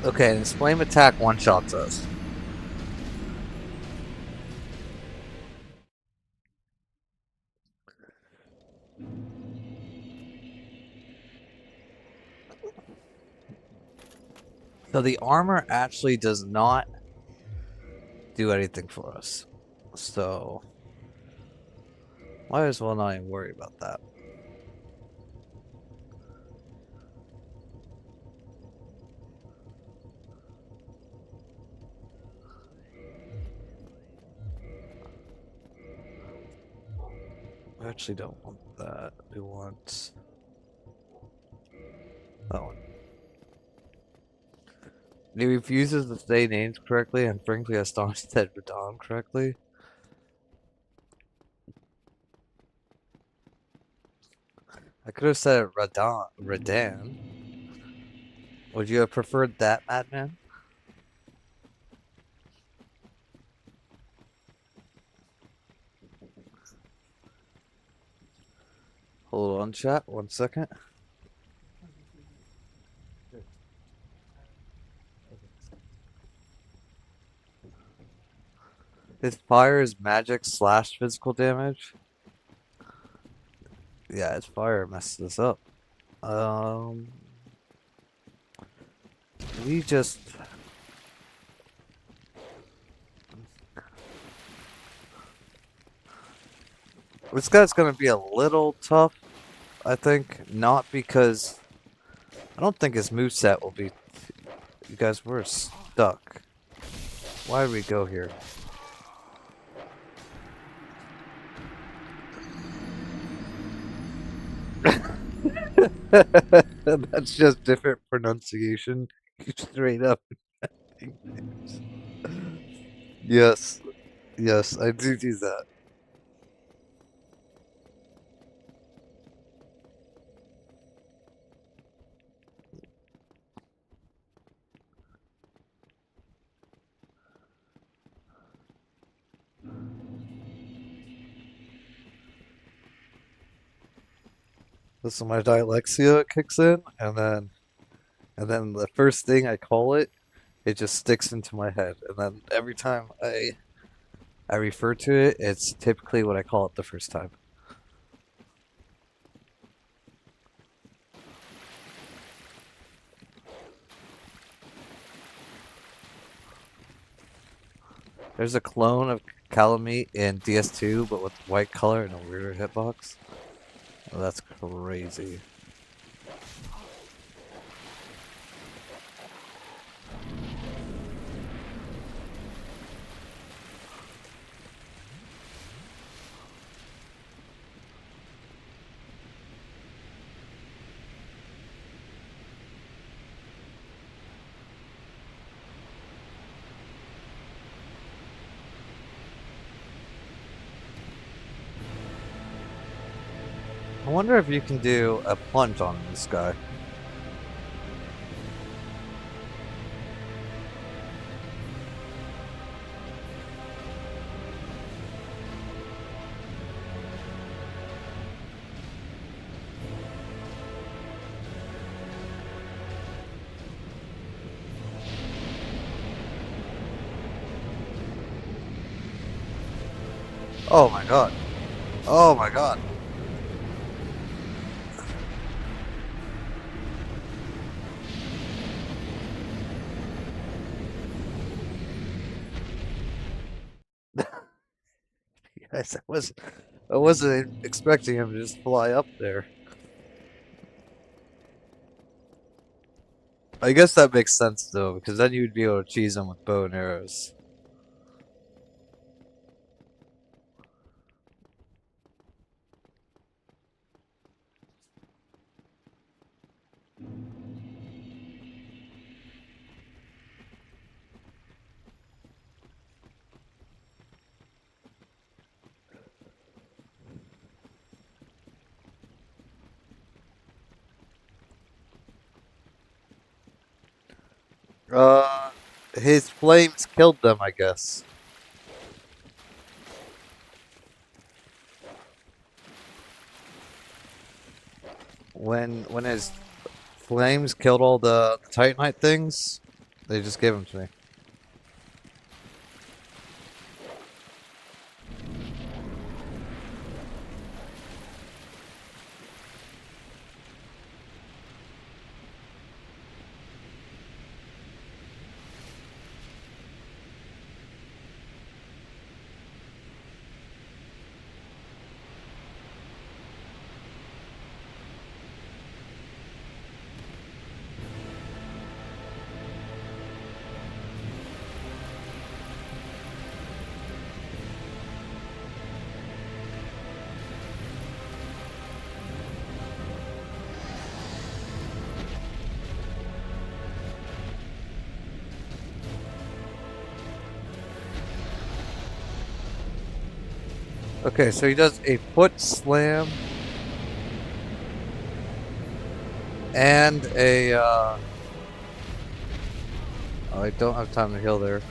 Okay, this flame attack one-shots us. So the armor actually does not do anything for us. So might as well not even worry about that. We actually don't want that. We want that one. He refuses to say names correctly, and frankly, astonished said Radon correctly. I could have said Radan. Would you have preferred that, Madman? Hold on, chat. 1 second. His fire is magic / physical damage. Yeah, his fire messed this up. We just... This guy's gonna be a little tough, I think. Not because... I don't think his moveset will be... You guys, we're stuck. Why did we go here? That's just different pronunciation. Straight up. Yes. Yes, I do that. So my dyslexia kicks in, and then the first thing I call it, it just sticks into my head, and then every time I refer to it, it's typically what I call it the first time. There's a clone of Calamite in DS2, but with white color and a weirder hitbox. Oh, that's crazy. I wonder if you can do a plunge on this guy. Oh my god. Oh my god. Yes, I wasn't expecting him to just fly up there. I guess that makes sense though, because then you'd be able to cheese him with bow and arrows. Uh, his flames killed them, I guess. When his flames killed all the Titanite things, they just gave them to me. Okay, so he does a foot slam and a oh, I don't have time to heal there.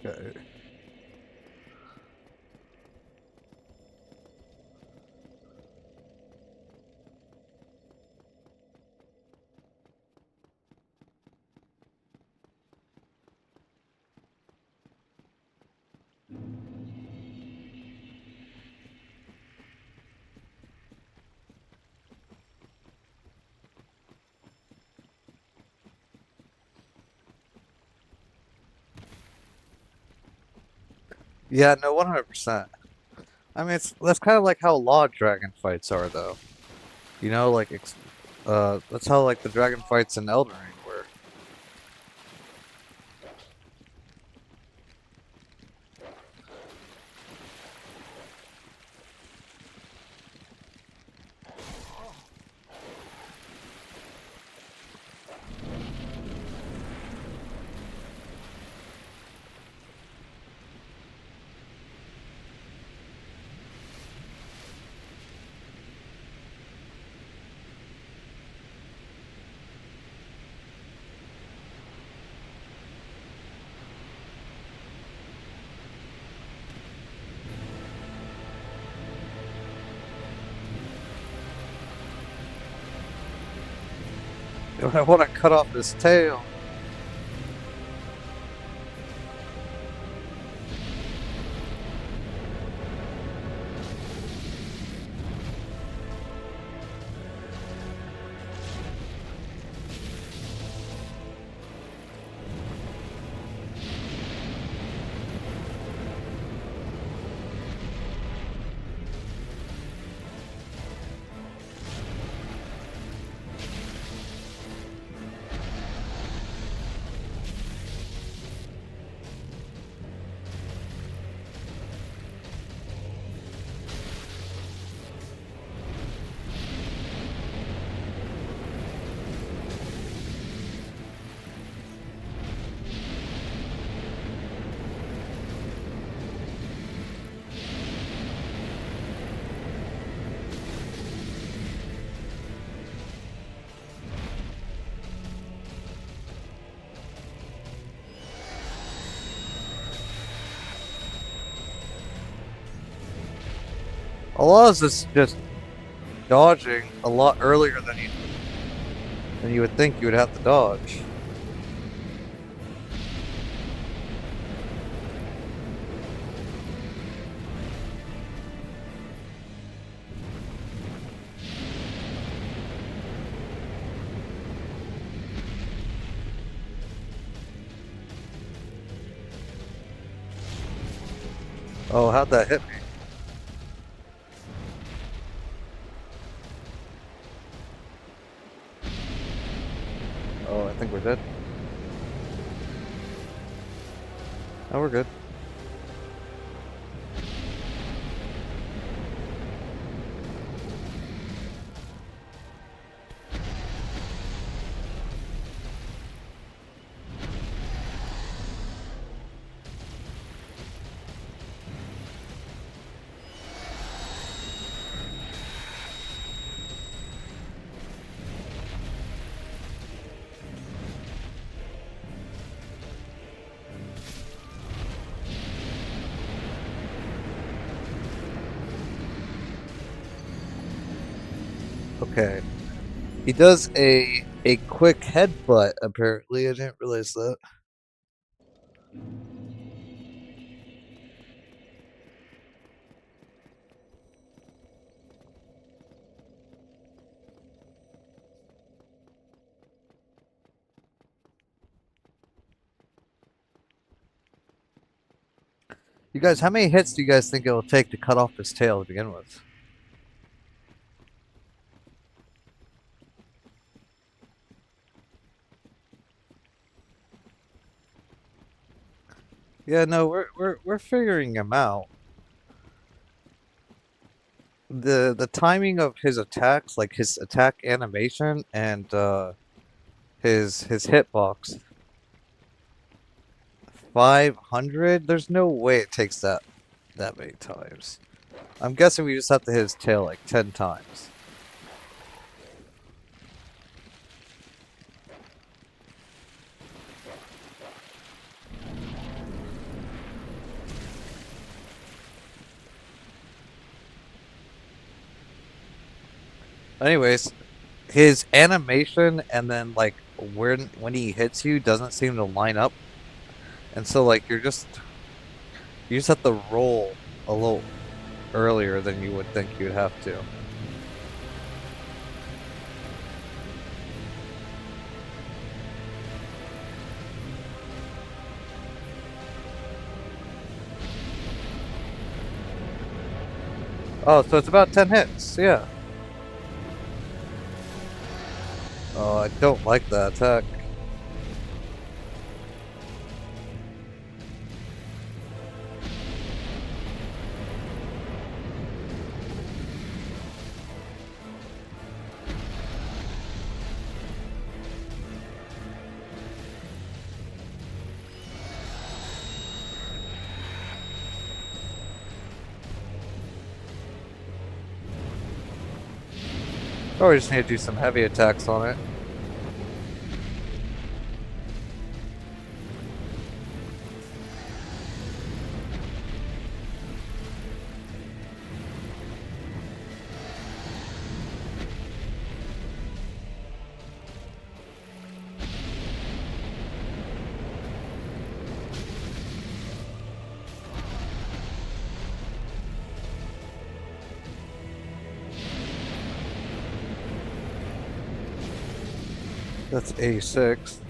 Okay. Yeah, no, 100%. I mean, it's that's kind of like how log dragon fights are, though. You know, like that's how like the dragon fights in Elden Ring were. I want to cut off his tail. A lot of this just dodging a lot earlier than you would think you would have to dodge. Oh, how'd that hit me? Oh, I think we're dead. Oh, we're good. Okay. He does a quick headbutt, apparently. I didn't realize that. You guys, how many hits do you guys think it'll take to cut off his tail to begin with? Yeah, no, we're figuring him out. The timing of his attacks, like his attack animation and his hitbox, 500. There's no way it takes that many times. I'm guessing we just have to hit his tail like 10 times. Anyways, his animation and then like when he hits you doesn't seem to line up, and so like you just have to roll a little earlier than you would think you'd have to. Oh, so it's about 10 hits, yeah. Oh, I don't like that attack. Oh, we just need to do some heavy attacks on it. That's A6.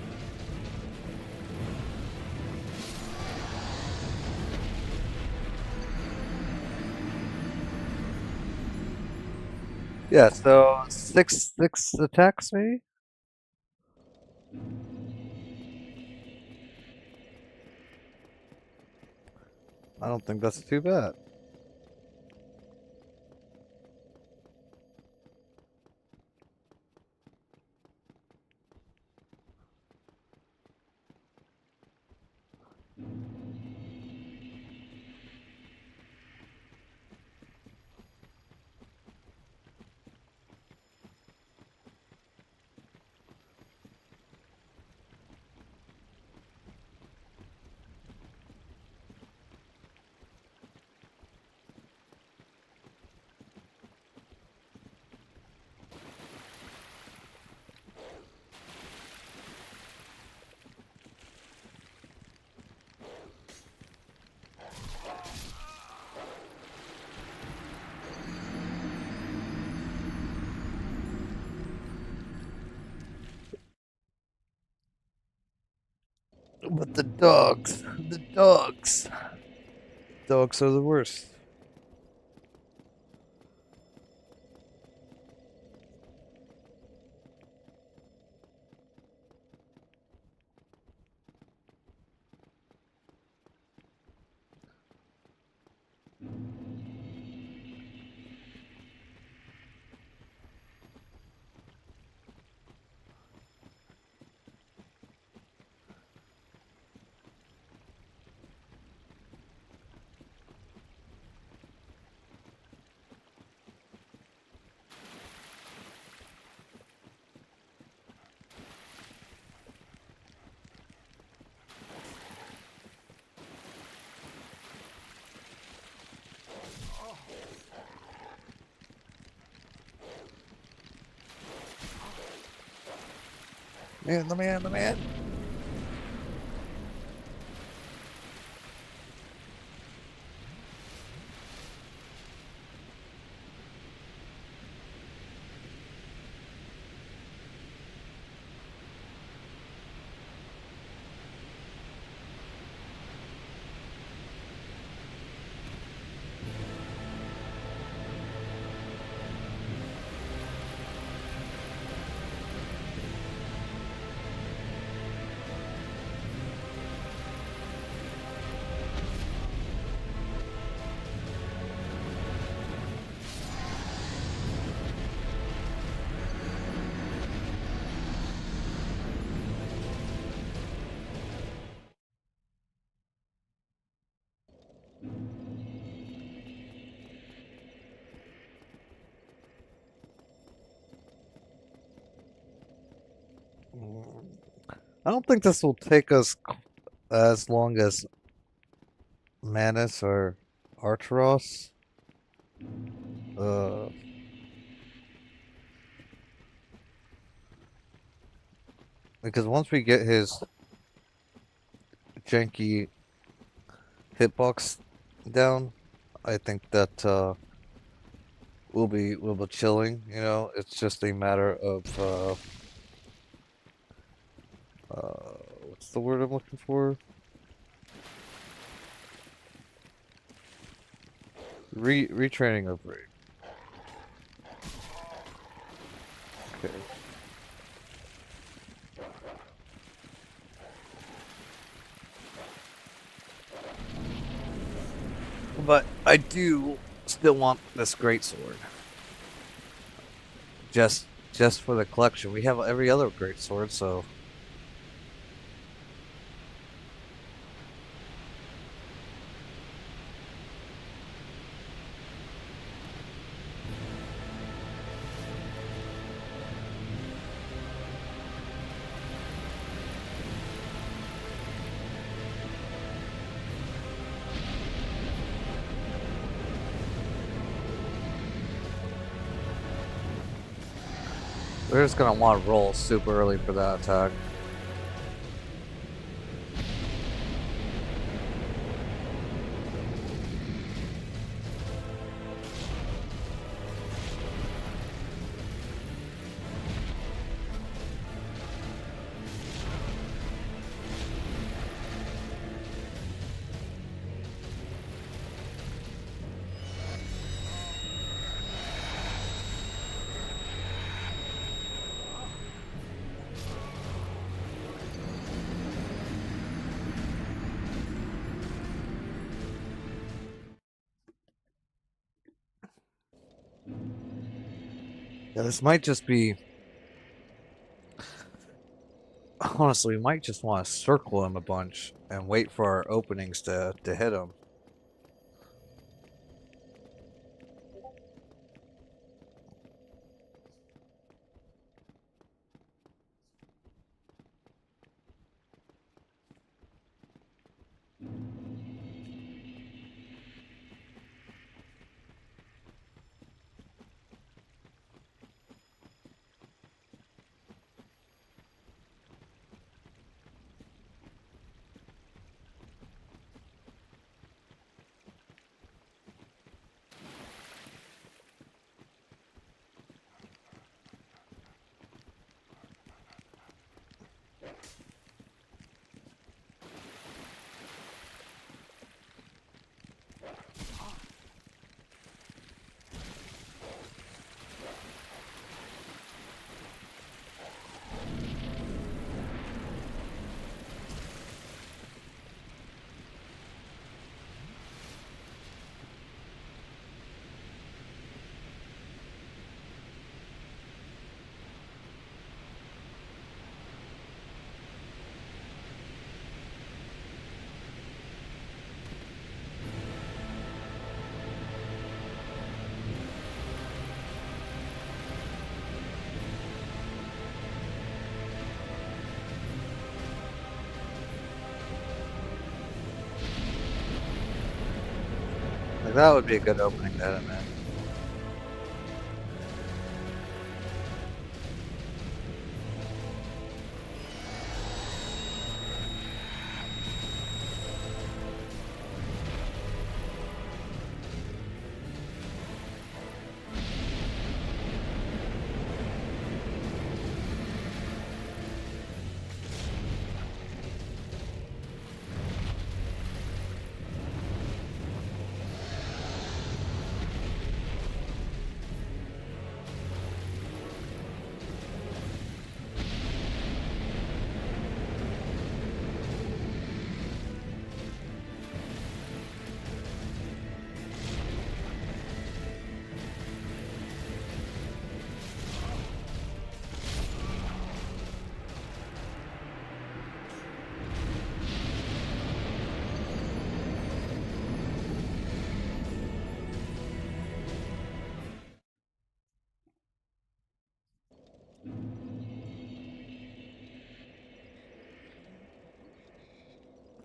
Yeah, so six attacks maybe? I don't think that's too bad. Dogs. The dogs. Dogs are the worst. Man, the man, the man. I don't think this will take us as long as Manus or Arturos. Uh, because once we get his janky hitbox down, I think that we'll be chilling. You know, it's just a matter of what's the word I'm looking for? Retraining of Rig. Okay. But I do still want this great sword. Just for the collection. We have every other great sword, so we're just gonna want to roll super early for that attack. Yeah, this might just be. Honestly, we might just want to circle him a bunch and wait for our openings to hit him. Like that would be a good opening to him in.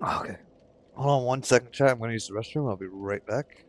Okay. Hold on 1 second, chat. I'm gonna use the restroom. I'll be right back.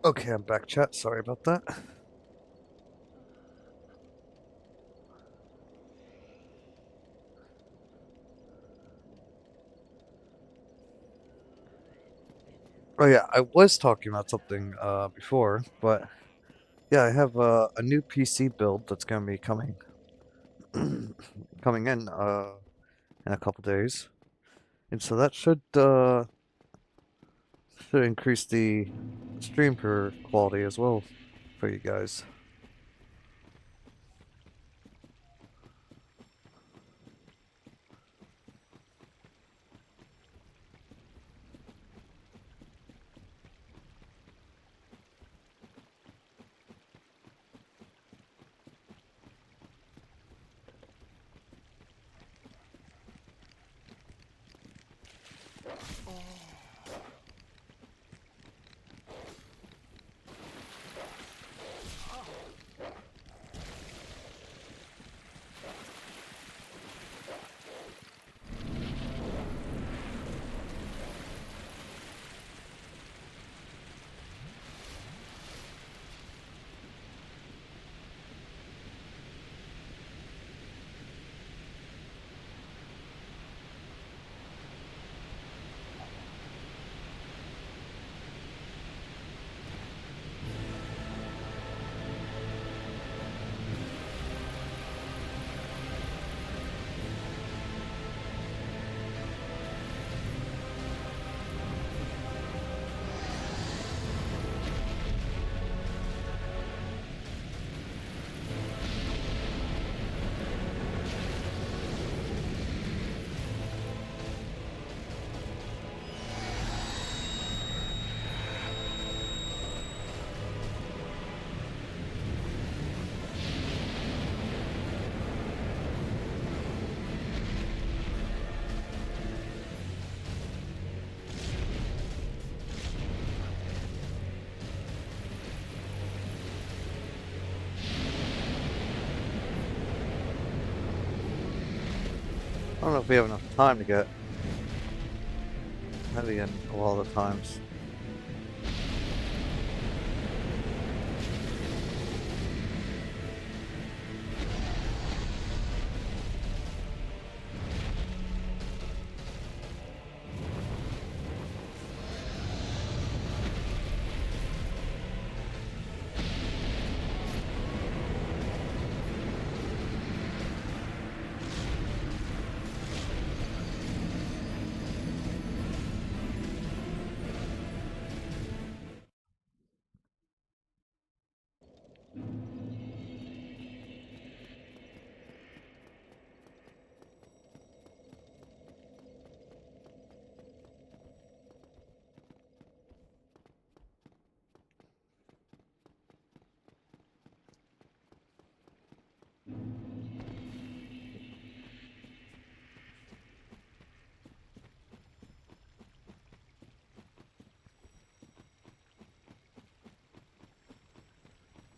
Okay, I'm back, chat. Sorry about that. Oh yeah, I was talking about something before, but yeah, I have a new PC build that's gonna be coming coming in in a couple days, and so that should increase the stream per quality as well for you guys. I don't know if we have enough time to get heavy in a lot of the times.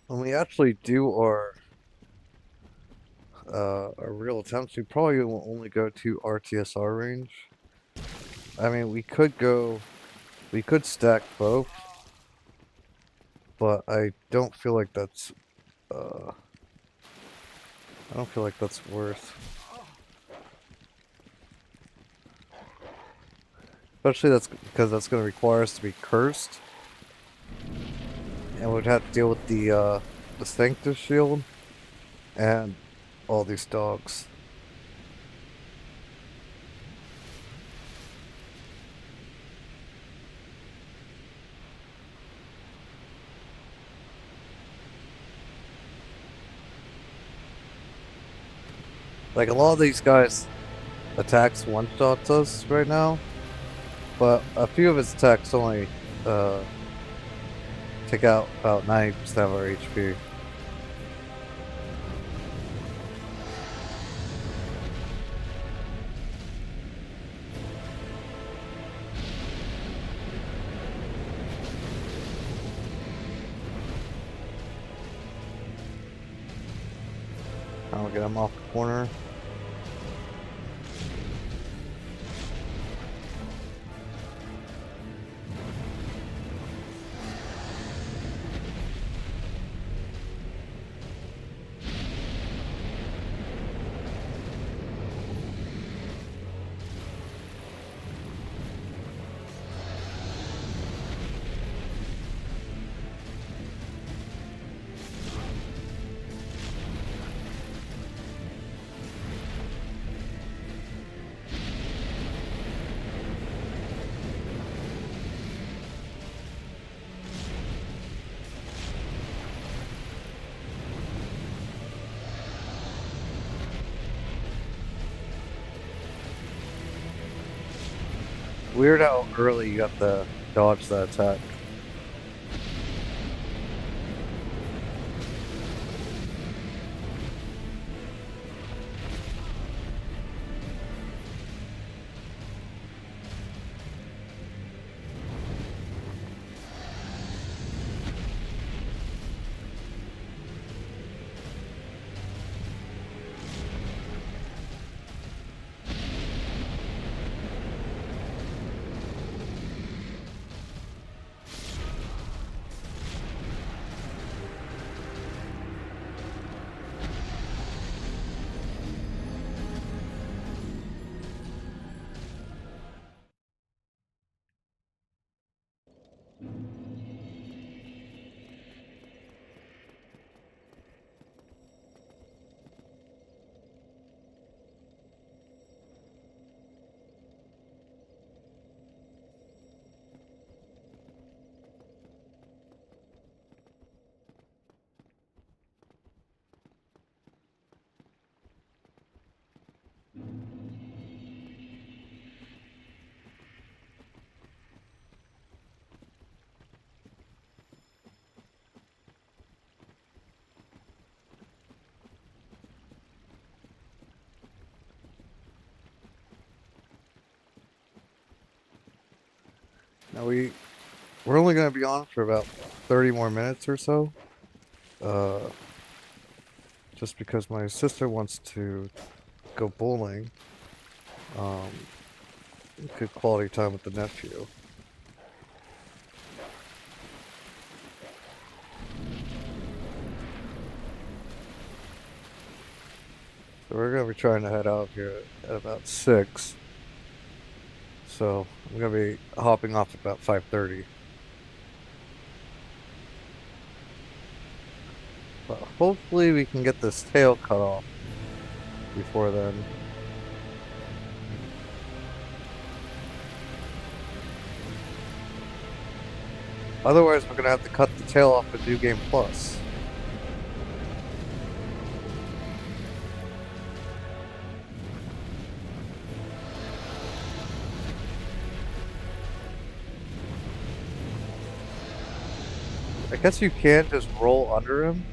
When we actually do our real attempts, we probably will only go to RTSR range. I mean, we could stack both, but uh, I don't feel like that's worth. Especially that's because that's going to require us to be cursed, and we'd have to deal with the Sanctus shield and all these dogs. Like a lot of these guys attacks one shots us right now, but a few of his attacks only take out about 90% of our HP. I'll get him off the corner. Weird how early you got to dodge that attack. Now we're only gonna be on for about 30 more minutes or so. Uh, just because my sister wants to go bowling. Um, good quality time with the nephew. So we're gonna be trying to head out here at about 6. So I'm gonna be hopping off at about 5:30. But hopefully we can get this tail cut off before then. Otherwise, we're gonna have to cut the tail off of New Game Plus. I guess you can just roll under him.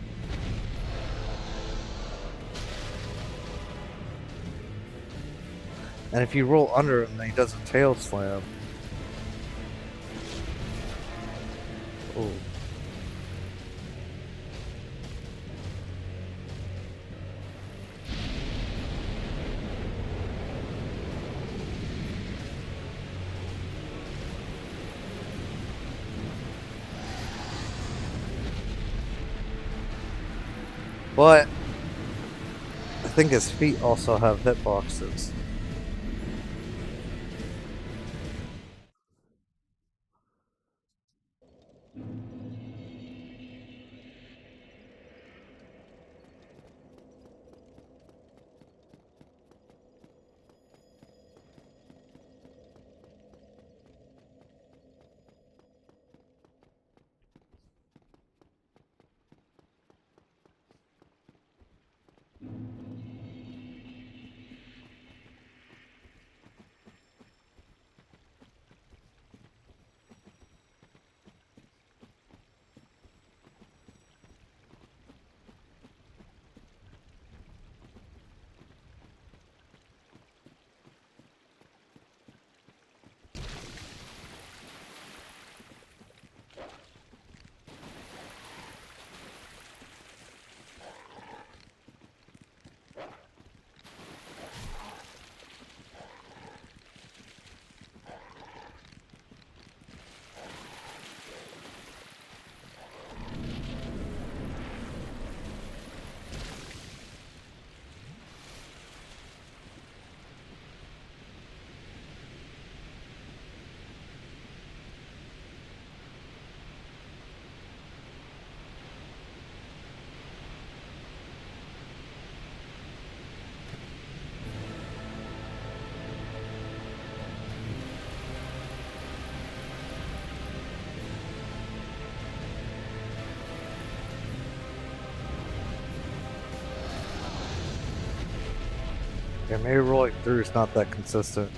And if you roll under him, then he does a tail slam. Oh. But I think his feet also have hitboxes. Yeah, maybe rolling through is not that consistent.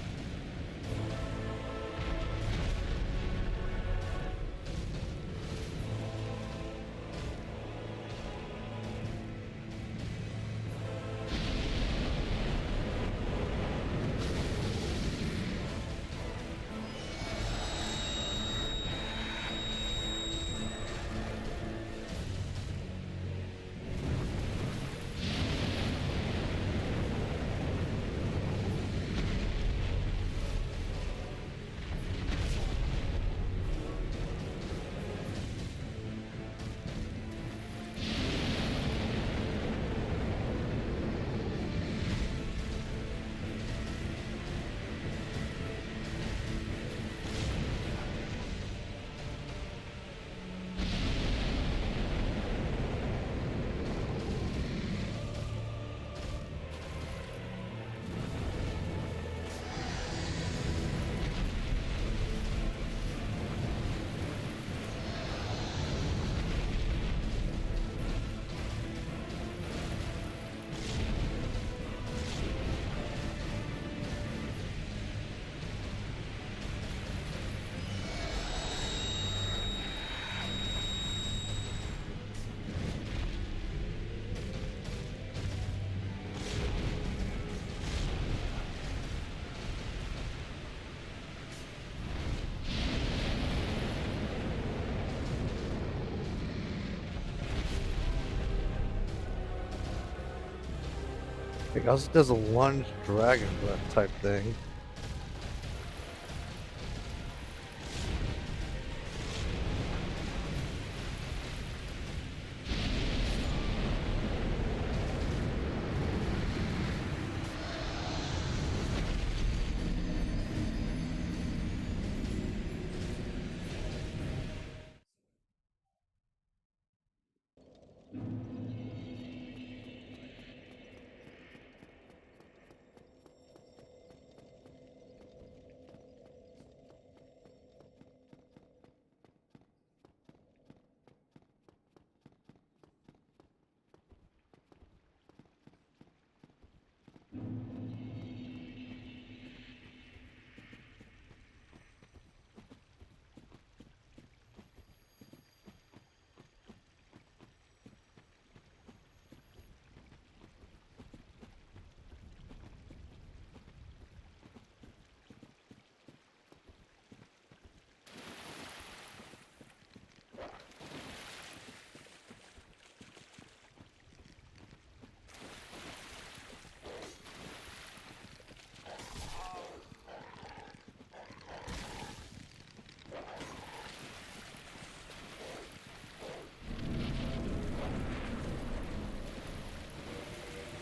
It also does a lunge dragon breath type thing.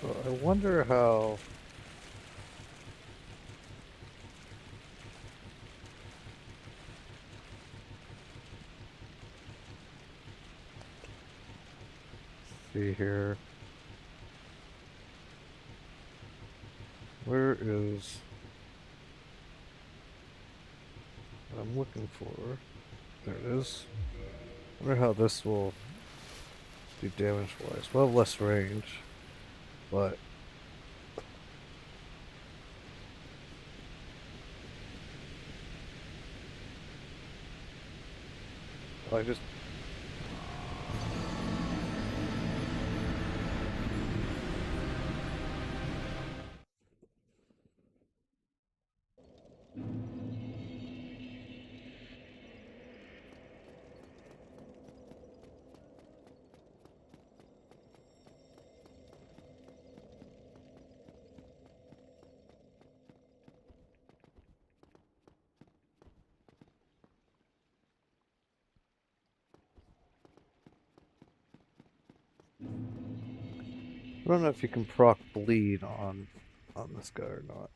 So I wonder how. See here. Where is what I'm looking for? There it is. I wonder how this will do damage wise. We'll have less range, but I just I don't know if you can proc bleed on this guy or not.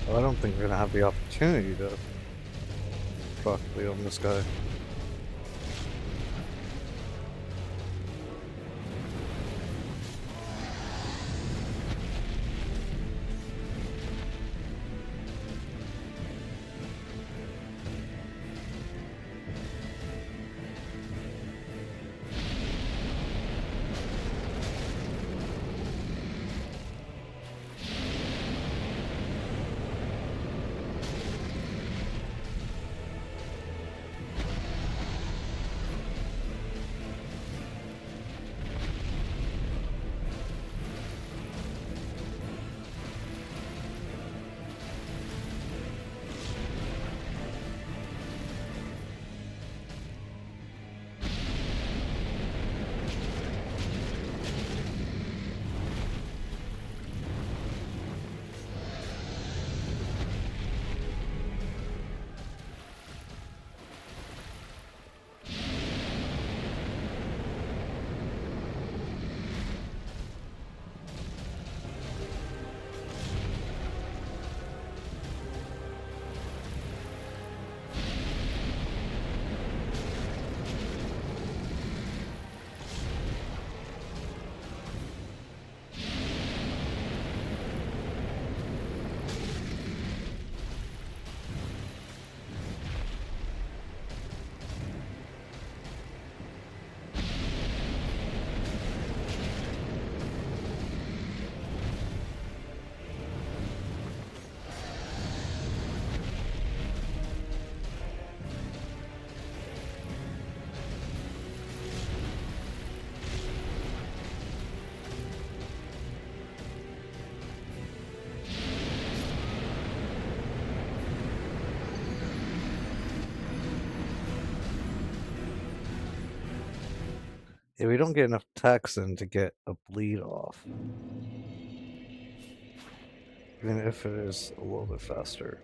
Well, I don't think we're gonna have the opportunity to proc bleed on this guy. Yeah, we don't get enough text in to get a bleed off. Even if it is a little bit faster.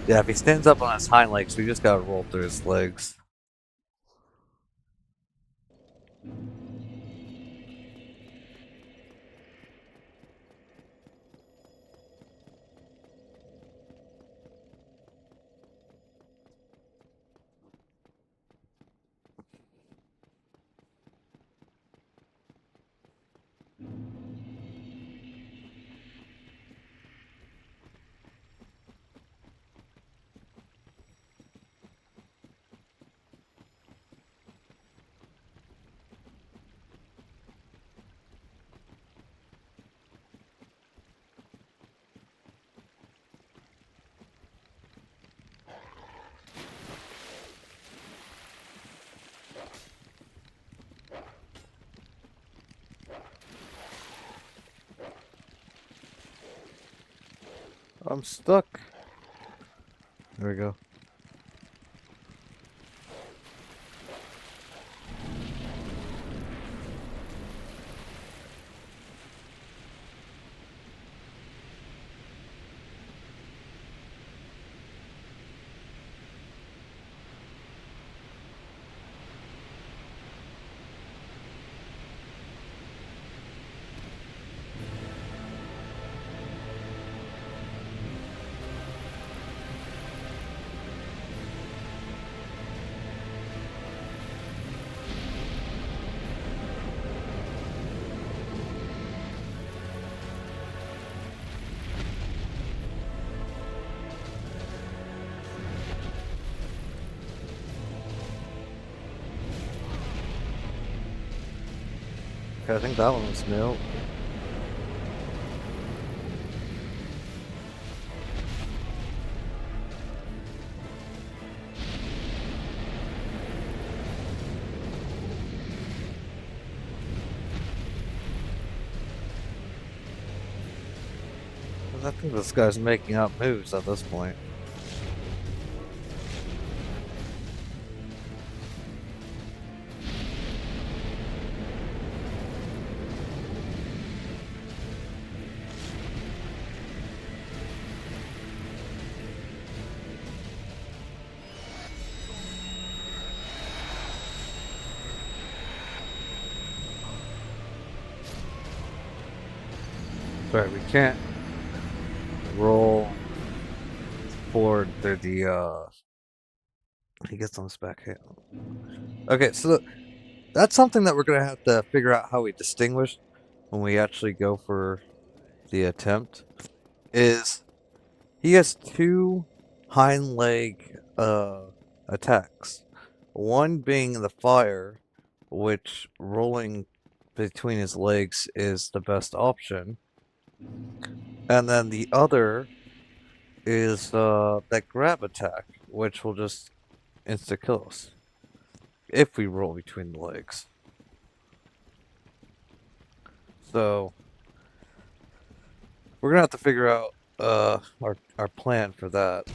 Yeah, if he stands up on his hind legs, we just gotta roll through his legs. I'm stuck. There we go. Okay, I think that one was new. I think this guy's making up moves at this point. Sorry, we can't roll forward through the he gets on his back hand. Okay, so that's something that we're gonna have to figure out how we distinguish when we actually go for the attempt. Is he has two hind leg attacks. One being the fire, which rolling between his legs is the best option. And then the other is that grab attack, which will just insta kill us if we roll between the legs. So we're gonna have to figure out our plan for that.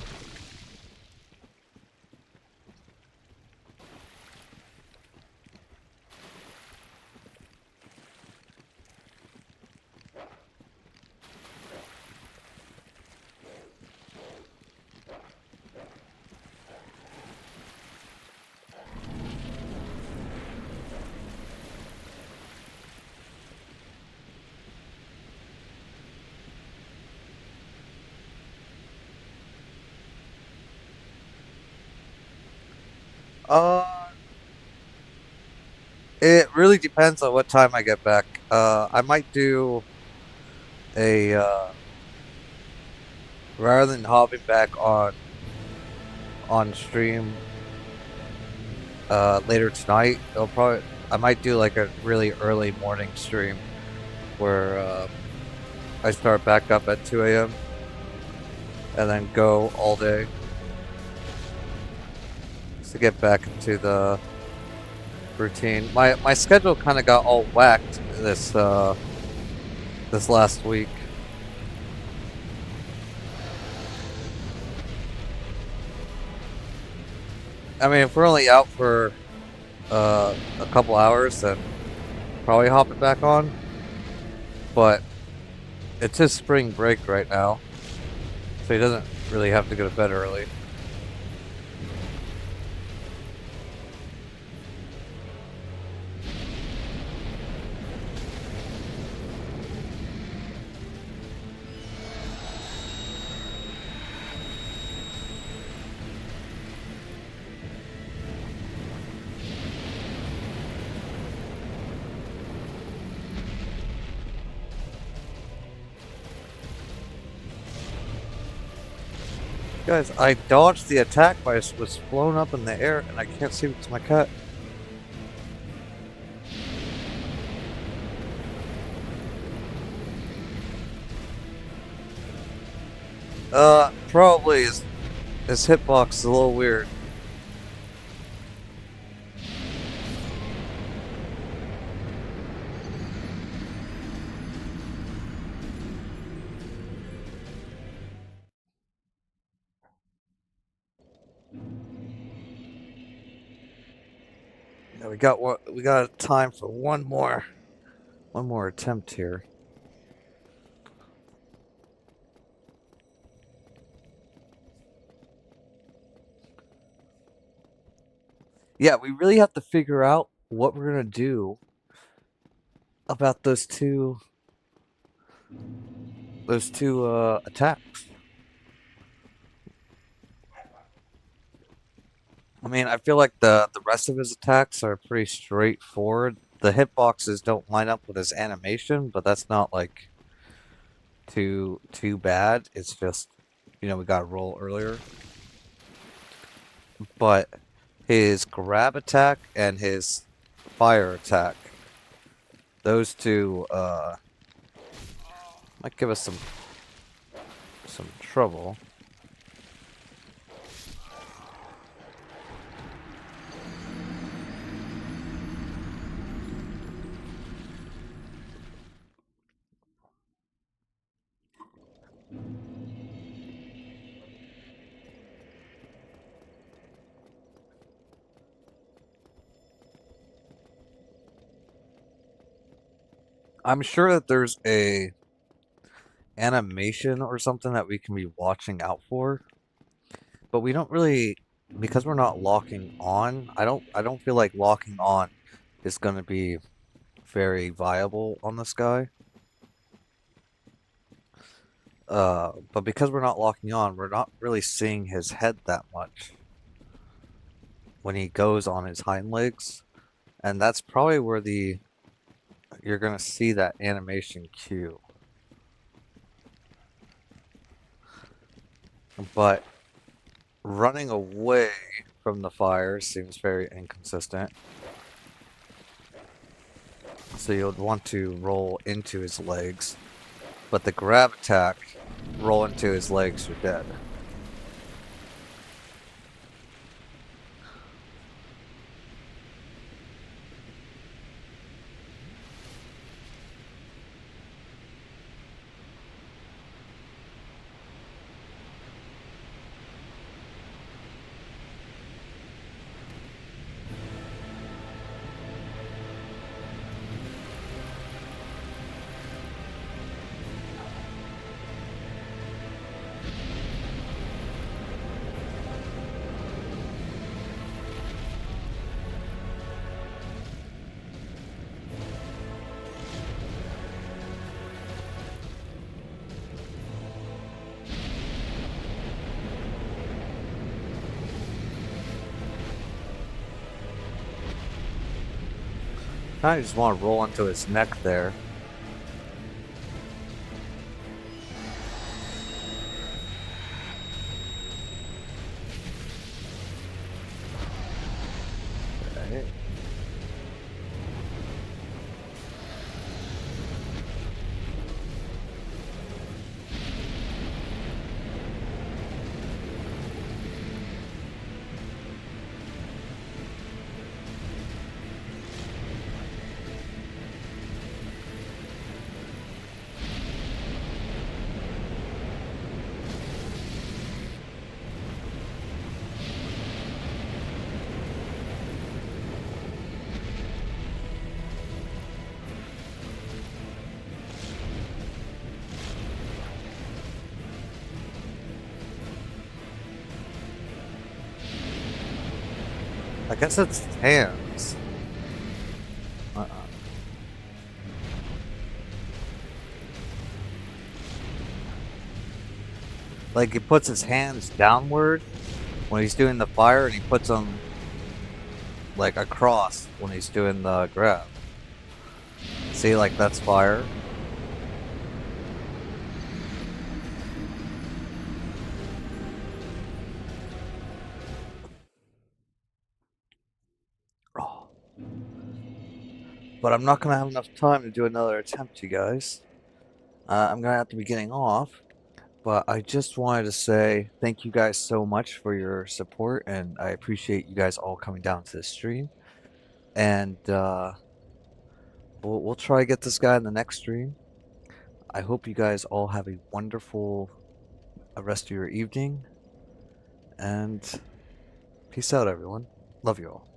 Uh, it really depends on what time I get back. I might do a rather than hopping back on stream later tonight. I might do like a really early morning stream where I start back up at 2 a.m. and then go all day just to get back into the routine. My schedule kind of got all whacked this last week. I mean, if we're only out for a couple hours, then probably hop it back on. But it's his spring break right now, so he doesn't really have to go to bed early. Guys, I dodged the attack, but I was flown up in the air, and I can't see what's my cat. Probably his hitbox is a little weird. Yeah, we got time for one more attempt here. Yeah, we really have to figure out what we're gonna do about those two attacks. I mean, I feel like the rest of his attacks are pretty straightforward. The hitboxes don't line up with his animation, but that's not like too bad. It's just we got to roll earlier. But his grab attack and his fire attack, those two might give us some trouble. I'm sure that there's a animation or something that we can be watching out for, but we don't really because we're not locking on. I don't feel like locking on is going to be very viable on this guy. But because we're not locking on, we're not really seeing his head that much when he goes on his hind legs, and that's probably where the you're gonna see that animation cue. But running away from the fire seems very inconsistent. So you'll want to roll into his legs, but the grab attack, roll into his legs, you're dead. I just want to roll into his neck there. Okay. I guess it's hands. Uh-uh. Like he puts his hands downward when he's doing the fire, and he puts them like across when he's doing the grab. See, like that's fire. Oh. But I'm not gonna have enough time to do another attempt, you guys. I'm gonna have to be getting off. But I just wanted to say thank you guys so much for your support, and I appreciate you guys all coming down to the stream. And we'll try to get this guy in the next stream. I hope you guys all have a wonderful rest of your evening, and peace out, everyone. Love you all.